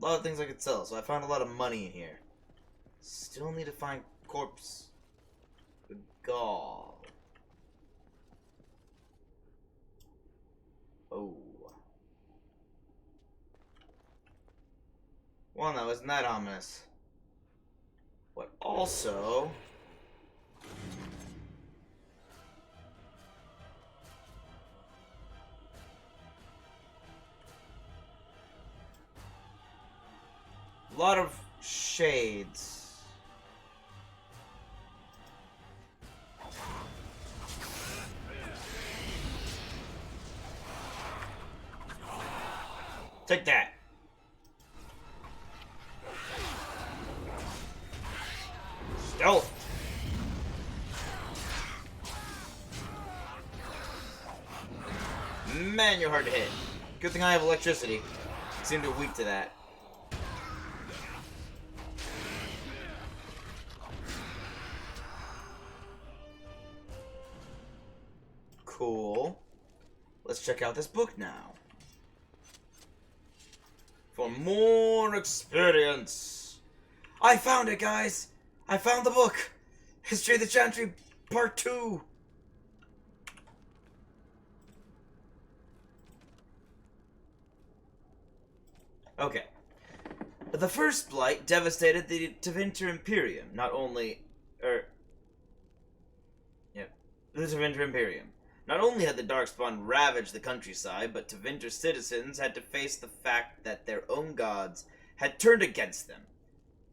A lot of things I could sell, so I found a lot of money in here. Still need to find corpse gall. Oh. Well, no, isn't that ominous? But also... a lot of shades. Take that. Stealth. Man, you're hard to hit. Good thing I have electricity. Seem to be weak to that. Cool. Let's check out this book now. For more experience. I found it, guys! I found the book! History of the Chantry, Part 2! Okay. The first blight devastated the Tevinter Imperium, not only... the Tevinter Imperium. Not only had the Darkspawn ravaged the countryside, but Tevinter citizens had to face the fact that their own gods had turned against them.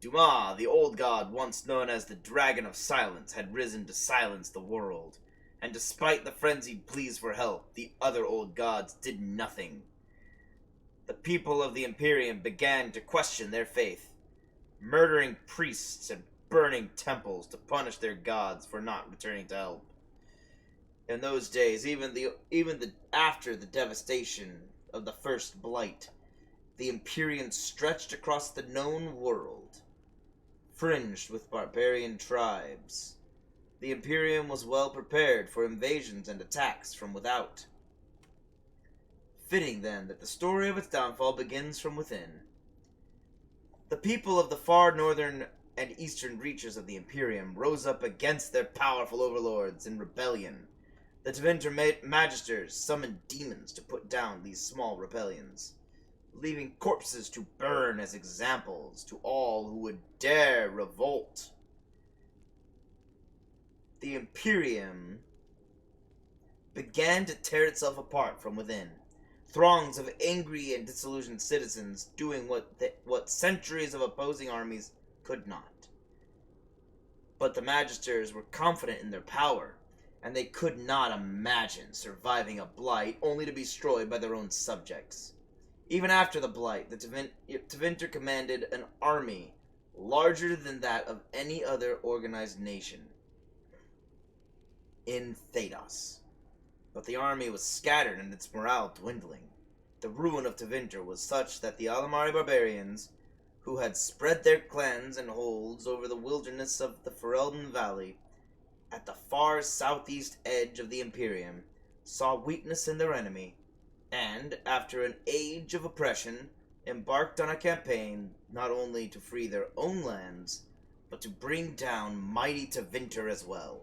Dumas, the old god once known as the Dragon of Silence, had risen to silence the world. And despite the frenzied pleas for help, the other old gods did nothing. The people of the Imperium began to question their faith, murdering priests and burning temples to punish their gods for not returning to help. In those days, after the devastation of the first blight, the Imperium stretched across the known world, fringed with barbarian tribes. The Imperium was well prepared for invasions and attacks from without. Fitting, then, that the story of its downfall begins from within. The people of the far northern and eastern reaches of the Imperium rose up against their powerful overlords in rebellion. The Tevinter Magisters summoned demons to put down these small rebellions, leaving corpses to burn as examples to all who would dare revolt. The Imperium began to tear itself apart from within. Throngs of angry and disillusioned citizens doing what centuries of opposing armies could not. But the Magisters were confident in their power, and they could not imagine surviving a blight only to be destroyed by their own subjects. Even after the blight, the Tevinter commanded an army larger than that of any other organized nation in Thedas. But the army was scattered and its morale dwindling. The ruin of Tevinter was such that the Alamari barbarians, who had spread their clans and holds over the wilderness of the Ferelden Valley, at the far southeast edge of the Imperium, saw weakness in their enemy, and, after an age of oppression, embarked on a campaign not only to free their own lands, but to bring down mighty Tevinter as well.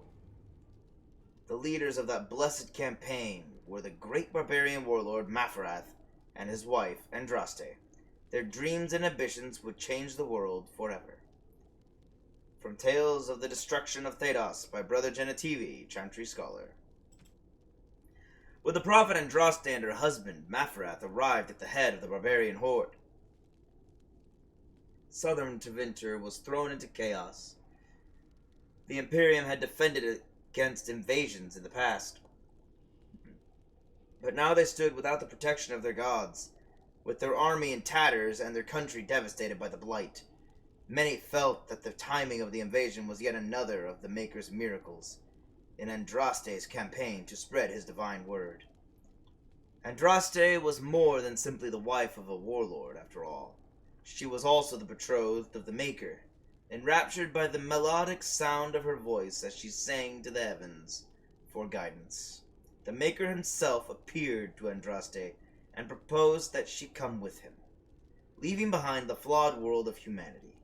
The leaders of that blessed campaign were the great barbarian warlord Mafarath and his wife Andraste. Their dreams and ambitions would change the world forever. From Tales of the Destruction of Thedas by Brother Genetivi, Chantry Scholar. With the prophet Andraste and her husband, Mafarath, arrived at the head of the barbarian horde. Southern Tevinter was thrown into chaos. The Imperium had defended it against invasions in the past. But now they stood without the protection of their gods, with their army in tatters and their country devastated by the blight. Many felt that the timing of the invasion was yet another of the Maker's miracles in Andraste's campaign to spread his divine word. Andraste was more than simply the wife of a warlord, after all. She was also the betrothed of the Maker, enraptured by the melodic sound of her voice as she sang to the heavens for guidance. The Maker himself appeared to Andraste and proposed that she come with him, leaving behind the flawed world of humanity.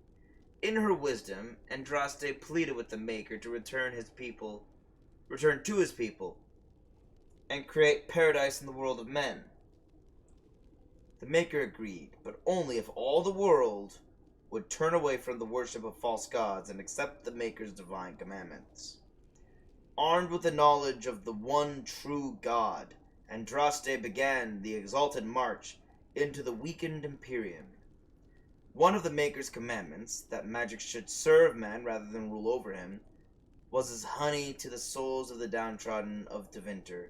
In her wisdom, Andraste pleaded with the Maker to return to his people, and create paradise in the world of men. The Maker agreed, but only if all the world would turn away from the worship of false gods and accept the Maker's divine commandments. Armed with the knowledge of the one true God, Andraste began the exalted march into the weakened Imperium. One of the Maker's commandments, that magic should serve man rather than rule over him, was as honey to the souls of the downtrodden of Tevinter,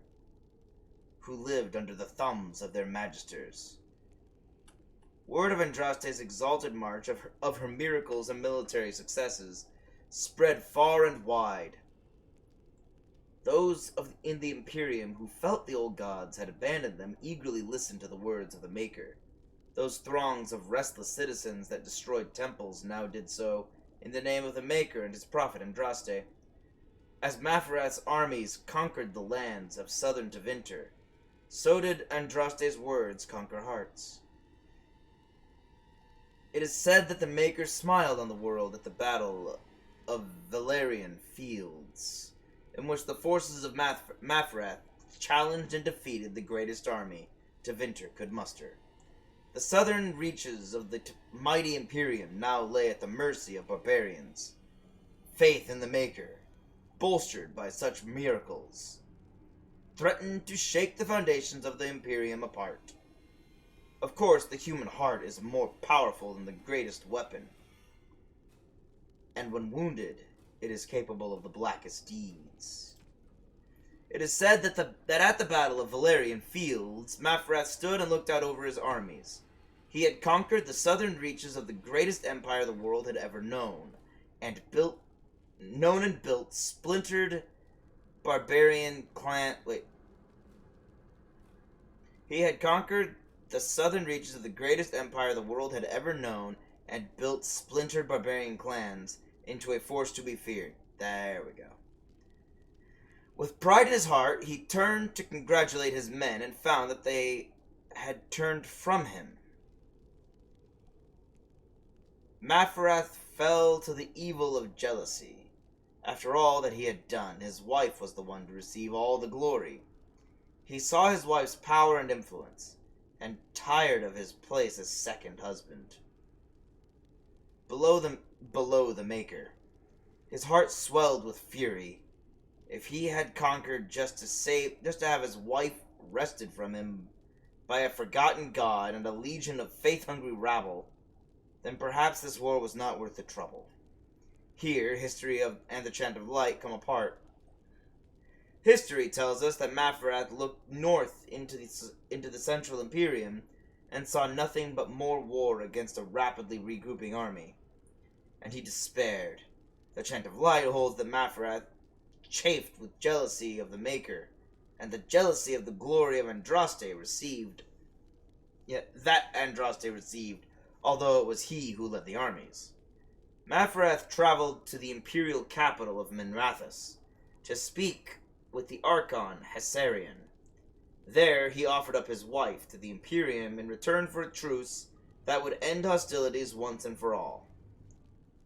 who lived under the thumbs of their magisters. Word of Andraste's exalted march, of her miracles and military successes, spread far and wide. Those in the Imperium who felt the old gods had abandoned them eagerly listened to the words of the Maker. Those throngs of restless citizens that destroyed temples now did so in the name of the Maker and his prophet Andraste. As Mafarath's armies conquered the lands of southern Tevinter, so did Andraste's words conquer hearts. It is said that the Maker smiled on the world at the Battle of Valerian Fields, in which the forces of Mafarath challenged and defeated the greatest army Tevinter could muster. The southern reaches of the mighty Imperium now lay at the mercy of barbarians. Faith in the Maker, bolstered by such miracles, threatened to shake the foundations of the Imperium apart. Of course, the human heart is more powerful than the greatest weapon, and when wounded, it is capable of the blackest deeds. It is said that at the Battle of Valerian Fields, Mafarath stood and looked out over his armies. He had conquered the southern reaches of the greatest empire the world had ever known, and built splintered barbarian clan. He had conquered the southern reaches of the greatest empire the world had ever known and built splintered barbarian clans into a force to be feared. There we go. With pride in his heart, he turned to congratulate his men and found that they had turned from him. Maferath fell to the evil of jealousy. After all that he had done, his wife was the one to receive all the glory. He saw his wife's power and influence, and tired of his place as second husband. Below the Maker, his heart swelled with fury. If he had conquered just to have his wife wrested from him by a forgotten god and a legion of faith-hungry rabble, then perhaps this war was not worth the trouble. Here, history and the Chant of Light come apart. History tells us that Maferath looked north into the Central Imperium and saw nothing but more war against a rapidly regrouping army. And he despaired. The Chant of Light holds that Maferath chafed with jealousy of the Maker, and the jealousy of the glory of Andraste received, although it was he who led the armies. Maferath traveled to the imperial capital of Minrathous to speak with the Archon Hessarian. There he offered up his wife to the Imperium in return for a truce that would end hostilities once and for all.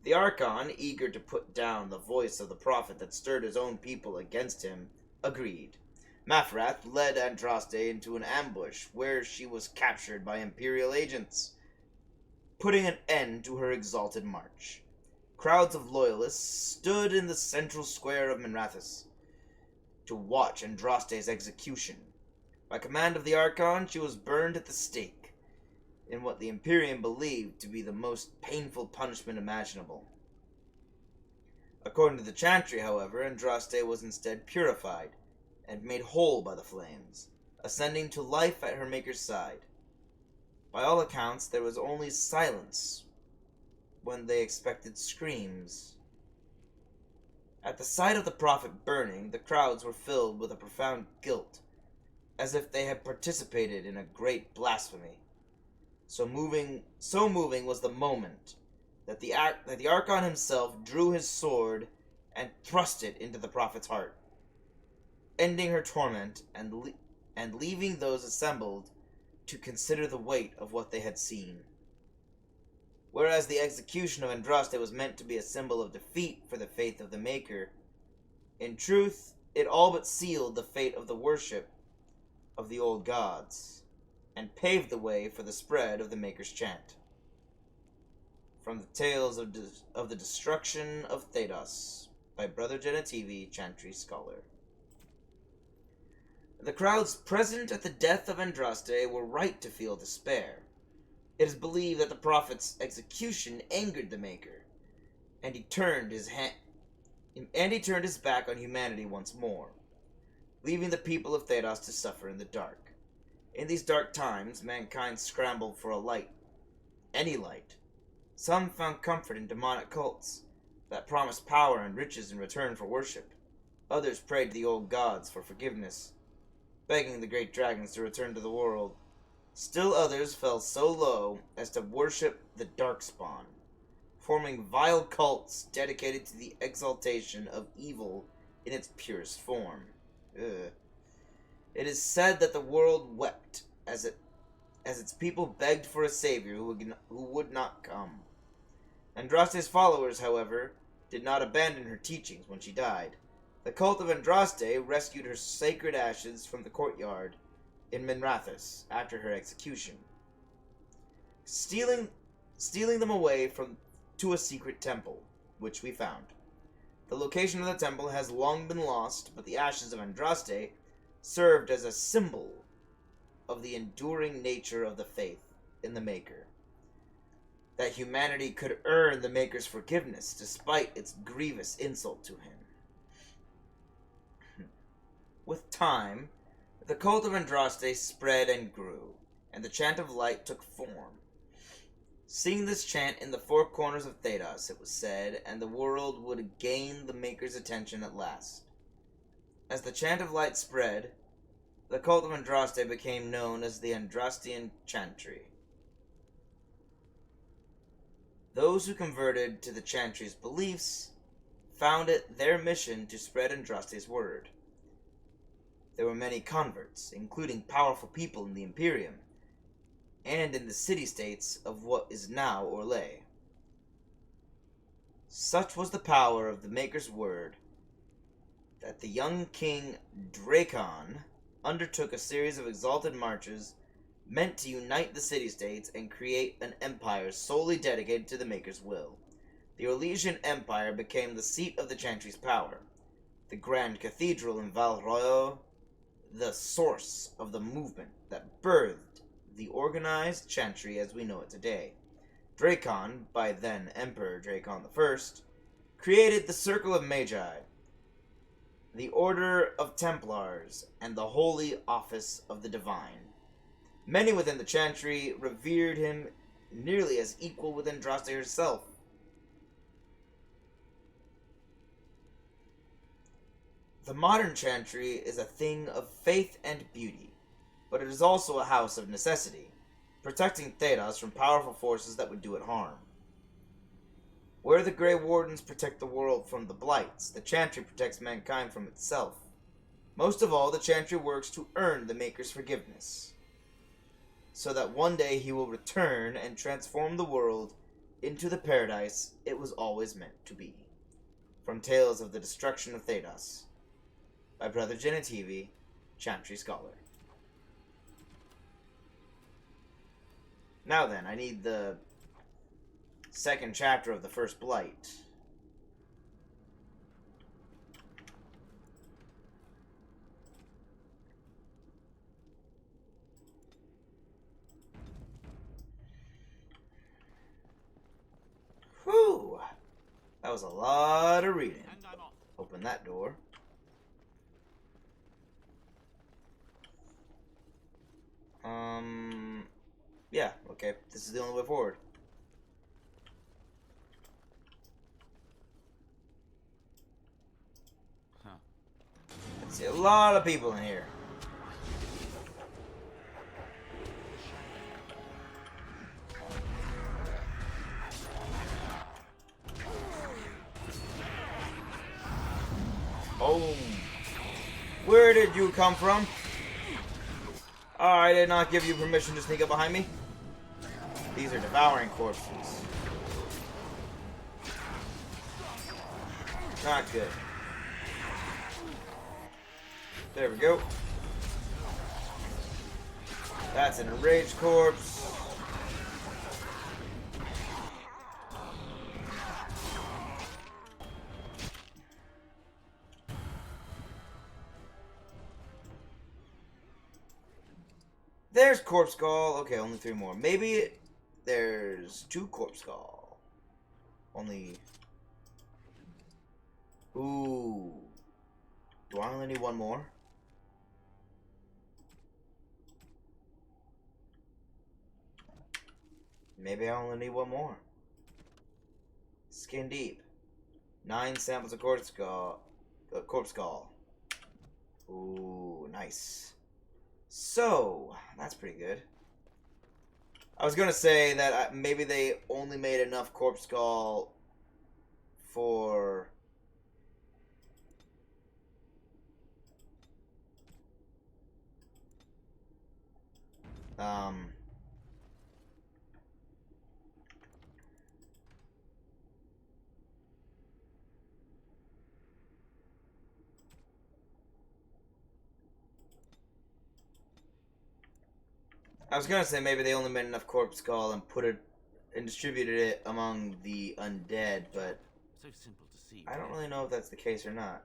The Archon, eager to put down the voice of the prophet that stirred his own people against him, agreed. Maferath led Andraste into an ambush where she was captured by Imperial agents, putting an end to her exalted march. Crowds of loyalists stood in the central square of Minrathous to watch Andraste's execution. By command of the Archon, she was burned at the stake, in what the Imperium believed to be the most painful punishment imaginable. According to the Chantry, however, Andraste was instead purified and made whole by the flames, ascending to life at her Maker's side. By all accounts, there was only silence when they expected screams. At the sight of the prophet burning, the crowds were filled with a profound guilt, as if they had participated in a great blasphemy. So moving was the moment that the Archon himself drew his sword and thrust it into the prophet's heart, ending her torment and leaving those assembled to consider the weight of what they had seen. Whereas the execution of Andraste was meant to be a symbol of defeat for the faith of the Maker, in truth, it all but sealed the fate of the worship of the old gods, and paved the way for the spread of the Maker's chant. From the Tales of the Destruction of Thedas, by Brother Genetivi, Chantry Scholar. The crowds present at the death of Andraste were right to feel despair. It is believed that the prophet's execution angered the Maker, and he turned his back on humanity once more, leaving the people of Thedas to suffer in the dark. In these dark times, mankind scrambled for a light, any light. Some found comfort in demonic cults that promised power and riches in return for worship. Others prayed to the old gods for forgiveness, begging the great dragons to return to the world. Still others fell so low as to worship the Darkspawn, forming vile cults dedicated to the exaltation of evil in its purest form. Ugh. It is said that the world wept as its people begged for a savior who would not come. Andraste's followers, however, did not abandon her teachings when she died. The cult of Andraste rescued her sacred ashes from the courtyard in Minrathous after her execution, stealing them away to a secret temple, which we found. The location of the temple has long been lost, but the ashes of Andraste served as a symbol of the enduring nature of the faith in the Maker, that humanity could earn the Maker's forgiveness despite its grievous insult to him. With time, the cult of Andraste spread and grew, and the Chant of Light took form. Sing this chant in the four corners of Thedas, it was said, and the world would gain the Maker's attention at last. As the chant of light spread, the cult of Andraste became known as the Andrastian Chantry. Those who converted to the Chantry's beliefs found it their mission to spread Andraste's word. There were many converts, including powerful people in the Imperium, and in the city-states of what is now Orlais. Such was the power of the Maker's word that the young king Drakon undertook a series of exalted marches meant to unite the city-states and create an empire solely dedicated to the Maker's will. The Orlesian Empire became the seat of the Chantry's power, the Grand Cathedral in Val Royal, the source of the movement that birthed the organized Chantry as we know it today. Drakon, by then Emperor Drakon I, created the Circle of Magi, the Order of Templars, and the Holy Office of the Divine. Many within the Chantry revered him nearly as equal with Andraste herself. The modern Chantry is a thing of faith and beauty, but it is also a house of necessity, protecting Thedas from powerful forces that would do it harm. Where the Grey Wardens protect the world from the Blights, the Chantry protects mankind from itself. Most of all, the Chantry works to earn the Maker's forgiveness, so that one day he will return and transform the world into the paradise it was always meant to be. From Tales of the Destruction of Thedas, by Brother Genitivi, Chantry Scholar. Now then, I need the second chapter of the first Blight. Whew! That was a lot of reading. Open that door. Yeah, okay. This is the only way forward. Huh. I see a lot of people in here. Oh. Where did you come from? I did not give you permission to sneak up behind me. These are devouring corpses. Not good. There we go. That's an enraged corpse. There's Corpse Skull. Okay, only 3 more. Maybe there's 2 Corpse Skull. Only... Ooh. Do I only need 1 more? Maybe I only need 1 more. Skin deep. 9 samples of Corpse Skull. Ooh, nice. So, that's pretty good. I was gonna say that maybe they only made enough Corpse Skull for... I was gonna say maybe they only made enough Corpse Skull and put it and distributed it among the undead, but So simple to see. I don't really know if that's the case or not.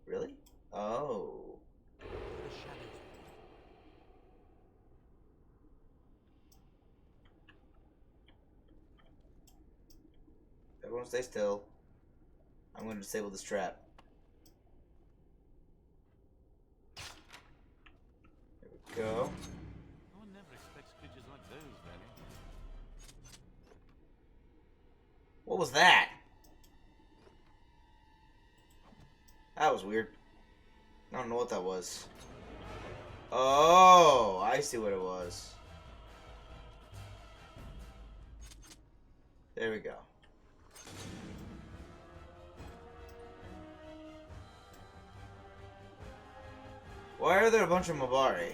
Really? Oh. Everyone stay still. I'm going to disable this trap. There we go. One never expects creatures like those, Valley. What was that? That was weird. I don't know what that was. Oh, I see what it was. There we go. Why are there a bunch of Mabari?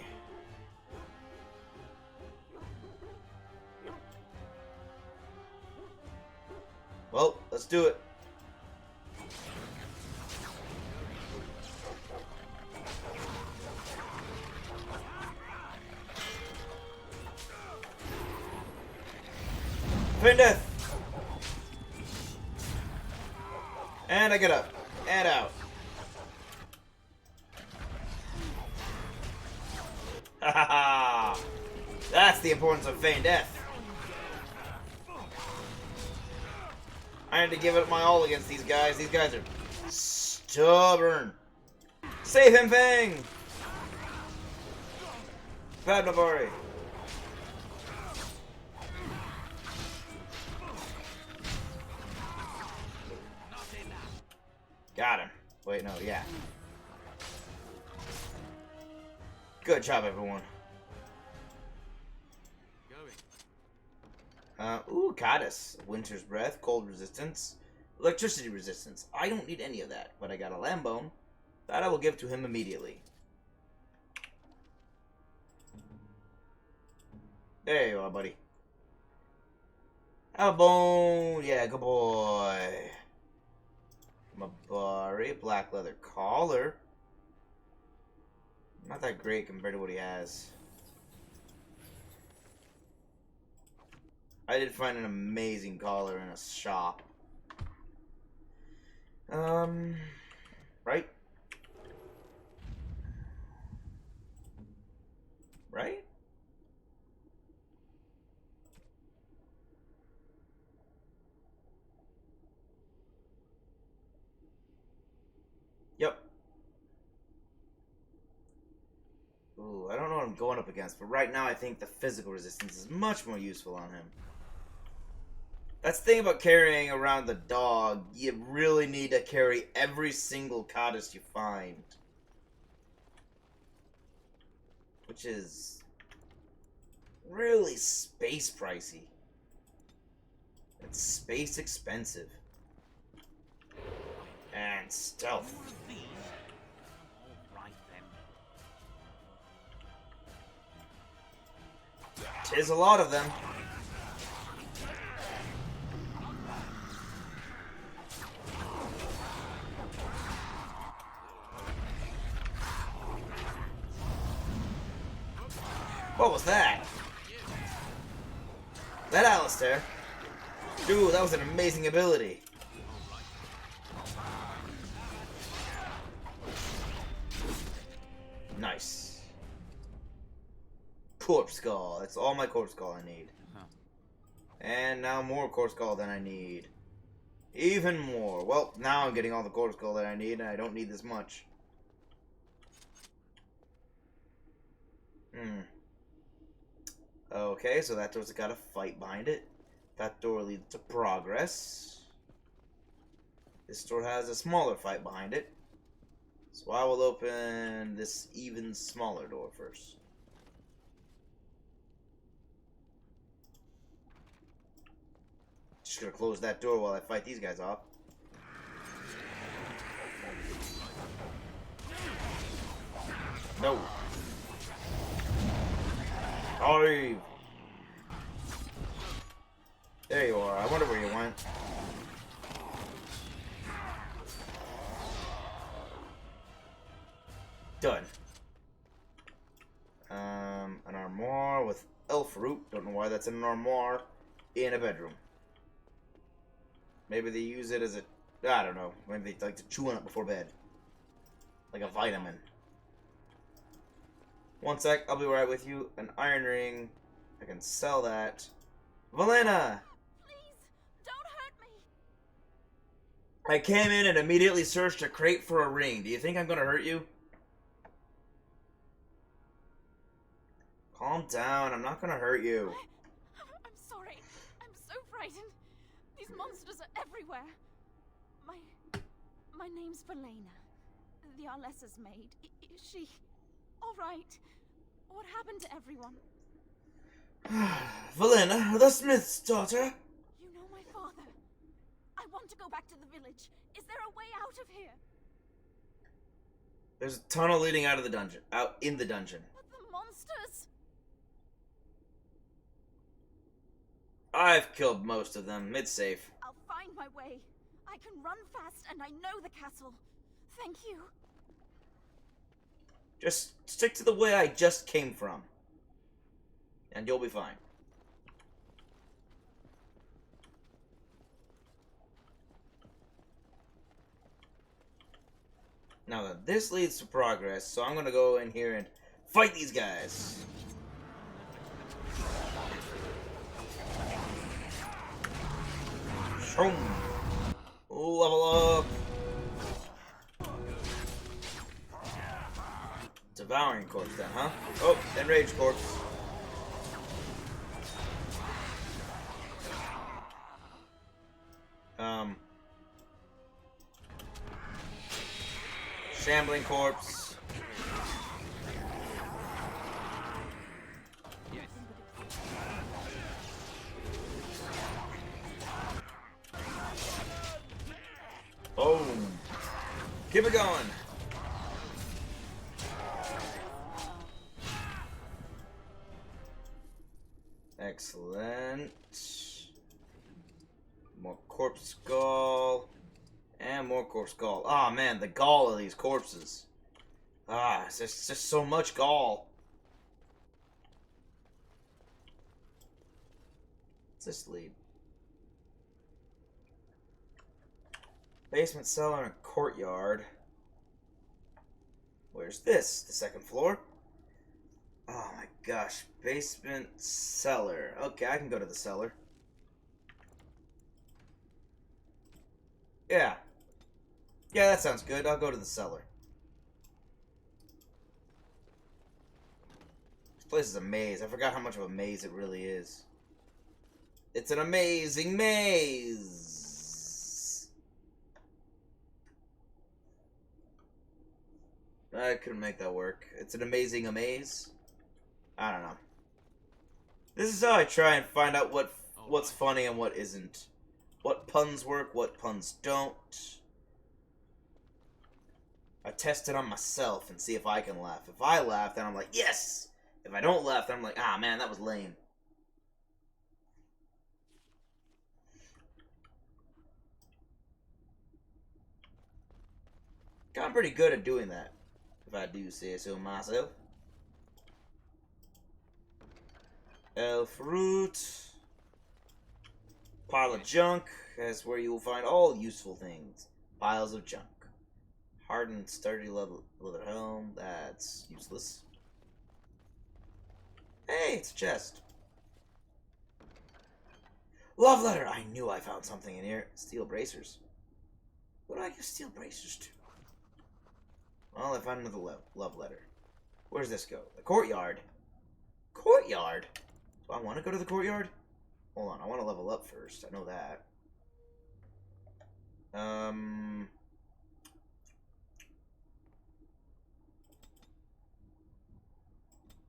Well, let's do it. Twin death! And I get up. And out. Ha ha ha! That's the importance of Fanng death. I had to give it my all against these guys. These guys are stubborn. Save him, Fanng! Bad Nabari. Got him. Wait, no, yeah. Good job, everyone. Ooh, Goddess. Winter's Breath, Cold Resistance, Electricity Resistance. I don't need any of that, but I got a Lambone. That I will give to him immediately. There you are, buddy. Have a bone. Yeah, good boy. Mabari, black leather collar. Not that great compared to what he has. I did find an amazing collar in a shop. Right? Right? Yep. Ooh, I don't know what I'm going up against, but right now I think the physical resistance is much more useful on him. That's the thing about carrying around the dog. You really need to carry every single Goddess you find. Which is really space pricey. It's space expensive. And stealth. Tis a lot of them. What was that? That Alistair? Dude, that was an amazing ability. Nice. Corpse Skull. That's all my Corpse Skull I need. And now more Corpse Skull than I need. Even more. Well, now I'm getting all the Corpse Skull that I need, and I don't need this much. Okay, so that door's got a fight behind it. That door leads to progress. This door has a smaller fight behind it. So I will open this even smaller door first. Just gonna close that door while I fight these guys off. No. Dive. There you are. I wonder where you went. Done. An armoire with elf root. Don't know why that's in an armoire in a bedroom. Maybe they use it as a... I don't know. Maybe they like to chew on it before bed. Like a vitamin. One sec, I'll be right with you. An iron ring. I can sell that. Valena! Please, don't hurt me. I came in and immediately searched a crate for a ring. Do you think I'm gonna hurt you? Calm down, I'm not gonna hurt you. I'm sorry. I'm so frightened. These monsters are everywhere. My name's Valena. the Arlessa's maid. Is she all right? What happened to everyone? Valena, the smith's daughter. You know my father. I want to go back to the village. Is there a way out of here? There's a tunnel leading out of the dungeon. Out in the dungeon. But the monsters! I've killed most of them. It's safe. I'll find my way. I can run fast and I know the castle. Thank you. Just stick to the way I just came from. And you'll be fine. Now then, this leads to progress, so I'm gonna go in here and fight these guys. Shoom. Level up. Devouring corpse then, huh? Oh, enraged corpse. Shambling corpse. Boom. Keep it going. Excellent. More corpse skull. And more corpse gall. Ah, oh, man, the gall of these corpses. Ah, it's just so much gall. What's this lead? Basement, cellar, and courtyard. Where's this? The second floor? Oh my gosh. Basement, cellar. Okay, I can go to the cellar. Yeah. Yeah, that sounds good. I'll go to the cellar. This place is a maze. I forgot how much of a maze it really is. It's an amazing maze! I couldn't make that work. It's an amazing amaze. I don't know. This is how I try and find out what's funny and what isn't. What puns work, what puns don't. I test it on myself and see if I can laugh. If I laugh, then I'm like, yes! If I don't laugh, then I'm like, ah, man, that was lame. I'm pretty good at doing that, if I do say so myself. Elf root. Pile of junk. That's where you will find all useful things. Piles of junk. Hardened, sturdy leather helm. That's useless. Hey, it's a chest. Love letter. I knew I found something in here. Steel bracers. What do I give steel bracers to? Well, I found another love letter. Where's this go? The courtyard. Courtyard? Do I want to go to the courtyard? Hold on, I want to level up first. I know that.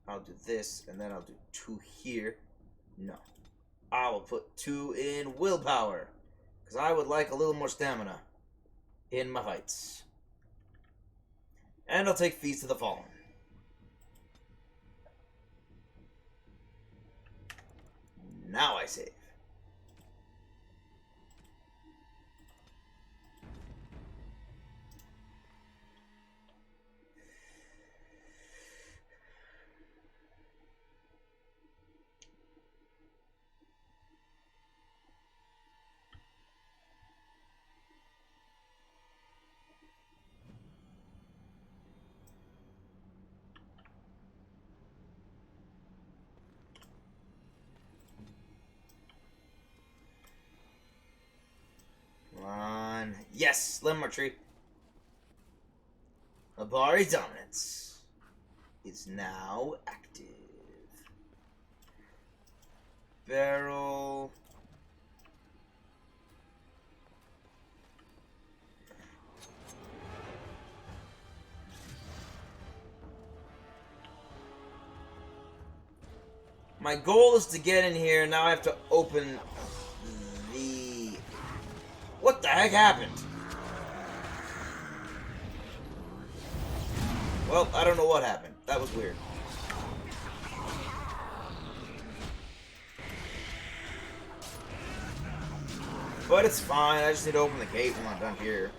I'll do this, and then I'll do 2 here. No. I will put 2 in willpower. Because I would like a little more stamina in my fights. And I'll take Feast of the Fallen. Now I save. Yes, Lemon Tree. Abari Dominance is now active. Barrel. My goal is to get in here. Now I have to open the... What the heck happened? Well, I don't know what happened. That was weird. But it's fine. I just need to open the gate when I'm done here.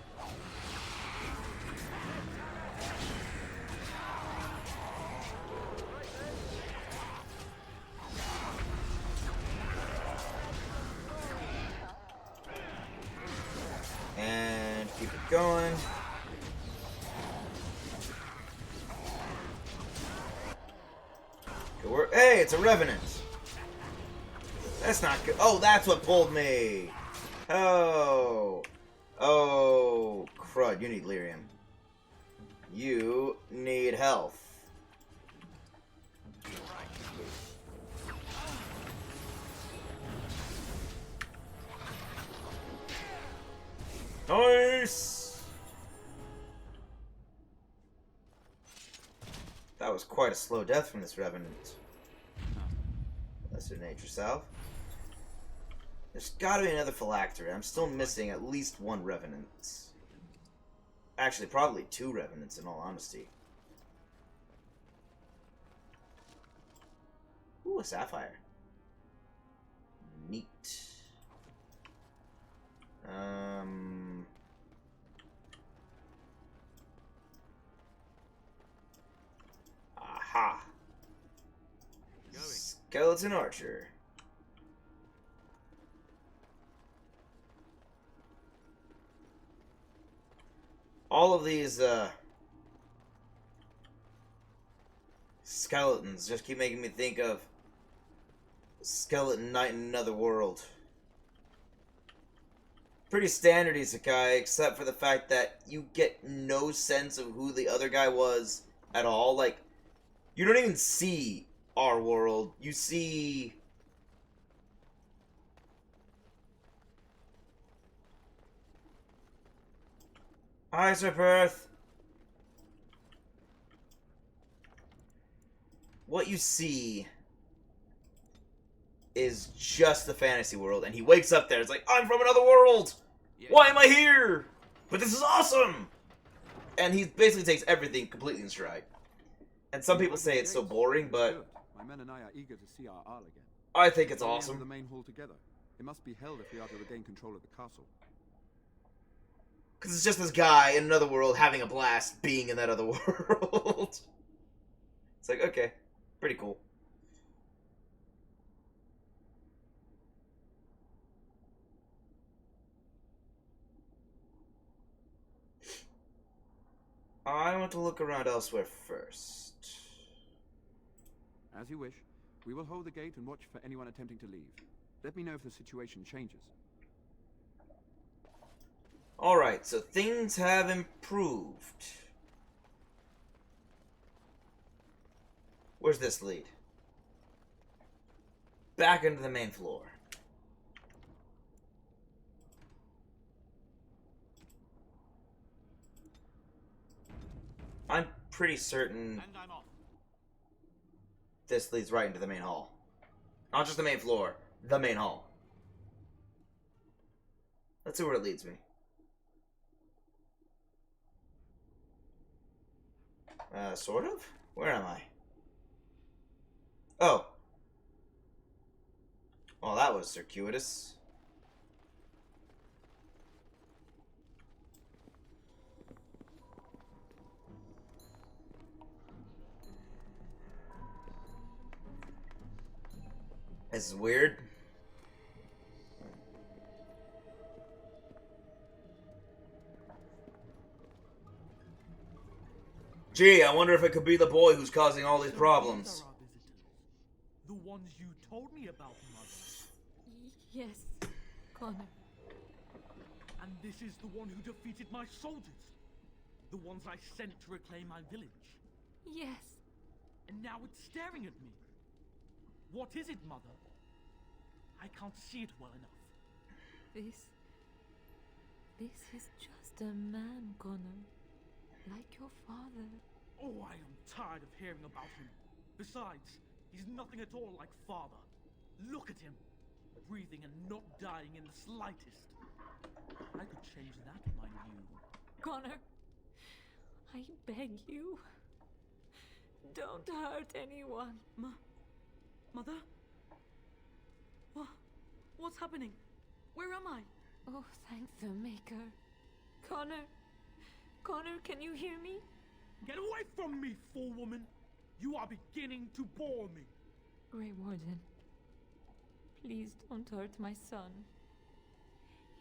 And keep it going. Hey, it's a revenant. That's not good. Oh, that's what pulled me. Oh. Oh, crud. You need lyrium. You need health. Nice! That was quite a slow death from this revenant. Lesser nature self. There's gotta be another phylactery. I'm still missing at least one revenant. Actually, probably two revenants in all honesty. Ooh, a sapphire. Neat. Aha. Skeleton archer. All of these skeletons just keep making me think of Skeleton Knight in Another World. Pretty standard isekai, except for the fact that you get no sense of who the other guy was at all. Like, you don't even see our world. You see... Hi, Sir Perth. What you see is just the fantasy world, and he wakes up there. It's like, I'm from another world! Why am I here? But this is awesome! And he basically takes everything completely in stride. And some people say it's so boring, but My men and I are eager to see our Arl again. I think it's We enter awesome. the main hall together. It must be held if we are to regain control of the castle. Because it's just this guy in another world having a blast being in that other world. It's like, okay, pretty cool. I want to look around elsewhere first. As you wish. We will hold the gate and watch for anyone attempting to leave. Let me know if the situation changes. Alright, so things have improved. Where's this lead? Back into the main floor. I'm pretty certain this leads right into the main hall. Not just the main floor, the main hall. Let's see where it leads me. Sort of? Where am I? Oh. Well, that was circuitous. This is weird. Gee, I wonder if it could be the boy who's causing all these problems. The ones you told me about, Mother. Yes, Connor. And this is the one who defeated my soldiers. The ones I sent to reclaim my village. Yes. And now it's staring at me. What is it, Mother? I can't see it well enough. This is just a man, Connor. Like your father. Oh, I am tired of hearing about him. Besides, He's nothing at all like father. Look at him. Breathing and not dying in the slightest. I could change that, mind you. Connor, I beg you. Don't hurt anyone. Mother? What's happening? Where am I? Oh, thank the Maker. Connor, can you hear me? Get away from me, fool woman! You are beginning to bore me. Grey Warden, please don't hurt my son.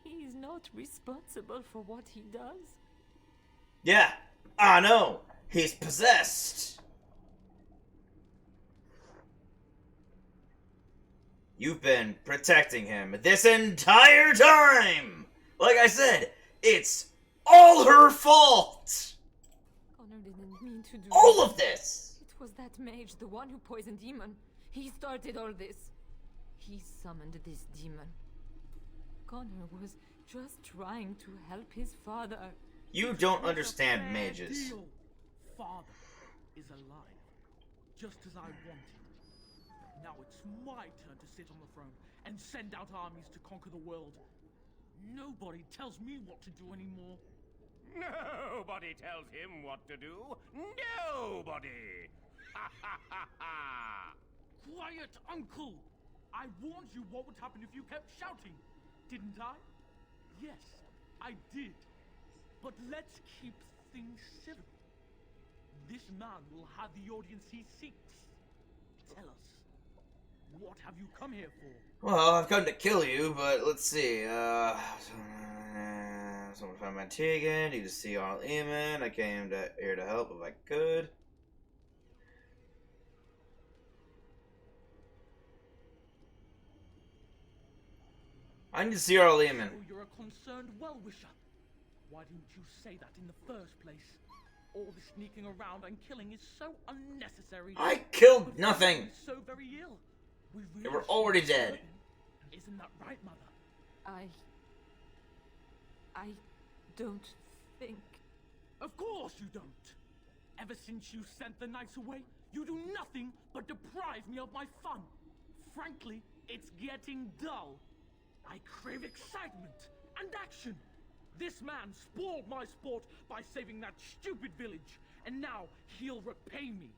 He is not responsible for what he does. Yeah, I know. He's possessed. You've been protecting him this entire time! Like I said, it's all her fault! Connor didn't mean to do all of this! It was that mage, the one who poisoned Demon. He started all this. He summoned this demon. Connor was just trying to help his father. You don't understand mages. Deal. Father is alive, just as I wanted. Now it's my turn to sit on the throne and send out armies to conquer the world. Nobody tells me what to do anymore. Nobody tells him what to do. Nobody! Ha ha ha ha! Quiet, Uncle! I warned you what would happen if you kept shouting, didn't I? Yes, I did. But let's keep things civil. This man will have the audience he seeks. Tell us, what have you come here for? Well, I've come to kill you, but let's see. Someone find my Tegan. Need to see all Eamon. I came here to help if I could. I need to see Arl Eamon. So you're a concerned well-wisher. Why didn't you say that in the first place? All the sneaking around and killing is so unnecessary. I killed nothing. So very ill. They were already dead. Isn't that right, Mother? I don't think... Of course you don't. Ever since you sent the knights away, you do nothing but deprive me of my fun. Frankly, it's getting dull. I crave excitement and action. This man spoiled my sport by saving that stupid village, and now he'll repay me.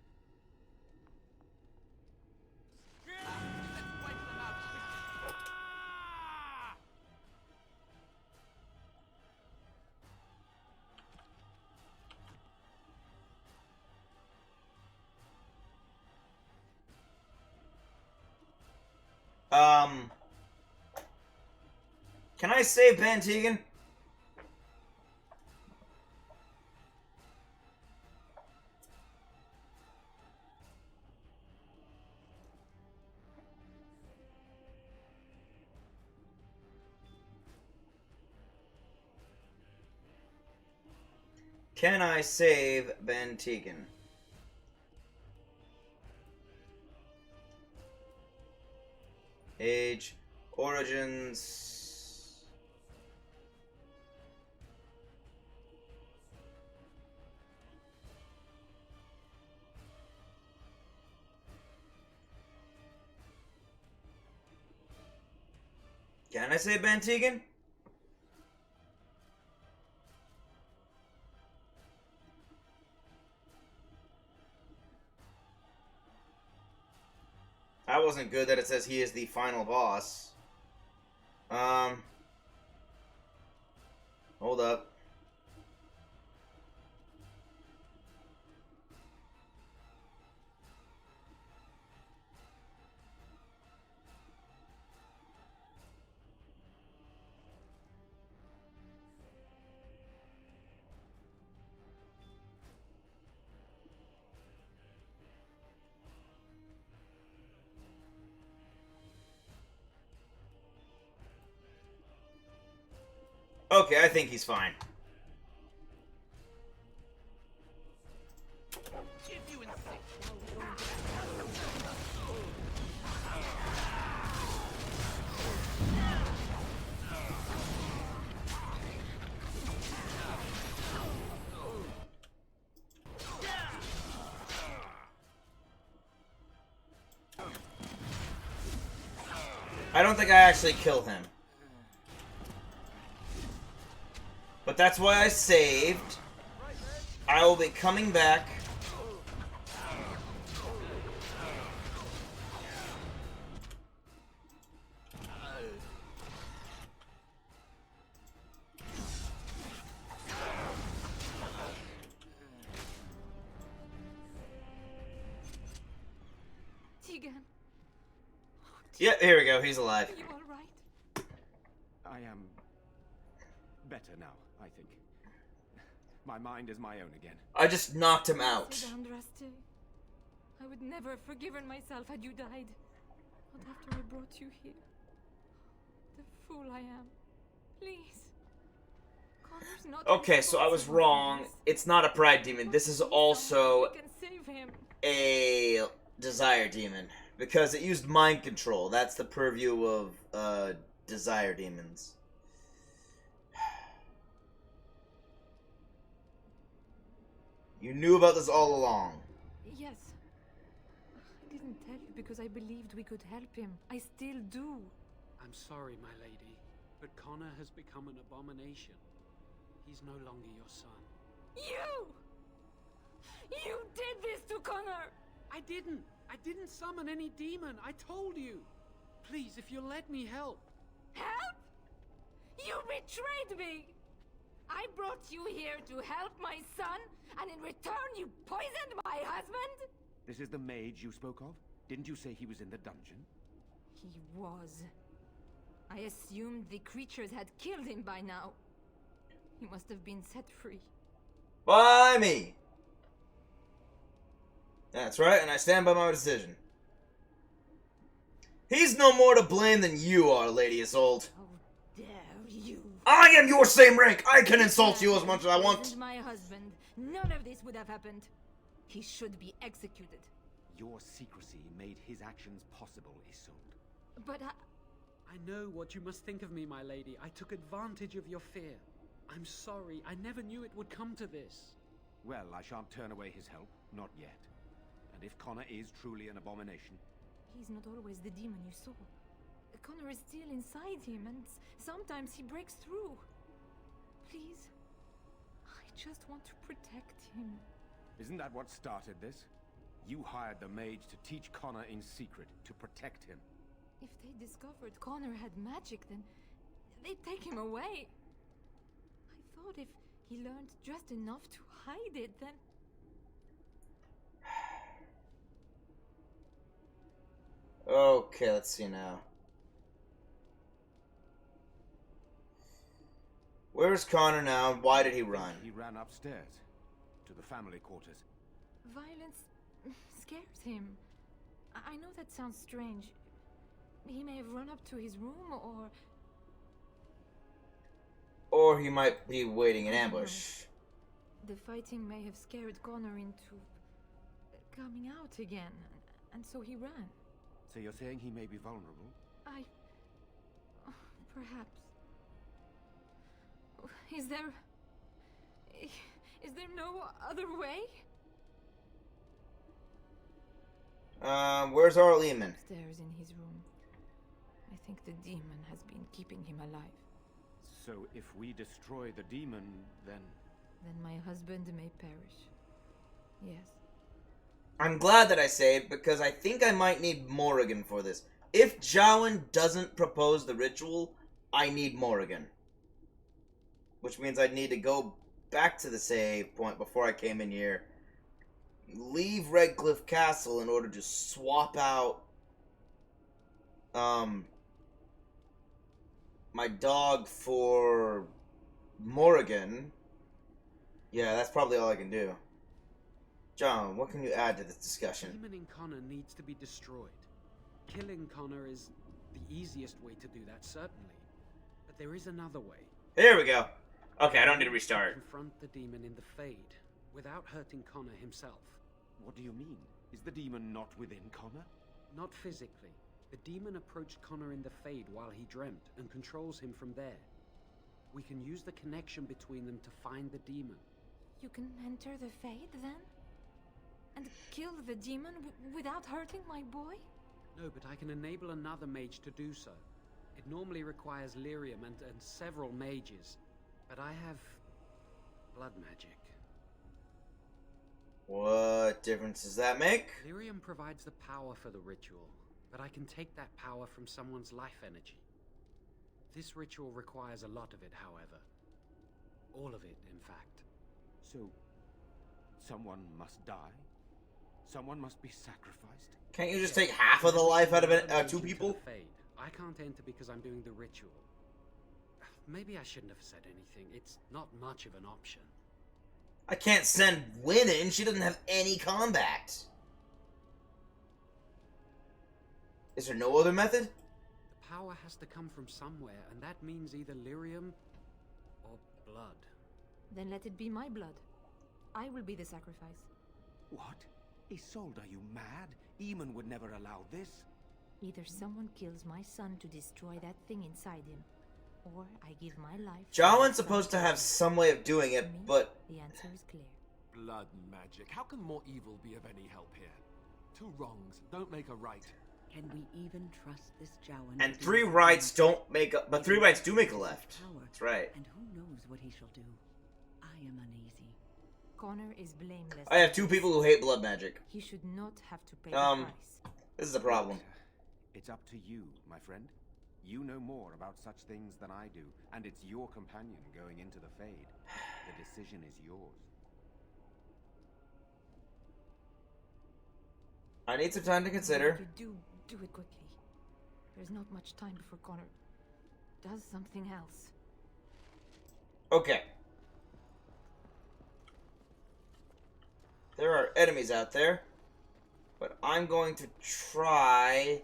Can I save Ben Tegan? Can I save Ben Tegan? Age, origins. Can I save Ben Tegan? That wasn't good that it says he is the final boss. Hold up. Okay, I think he's fine. I don't think I actually kill him. But that's why I saved. I will be coming back. Tegan. Yeah, here we go. He's alive. Are you all right? I am better now, I think. My mind is my own again. I just knocked him out. Sit down, Rusty. I would never have forgiven myself had you died. Not after I brought you here. The fool I am. Please. Connor's not Okay, so I was wrong. It's not a pride demon. This is also We can save him. a desire demon. Because it used mind control. That's the purview of desire demons. You knew about this all along. Yes. I didn't tell you because I believed we could help him. I still do. I'm sorry, my lady, but Connor has become an abomination. He's no longer your son. You! You did this to Connor! I didn't summon any demon. I told you. Please, if you'll let me help. Help? You betrayed me! I brought you here to help my son, and in return you poisoned my husband? This is the mage you spoke of? Didn't you say he was in the dungeon? He was. I assumed the creatures had killed him by now. He must have been set free. By me! That's right, and I stand by my decision. He's no more to blame than you are, Lady Isolde. How dare you? I am your same rank! I can insult you as much as I want! Poisoned my husband. None of this would have happened. He should be executed. Your secrecy made his actions possible, Isolde. But I know what you must think of me, my lady. I took advantage of your fear. I'm sorry. I never knew it would come to this. Well, I shan't turn away his help. Not yet. And if Connor is truly an abomination... He's not always the demon you saw. Connor is still inside him, and sometimes he breaks through. Please, I just want to protect him. Isn't that what started this? You hired the mage to teach Connor in secret, to protect him. If they discovered Connor had magic, then they'd take him away. I thought if he learned just enough to hide it, then... Okay, let's see now. Where's Connor now, and why did he run? He ran upstairs, to the family quarters. Violence scares him. I know that sounds strange. He may have run up to his room, Or he might be waiting in ambush. The fighting may have scared Connor into coming out again, and so he ran. So you're saying he may be vulnerable? Perhaps. Is there no other way? Where's our Lehman? Upstairs in his room. I think the demon has been keeping him alive. So if we destroy the demon, then... Then my husband may perish. Yes. I'm glad that I saved, because I think I might need Morrigan for this. If Jowen doesn't propose the ritual, I need Morrigan. Which means I'd need to go back to the save point before I came in here. Leave Redcliffe Castle in order to swap out my dog for Morrigan. Yeah, that's probably all I can do. John, what can you add to this discussion? The demon in Connor needs to be destroyed. Killing Connor is the easiest way to do that, certainly. But there is another way. There we go. Okay, I don't need to restart. Confront the demon in the Fade, without hurting Connor himself. What do you mean? Is the demon not within Connor? Not physically. The demon approached Connor in the Fade while he dreamt, and controls him from there. We can use the connection between them to find the demon. You can enter the Fade, then? And kill the demon without hurting my boy? No, but I can enable another mage to do so. It normally requires lyrium and several mages. But I have blood magic. What difference does that make? Lyrium provides the power for the ritual, but I can take that power from someone's life energy. This ritual requires a lot of it, however. All of it, in fact. So, someone must die? Someone must be sacrificed? Can't you just take half of the life out of it, two people? I can't enter because I'm doing the ritual. Maybe I shouldn't have said anything. It's not much of an option. I can't send Wynn in. She doesn't have any combat. Is there no other method? The power has to come from somewhere, and that means either lyrium or blood. Then let it be my blood. I will be the sacrifice. What? Isolde, are you mad? Eamon would never allow this. Either someone kills my son to destroy that thing inside him, or I give my life... Jowen's supposed to have some way of doing it, but... The answer is clear. Blood magic. How can more evil be of any help here? Two wrongs don't make a right. Can we even trust this Jowen? And three rights don't make a... But three rights do make a left. That's right. And who knows what he shall do? I am uneasy. Connor is blameless. I have two people who hate blood magic. He should not have to pay the price. This is a problem. It's up to you, my friend. You know more about such things than I do, and it's your companion going into the Fade. The decision is yours. I need some time to consider. You do it quickly. There's not much time before Connor does something else. Okay. There are enemies out there, but I'm going to try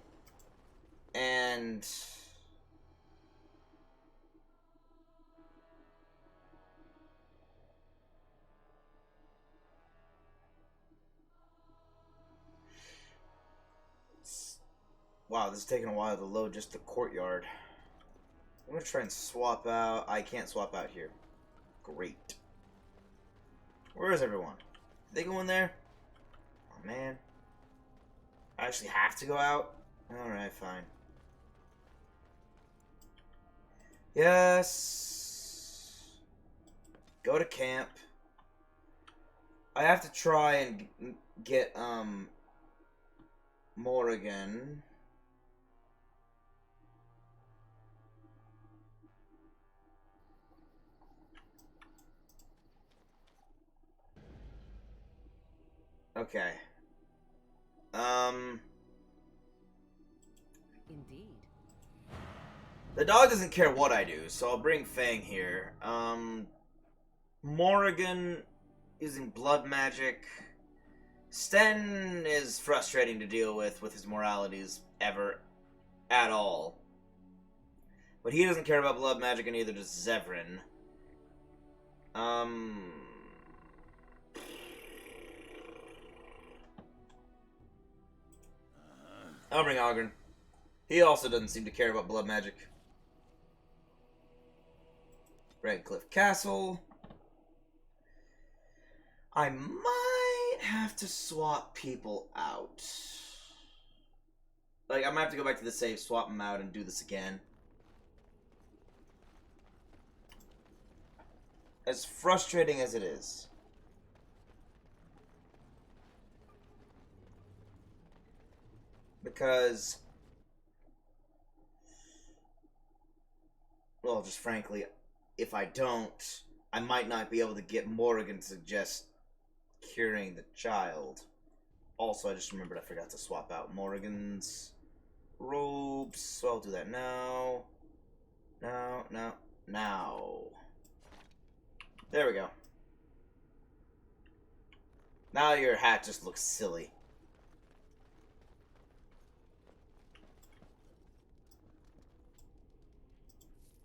and... Wow, this is taking a while to load just the courtyard. I'm gonna try and swap out. I can't swap out here. Great. Where is everyone? Did they go in there? Oh man. I actually have to go out? Alright, fine. Yes. Go to camp. I have to try and get, Morrigan. Okay. Indeed. The dog doesn't care what I do, so I'll bring Fanng here. Morrigan using blood magic. Sten is frustrating to deal with his moralities ever at all. But he doesn't care about blood magic, and neither does Zevran. I'll bring Ogren. He also doesn't seem to care about blood magic. Redcliffe Castle. I might have to swap people out. Like, I might have to go back to the save, swap them out, and do this again. As frustrating as it is. Because, well, just frankly, if I don't, I might not be able to get Morrigan to suggest curing the child. Also, I just remembered I forgot to swap out Morrigan's robes, so I'll do that now. Now. There we go. Now your hat just looks silly.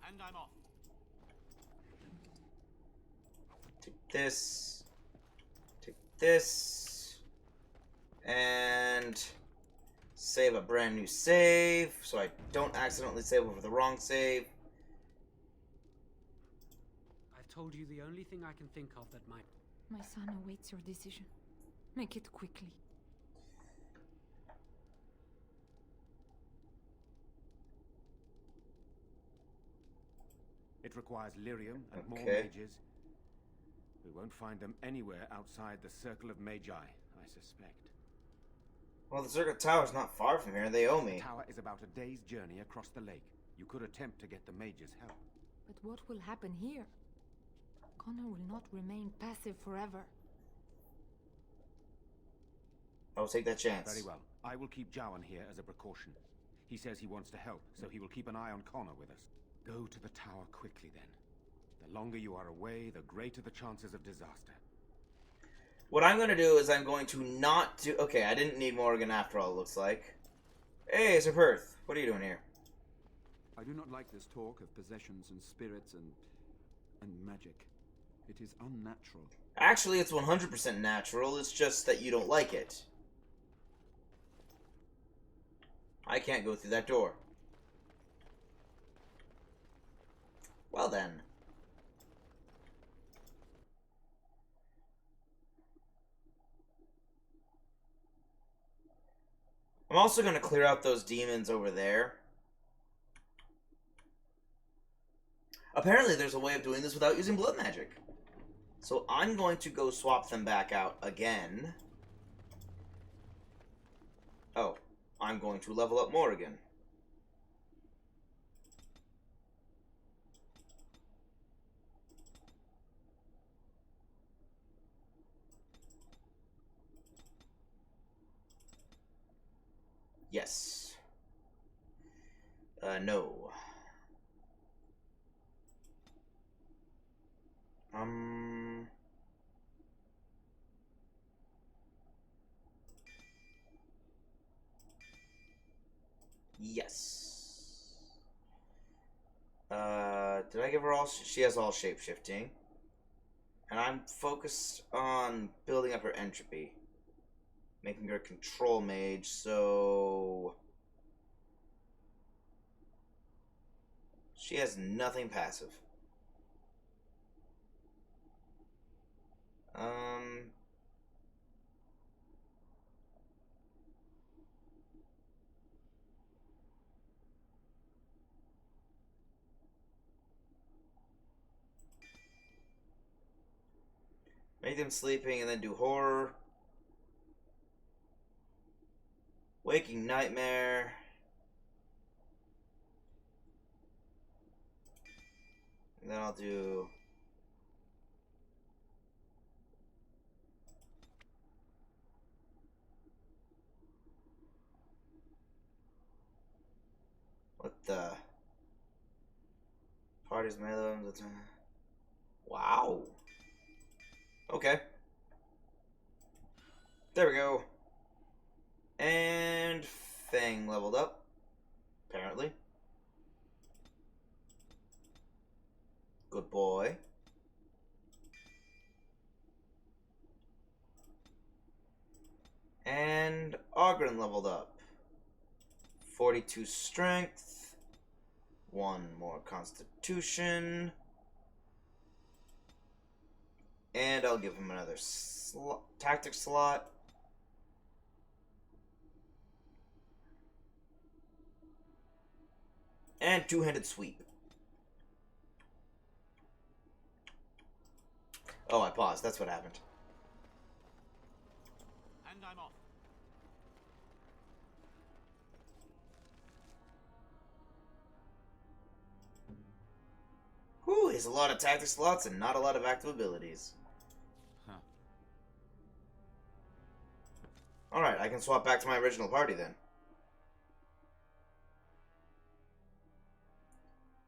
And I'm off. Take this. Take this. And save a brand new save so I don't accidentally save over the wrong save. I've told you the only thing I can think of that might... My son awaits your decision. Make it quickly. It requires lyrium and more Okay. mages. We won't find them anywhere outside the Circle of Magi, I suspect. Well, the Circuit Tower's not far from here. They owe me. The tower is about a day's journey across the lake. You could attempt to get the mages' help. But what will happen here? Connor will not remain passive forever. I'll take that chance. Very well. I will keep Jowan here as a precaution. He says he wants to help, so he will keep an eye on Connor with us. Go to the tower quickly, then. The longer you are away, the greater the chances of disaster. What I'm going to do is I'm going to not do... Okay, I didn't need Morgan after all, it looks like. Hey, Sir Perth. What are you doing here? I do not like this talk of possessions and spirits and magic. It is unnatural. Actually, it's 100% natural. It's just that you don't like it. I can't go through that door. Well then. I'm also going to clear out those demons over there. Apparently there's a way of doing this without using blood magic. So I'm going to go swap them back out again. Oh, I'm going to level up Morrigan. Yes. No. Yes. Did I give her all... She has all shape-shifting. And I'm focused on building up her entropy. Making her a control mage, so... She has nothing passive. Make them sleeping and then do horror. Waking nightmare. And then I'll do... What the... Parties melee. Wow. Okay. There we go. And Fanng leveled up. Apparently. Good boy. And Ogren leveled up. 42 strength. 1 more constitution. And I'll give him another tactic slot. And two-handed sweep. Oh, I paused. That's what happened. And I'm off. Whew, he's a lot of tactic slots and not a lot of active abilities. Huh. Alright, I can swap back to my original party then.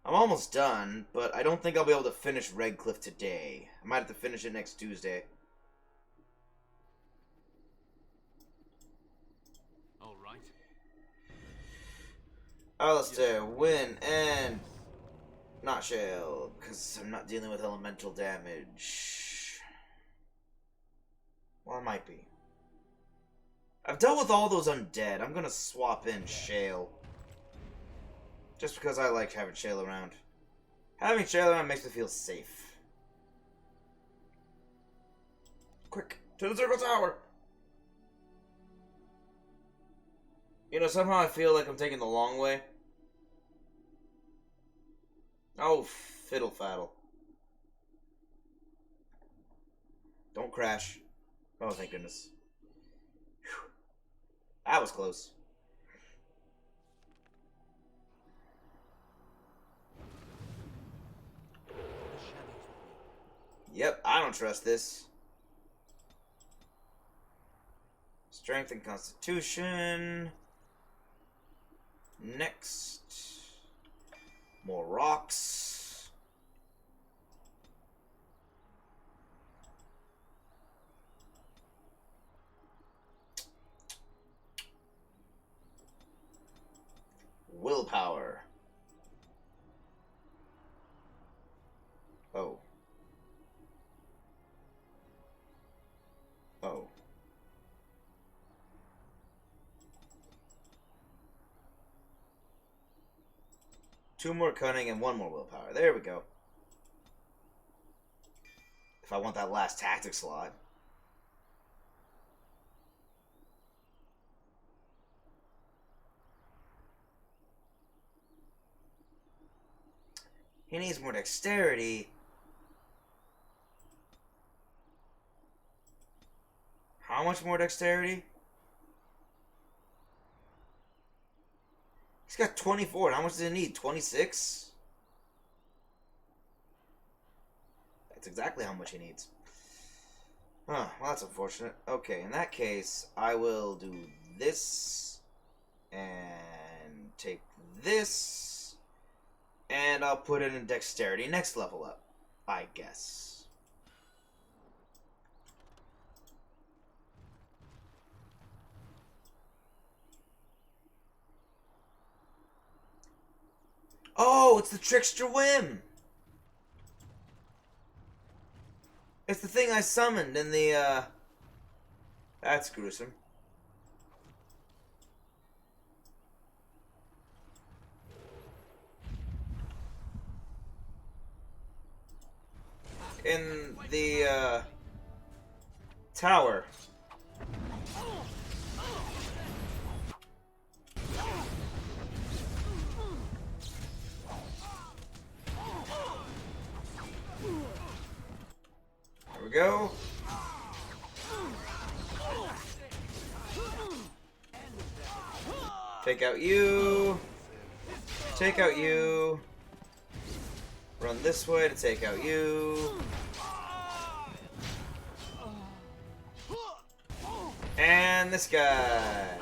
I'm almost done, but I don't think I'll be able to finish Redcliffe today. I might have to finish it next Tuesday. Alright. Alistair, win, and... Not shell, because I'm not dealing with elemental damage. Well, I might be. I've dealt with all those undead. I'm gonna swap in Shale. Just because I like having Shale around. Having Shale around makes me feel safe. Quick, to the Circle Tower! You know, somehow I feel like I'm taking the long way. Oh, Fiddle faddle. Don't crash. Oh, thank goodness. Whew. That was close. Yep, I don't trust this. Strength and Constitution. Next. More rocks. Willpower. Oh. Oh. Two more cunning and one more willpower. There we go. If I want that last tactic slot. He needs more dexterity. How much more dexterity? He's got 24. How much does he need? 26? That's exactly how much he needs. Huh, well, that's unfortunate. Okay, in that case, I will do this. And take this. And I'll put it in dexterity. Next level up, I guess. Oh, it's the Trickster Whim! It's the thing I summoned in the, That's gruesome. In the, tower. There we go. Take out you. Take out you. Run this way to take out you. And this guy.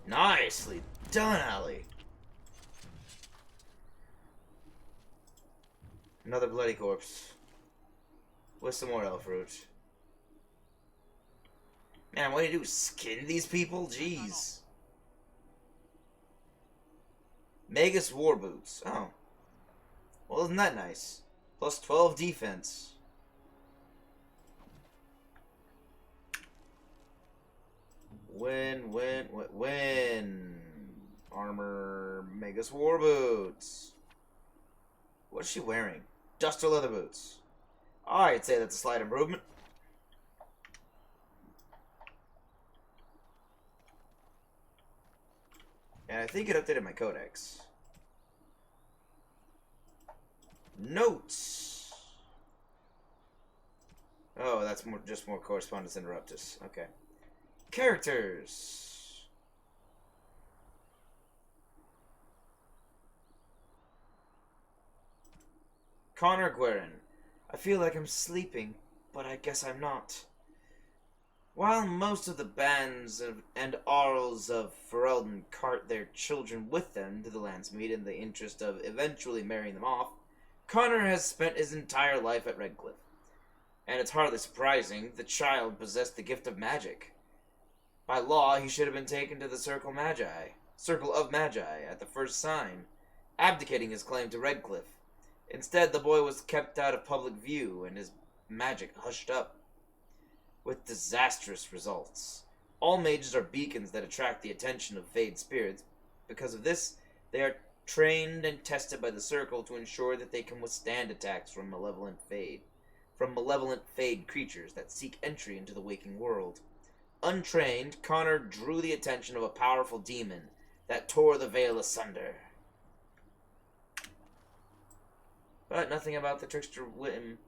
Nicely done, Allie. Another bloody corpse. With some more elf root. Man, what do you do? Skin these people? Jeez. Magus War Boots. Oh. Well, isn't that nice? Plus 12 defense. Win. Armor, Magus War Boots. What is she wearing? Duster leather boots. I'd say that's a slight improvement. And I think it updated my codex. Notes. Oh, that's just more correspondence interruptus. Okay. Characters. Connor Guerin. I feel like I'm sleeping, but I guess I'm not. While most of the bands and Arls of Ferelden cart their children with them to the Landsmeet in the interest of eventually marrying them off, Connor has spent his entire life at Redcliffe. And it's hardly surprising the child possessed the gift of magic. By law, he should have been taken to the Circle of Magi at the first sign, abdicating his claim to Redcliffe. Instead, the boy was kept out of public view and his magic hushed up, with disastrous results. All mages are beacons that attract the attention of Fade spirits. Because of this, they are trained and tested by the Circle to ensure that they can withstand attacks from malevolent Fade. from malevolent fade creatures that seek entry into the waking world. Untrained, Connor drew the attention of a powerful demon that tore the veil asunder. But nothing about the trickster whim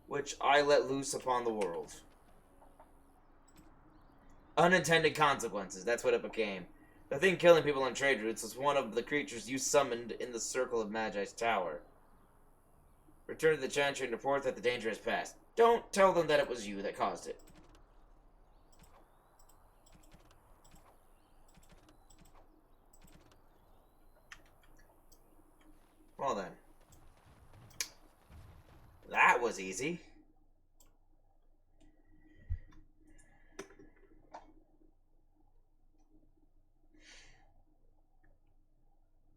which I let loose upon the world. Unintended consequences, that's what it became. The thing killing people on trade routes was one of the creatures you summoned in the circle of Magi's tower. Return to the Chantry and report that the danger has passed. Don't tell them that it was you that caused it. Well then. That was easy.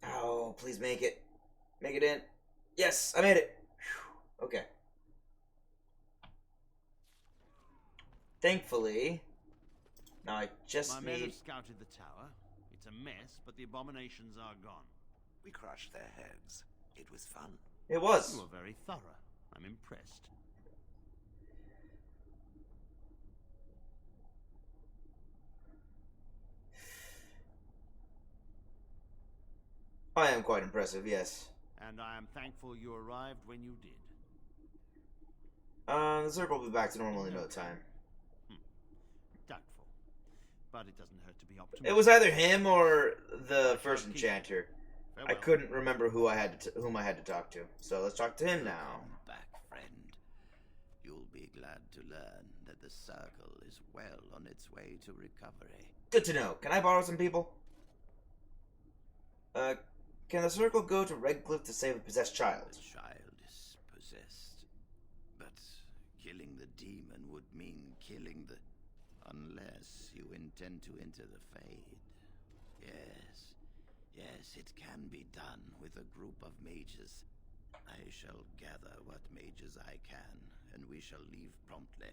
Oh, please make it. Make it in. Yes, I made it. Whew. Okay. Thankfully, now I just My men need... have scouted the tower. It's a mess, but the abominations are gone. We crushed their heads. It was fun. It was. You were very thorough. I'm impressed. I am quite impressive, yes. And I am thankful you arrived when you did. The circle will be back to normal in no time. Doubtful. But it doesn't hurt to be optimistic. It was either him or the first enchanter. I Farewell. couldn't remember whom I had to talk to. So let's talk to him now. Come back, friend. You'll be glad to learn that the circle is well on its way to recovery. Good to know. Can I borrow some people? Can the circle go to Redcliffe to save a possessed child? The child is possessed. But killing the demon would mean killing the... Unless you intend to enter the Fade. Yes, it can be done with a group of mages. I shall gather what mages I can, and we shall leave promptly.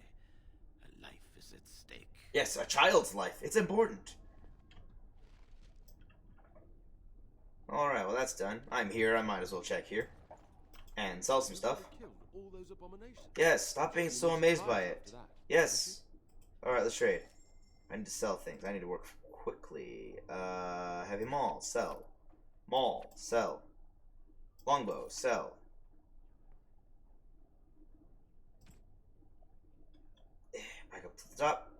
A life is at stake. Yes, a child's life. It's important. Alright, well that's done. I'm here, I might as well check here. And sell some stuff. All those abominations. Yes, stop being so amazed by it. Yes. Alright, let's trade. I need to sell things. I need to work quickly. Heavy maul, sell. Maul, sell. Longbow, sell. Back up to the top.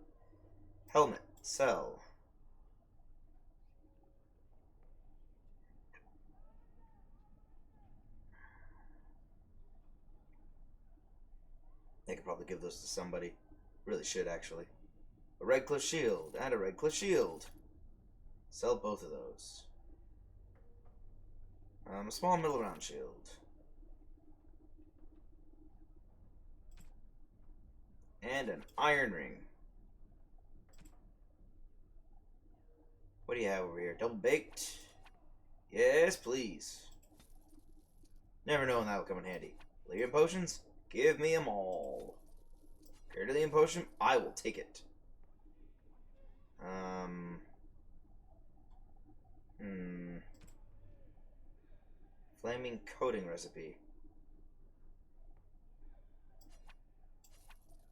Helmet, sell. I could probably give those to somebody. Really should, actually. A Redcliffe shield and a Redcliffe shield. Sell both of those. A small middle round shield. And an iron ring. What do you have over here? Double baked? Yes, please. Never know when that'll come in handy. Lyrium potions? Give me them all. Pyridilium potion? I will take it. Flaming coating recipe.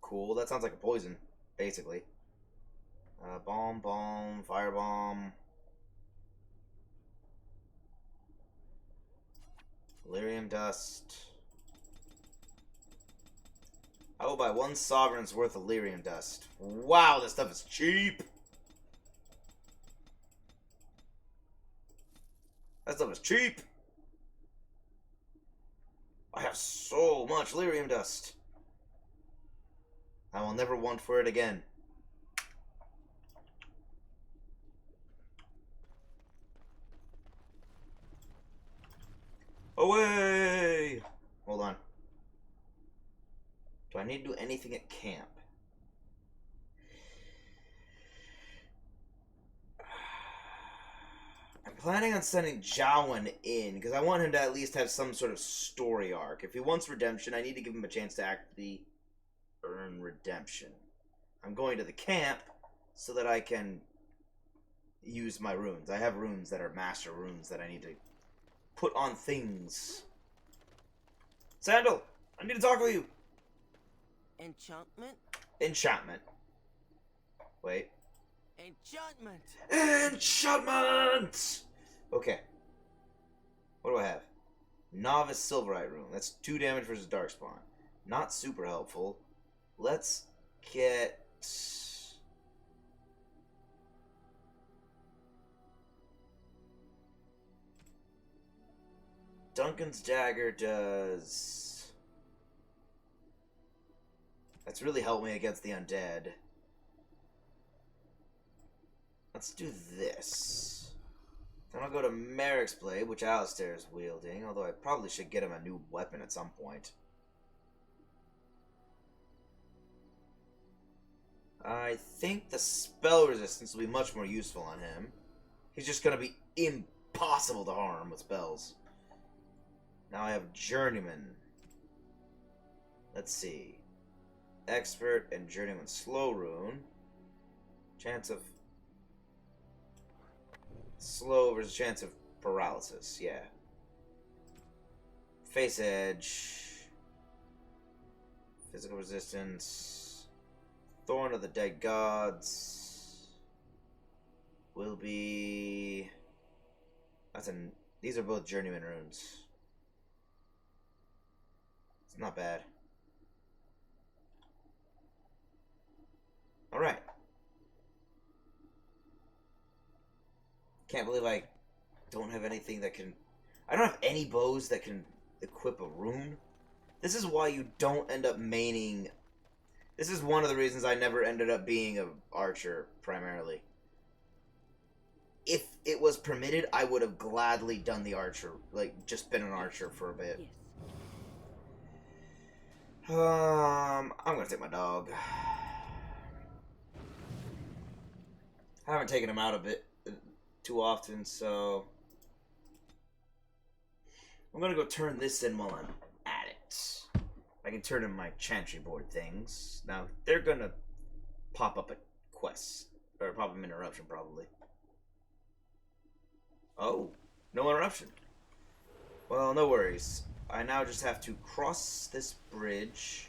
Cool, that sounds like a poison, basically. Bomb, firebomb. Lyrium dust. I will buy 1 sovereign's worth of lyrium dust. Wow, this stuff is cheap! That stuff is cheap! I have so much lyrium dust. I will never want for it again. Away! Hold on. Do I need to do anything at camp? I'm planning on sending Jowan in, because I want him to at least have some sort of story arc. If he wants redemption, I need to give him a chance to actually earn redemption. I'm going to the camp so that I can use my runes. I have runes that are master runes that I need to put on things. Sandal, I need to talk with you. Enchantment? Enchantment. Wait. Enchantment! Enchantment! Okay. What do I have? Novice Silverite Rune. That's 2 damage versus Darkspawn. Not super helpful. Let's get... Duncan's Dagger does... That's really helped me against the undead. Let's do this. Then I'll go to Merrick's Blade, which Alistair is wielding, although I probably should get him a new weapon at some point. I think the spell resistance will be much more useful on him. He's just going to be impossible to harm with spells. Now I have Journeyman. Let's see. Expert and Journeyman Slow Rune. Chance of... Slow versus chance of paralysis, yeah. Face Edge. Physical resistance. Thorn of the Dead Gods. Will be... These are both Journeyman runes. It's not bad. Alright. Can't believe I don't have anything that can... I don't have any bows that can equip a rune. This is why you don't end up maining... This is one of the reasons I never ended up being an archer, primarily. If it was permitted, I would have gladly done the archer. Like, just been an archer for a bit. I'm gonna take my dog. I haven't taken him out of it too often, so I'm gonna go turn this in while I'm at it. I can turn in my chantry board things. Now, they're gonna pop up at quests, or pop up interruption, probably. Oh, no interruption. Well, no worries. I now just have to cross this bridge.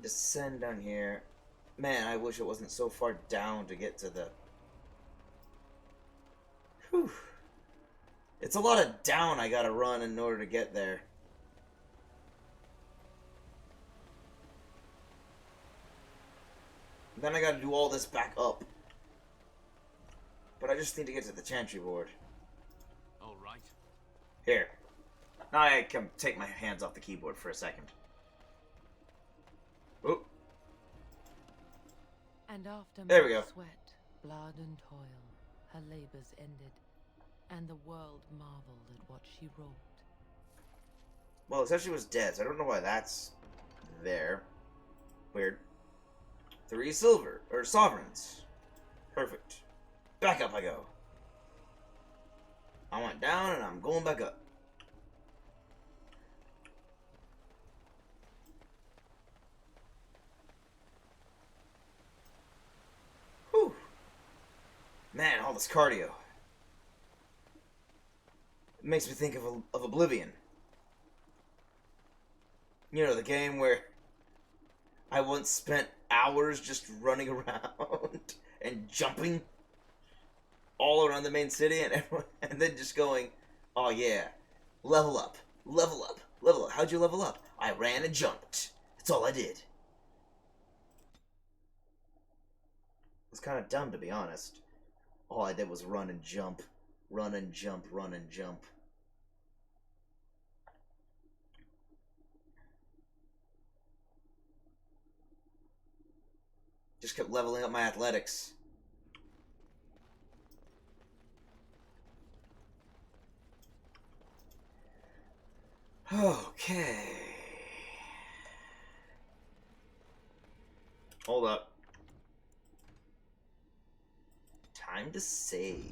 Descend down here. Man, I wish it wasn't so far down to get to the... Whew. It's a lot of down I gotta run in order to get there. Then I gotta do all this back up. But I just need to get to the chantry board. Alright. Here. Now I can take my hands off the keyboard for a second. Oop. And after there we go. much sweat, blood and toil, her labors ended, and the world marveled at what she wrought. Well, it said she was dead, so I don't know why that's there. Weird. 3 silver, or sovereigns. Perfect. Back up I go. I went down and I'm going back up. Whew. Man, all this cardio. It makes me think of Oblivion. You know, the game where I once spent hours just running around and jumping all around the main city, and everyone, and then just going, oh yeah, level up, level up, level up. How'd you level up? I ran and jumped. That's all I did. It's kind of dumb, to be honest. All I did was run and jump, run and jump, run and jump. Just kept leveling up my athletics. Okay. Hold up. Time to save.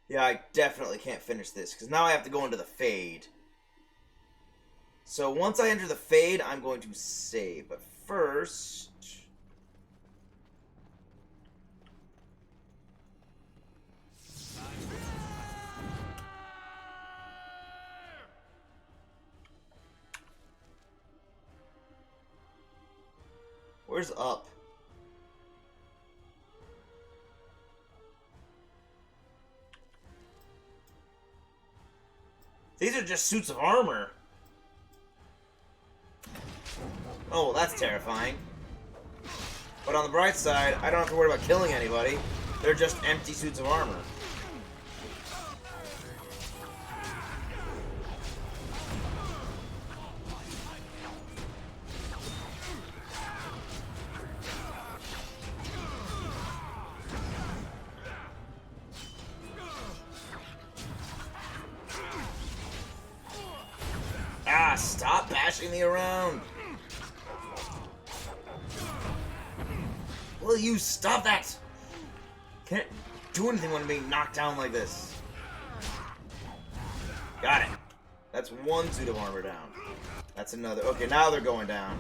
Yeah, I definitely can't finish this, because now I have to go into the Fade. So once I enter the Fade, I'm going to save. But first... Where's up? These are just suits of armor. Oh, well, that's terrifying. But on the bright side, I don't have to worry about killing anybody. They're just empty suits of armor. Ah, stop bashing me around. Will you stop that? Can't do anything when I'm being knocked down like this. Got it. That's one suit of armor down. That's another. Okay, now they're going down.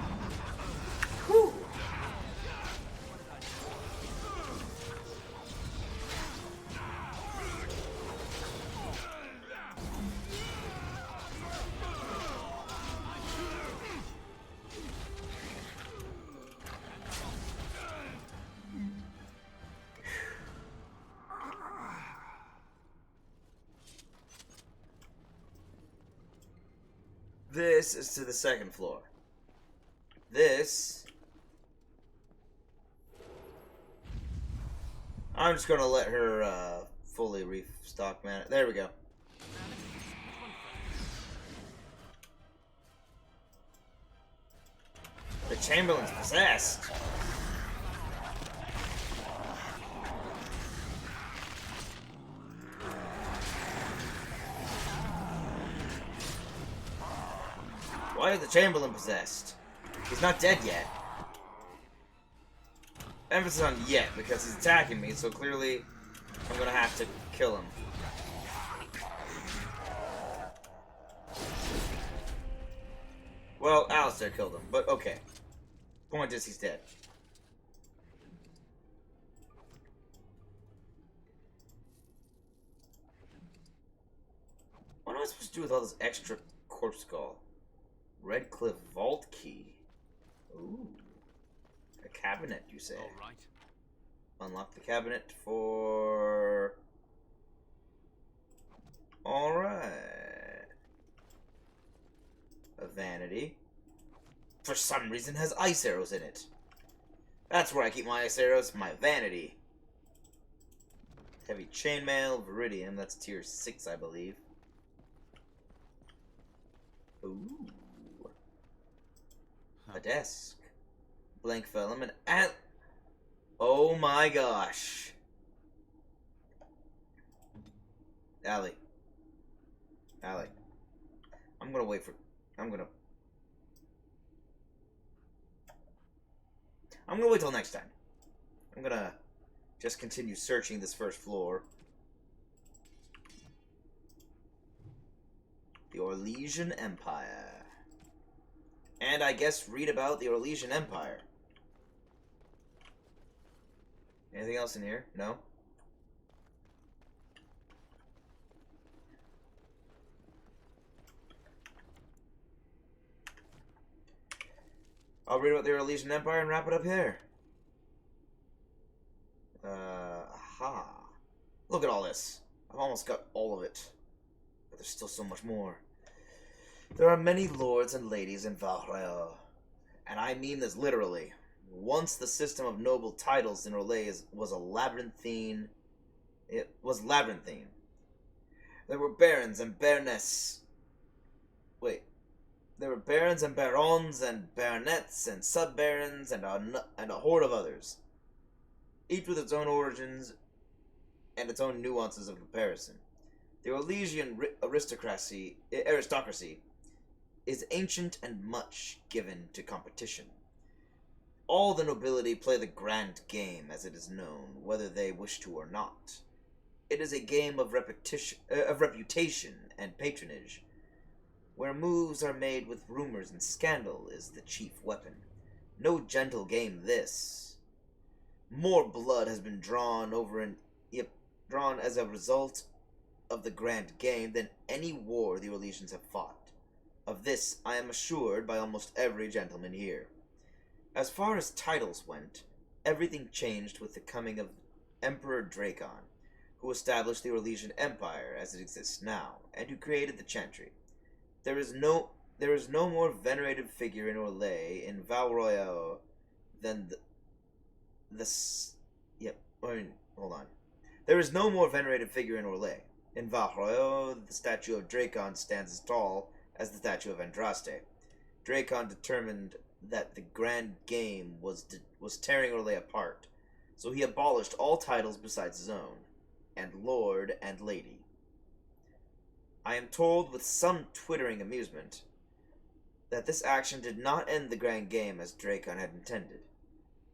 Whew. This is to the second floor. This... I'm just gonna let her fully restock mana. There we go. The Chamberlain's possessed. Why is the Chamberlain possessed? He's not dead yet. Emphasis on yet, because he's attacking me, so clearly I'm gonna have to kill him. Well, Alistair killed him, but okay. Point is, he's dead. What am I supposed to do with all this extra corpse skull? Red Cliff Vault Key. Ooh. A cabinet, you say? All right. Unlock the cabinet for... Alright. A vanity. For some reason has ice arrows in it. That's where I keep my ice arrows, my vanity. Heavy chainmail, Viridium, that's tier 6, I believe. Ooh. A desk. Blank vellum and oh my gosh. Allie. I'm gonna wait till next time. I'm gonna just continue searching this first floor. The Orlesian Empire. And I guess read about the Orlesian Empire. Anything else in here? No? I'll read about the Orlesian Empire and wrap it up here. Aha. Look at all this. I've almost got all of it. But there's still so much more. There are many lords and ladies in Valhalla, and I mean this literally. Once the system of noble titles in Orlais was a labyrinthine. It was labyrinthine. There were barons and baroness. Wait. There were barons and barons and baronets and sub-barons and a horde of others, each with its own origins and its own nuances of comparison. The Orlesian aristocracy is ancient and much given to competition. All the nobility play the grand game, as it is known, whether they wish to or not. It is a game of reputation and patronage. where moves are made with rumors and scandal, is the chief weapon. No gentle game this. More blood has been drawn drawn as a result of the grand game than any war the Orlesians have fought. Of this I am assured by almost every gentleman here. As far as titles went, everything changed with the coming of Emperor Dracon, who established the Orlesian Empire as it exists now, and who created the Chantry. There is no more venerated figure in Orlais in Val Royale than There is no more venerated figure in Orlais. In Val Royale, the statue of Dracon stands as tall as the statue of Andraste. Dracon determined that the grand game was tearing Orlais apart, so he abolished all titles besides his own, and Lord and Lady. I am told with some twittering amusement that this action did not end the grand game as Dracon had intended.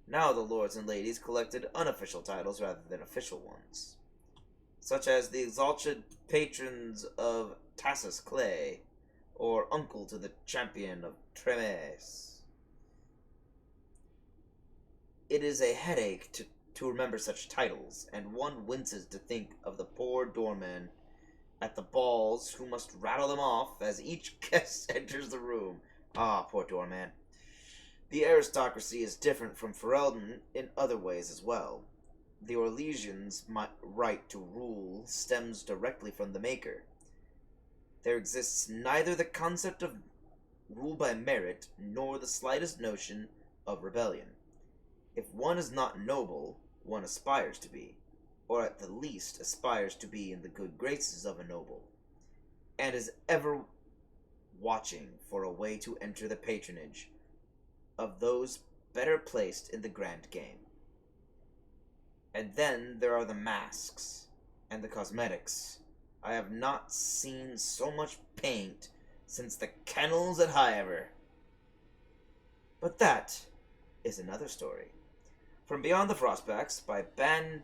Now the lords and ladies collected unofficial titles rather than official ones, such as the exalted patrons of Tassus Clay, or uncle to the champion of Tremes. It is a headache to remember such titles, and one winces to think of the poor doorman at the balls who must rattle them off as each guest enters the room. Ah, poor doorman. The aristocracy is different from Ferelden in other ways as well. The Orlesians' right to rule stems directly from the Maker. There exists neither the concept of rule by merit, nor the slightest notion of rebellion. If one is not noble, one aspires to be, or at the least aspires to be in the good graces of a noble, and is ever watching for a way to enter the patronage of those better placed in the grand game. And then there are the masks and the cosmetics. I have not seen so much paint since the kennels at Highever. But that is another story. From Beyond the Frostbacks by Ban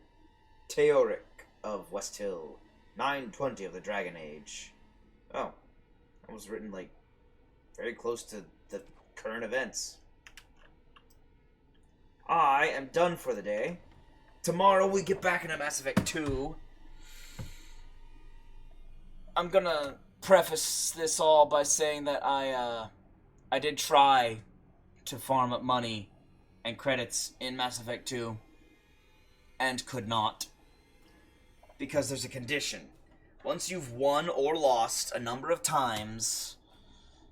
Teoric of West Hill, 920 of the Dragon Age. Oh, that was written like very close to the current events. I am done for the day. Tomorrow we get back into Mass Effect 2. I'm gonna preface this all by saying that I did try to farm up money and credits in Mass Effect 2 and could not, because there's a condition. Once you've won or lost a number of times,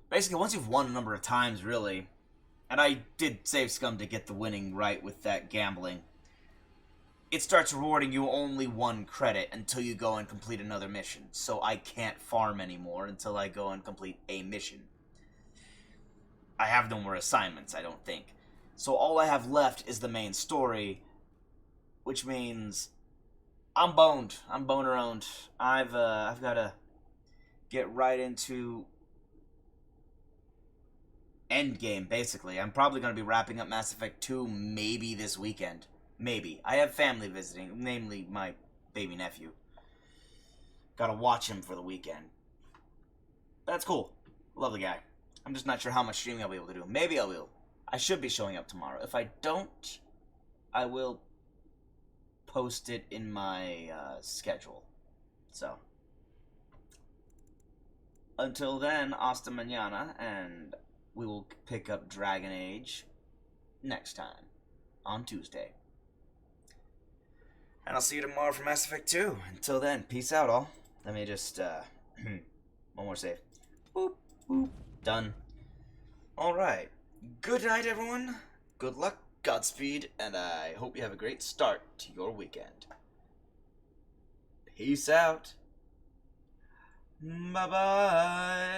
basically once you've won a number of times, really, and I did save scum to get the winning right with that gambling, it starts rewarding you only 1 credit until you go and complete another mission. So I can't farm anymore until I go and complete a mission. I have no more assignments, I don't think. So all I have left is the main story, which means I'm boned. I'm boner-owned. I've got to get right into Endgame, basically. I'm probably going to be wrapping up Mass Effect 2 maybe this weekend. Maybe. I have family visiting, namely my baby nephew. Gotta watch him for the weekend. That's cool. Lovely guy. I'm just not sure how much streaming I'll be able to do. Maybe I will. I should be showing up tomorrow. If I don't, I will post it in my schedule. So, until then, hasta mañana, and we will pick up Dragon Age next time, on Tuesday. And I'll see you tomorrow for Mass Effect 2. Until then, peace out, all. Let me just, one more save. Boop, boop. Done. Alright. Good night, everyone. Good luck, Godspeed, and I hope you have a great start to your weekend. Peace out. Bye-bye.